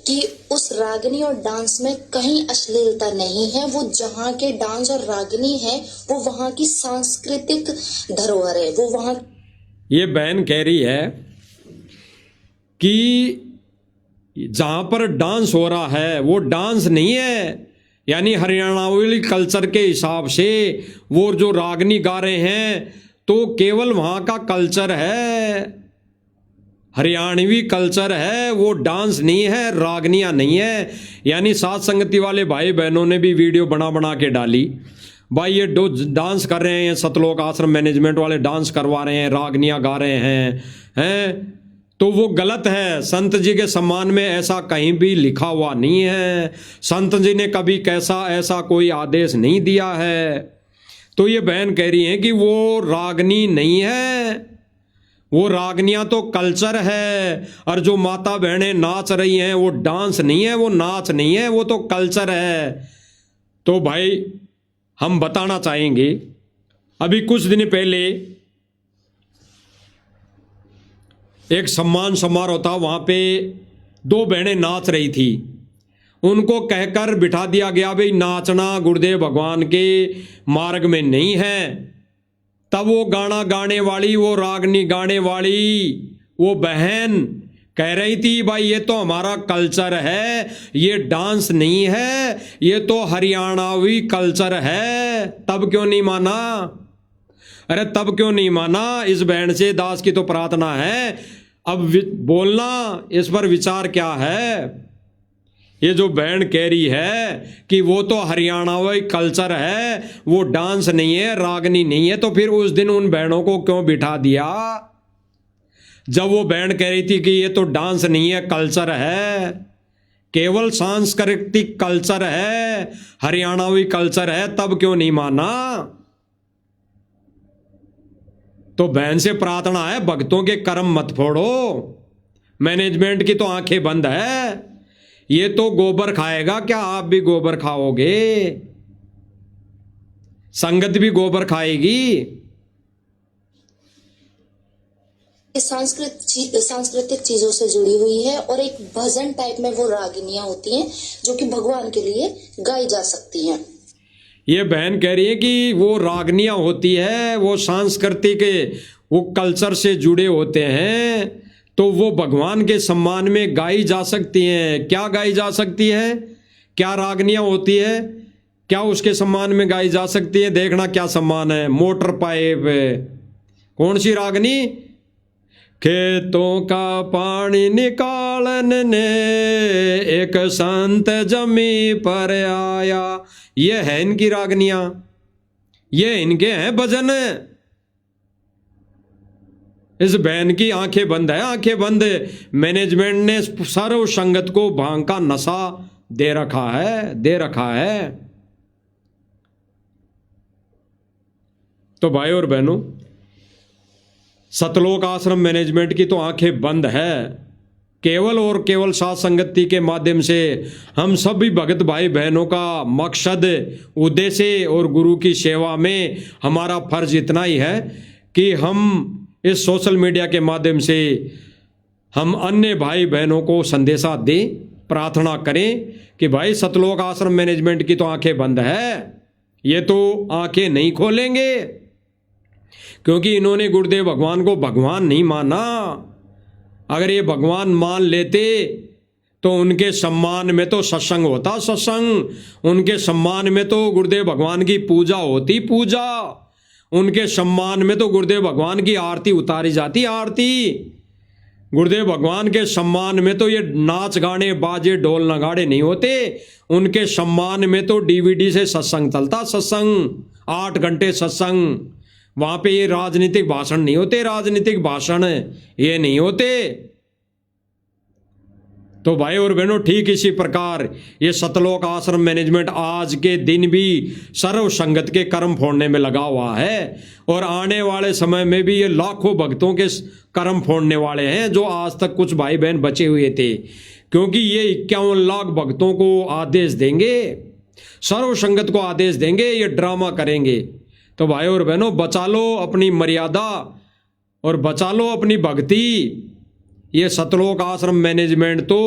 कि उस रागिनी और डांस में कहीं अश्लीलता नहीं है। वो जहाँ के डांस और रागिनी है वो वहाँ की सांस्कृतिक धरोहर है, वो वहाँ। ये बहन कह रही है कि जहां पर डांस हो रहा है वो डांस नहीं है, यानी हरियाणवी कल्चर के हिसाब से वो जो रागनी गा रहे हैं तो केवल वहां का कल्चर है। हरियाणवी कल्चर है, वो डांस नहीं है, रागनियाँ नहीं है। यानी साथ संगति वाले भाई बहनों ने भी वीडियो बना बना के डाली, भाई ये डांस कर रहे हैं, सतलोक आश्रम मैनेजमेंट वाले डांस करवा रहे हैं, रागनियाँ गा रहे हैं, तो वो गलत है। संत जी के सम्मान में ऐसा कहीं भी लिखा हुआ नहीं है। संत जी ने कभी कैसा ऐसा कोई आदेश नहीं दिया है। तो ये बहन कह रही हैं कि वो रागनी नहीं है, वो रागनियाँ तो कल्चर है, और जो माता बहनें नाच रही हैं वो डांस नहीं है, वो नाच नहीं है, वो तो कल्चर है। तो भाई हम बताना चाहेंगे, अभी कुछ दिन पहले एक सम्मान समारोह था, वहाँ पे 2 बहनें नाच रही थी, उनको कहकर बिठा दिया गया भाई नाचना गुरुदेव भगवान के मार्ग में नहीं है। तब वो गाना गाने वाली, वो रागनी गाने वाली वो बहन कह रही थी भाई ये तो हमारा कल्चर है, ये डांस नहीं है, ये तो हरियाणावी कल्चर है। तब क्यों नहीं माना? अरे तब क्यों नहीं माना? इस बहन से दास की तो प्रार्थना है, अब बोलना इस पर विचार क्या है। ये जो बहन कह रही है कि वो तो हरियाणावी कल्चर है, वो डांस नहीं है, रागनी नहीं है, तो फिर उस दिन उन बहनों को क्यों बिठा दिया? जब वो बहन कह रही थी कि ये तो डांस नहीं है, कल्चर है, केवल सांस्कृतिक कल्चर है, हरियाणावी कल्चर है, तब क्यों नहीं माना? तो बहन से प्रार्थना है, भक्तों के कर्म मत फोड़ो। मैनेजमेंट की तो आंखें बंद है, ये तो गोबर खाएगा, क्या आप भी गोबर खाओगे? संगत भी गोबर खाएगी। सांस्कृतिक चीजों से जुड़ी हुई है, और एक भजन टाइप में वो रागिनियां होती हैं जो कि भगवान के लिए गाई जा सकती हैं। ये बहन कह रही है कि वो रागनियाँ होती है, वो सांस्कृतिक वो कल्चर से जुड़े होते हैं, तो वो भगवान के सम्मान में गाई जा सकती हैं। क्या गाई जा सकती है? क्या रागनियाँ होती है, क्या उसके सम्मान में गाई जा सकती है? देखना क्या सम्मान है। मोटर पाइप, कौन सी रागनी? खेतों का पानी निकालन ने एक संत जमी पर आया, ये है इनकी रागनियां, ये इनके हैं भजन। इस बहन की आंखें बंद है, आंखें बंद। मैनेजमेंट ने सर्व संगत को भांग का नशा दे रखा है। तो भाई और बहनों, सतलोक आश्रम मैनेजमेंट की तो आंखें बंद है। केवल और केवल साथ संगति के माध्यम से हम सभी भगत भाई बहनों का मकसद, उद्देश्य और गुरु की सेवा में हमारा फर्ज इतना ही है कि हम इस सोशल मीडिया के माध्यम से हम अन्य भाई बहनों को संदेशा दें, प्रार्थना करें कि भाई सतलोक आश्रम मैनेजमेंट की तो आंखें बंद है, ये तो आंखें नहीं खोलेंगे, क्योंकि इन्होंने गुरुदेव भगवान को भगवान नहीं माना। अगर ये भगवान मान लेते तो उनके सम्मान में तो सत्संग होता, सत्संग। उनके सम्मान में तो गुरुदेव भगवान की पूजा होती, पूजा। उनके सम्मान में तो गुरुदेव भगवान की आरती उतारी जाती, आरती। गुरुदेव भगवान के सम्मान में तो ये नाच गाने बाजे ढोल नगाड़े नहीं होते। उनके सम्मान में तो डीवीडी से सत्संग चलता, सत्संग, 8 घंटे सत्संग। वहां पे ये राजनीतिक भाषण नहीं होते, राजनीतिक भाषण ये नहीं होते। तो भाई और बहनों, ठीक इसी प्रकार ये सतलोक आश्रम मैनेजमेंट आज के दिन भी सर्व संगत के कर्म फोड़ने में लगा हुआ है, और आने वाले समय में भी ये लाखों भक्तों के कर्म फोड़ने वाले हैं, जो आज तक कुछ भाई बहन बचे हुए थे। क्योंकि ये 51 लाख भक्तों को आदेश देंगे, सर्व संगत को आदेश देंगे, ये ड्रामा करेंगे। तो भाई और बहनों, बचा लो अपनी मर्यादा और बचा लो अपनी भक्ति। ये सतलोक आश्रम मैनेजमेंट तो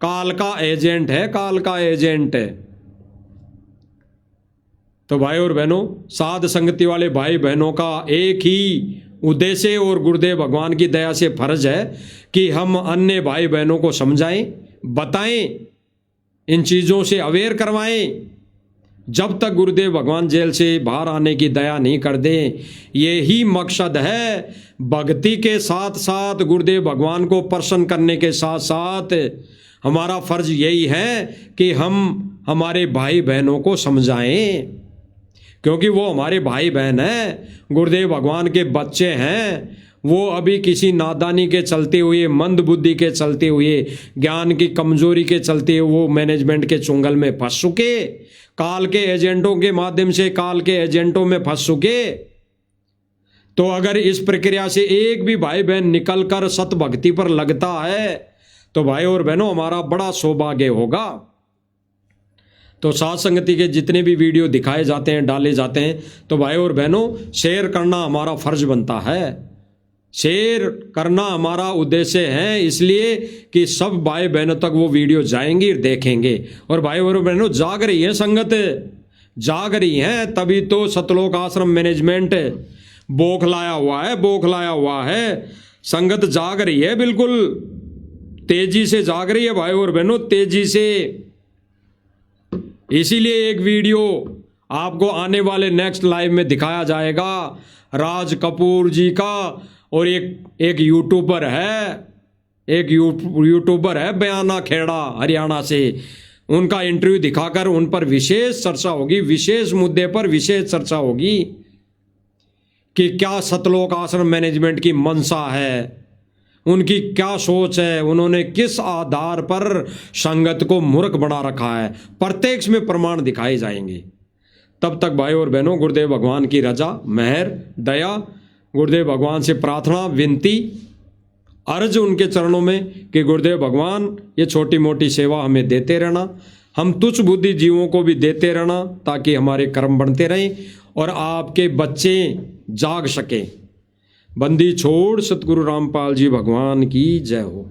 काल का एजेंट है, काल का एजेंट है। तो भाई और बहनों, साध संगति वाले भाई बहनों का एक ही उद्देश्य और गुरुदेव भगवान की दया से फर्ज है कि हम अन्य भाई बहनों को समझाएं, बताएं, इन चीज़ों से अवेयर करवाएं। जब तक गुरुदेव भगवान जेल से बाहर आने की दया नहीं कर दें। यही मकसद है। भक्ति के साथ साथ गुरुदेव भगवान को प्रसन्न करने के साथ साथ हमारा फर्ज यही है कि हम हमारे भाई बहनों को समझाएं, क्योंकि वो हमारे भाई बहन हैं, गुरुदेव भगवान के बच्चे हैं। वो अभी किसी नादानी के चलते हुए, मंद बुद्धि के चलते हुए, ज्ञान की कमजोरी के चलते हुए वो मैनेजमेंट के चुंगल में फंस चुके, काल के एजेंटों के माध्यम से काल के एजेंटों में फंस चुके। तो अगर इस प्रक्रिया से एक भी भाई बहन निकलकर सत भक्ति पर लगता है तो भाई और बहनों हमारा बड़ा सौभाग्य होगा। तो साथ संगति के जितने भी वीडियो दिखाए जाते हैं, डाले जाते हैं, तो भाई और बहनों शेयर करना हमारा फर्ज बनता है। शेयर करना हमारा उद्देश्य है, इसलिए कि सब भाई बहनों तक वो वीडियो जाएंगी, देखेंगे। और भाई और बहनों जाग रही है संगत, जाग रही है, तभी तो सतलोक आश्रम मैनेजमेंट बौखलाया हुआ है। संगत जाग रही है, बिल्कुल तेजी से जाग रही है भाई और बहनों, तेजी से। इसीलिए एक वीडियो आपको आने वाले नेक्स्ट लाइव में दिखाया जाएगा राज कपूर जी का। और एक यूट्यूबर है बयाना खेड़ा हरियाणा से, उनका इंटरव्यू दिखाकर उन पर विशेष चर्चा होगी, विशेष मुद्दे पर विशेष चर्चा होगी कि क्या सतलोक आश्रम मैनेजमेंट की मंशा है, उनकी क्या सोच है, उन्होंने किस आधार पर संगत को मूर्ख बना रखा है। प्रत्यक्ष में प्रमाण दिखाए जाएंगे। तब तक भाई और बहनों गुरुदेव भगवान की रजा, मेहर, दया, गुरुदेव भगवान से प्रार्थना, विनती, अर्ज उनके चरणों में कि गुरुदेव भगवान ये छोटी मोटी सेवा हमें देते रहना, हम तुच्छ बुद्धि जीवों को भी देते रहना, ताकि हमारे कर्म बढ़ते रहें और आपके बच्चे जाग सकें। बंदी छोड़ सतगुरु रामपाल जी भगवान की जय हो।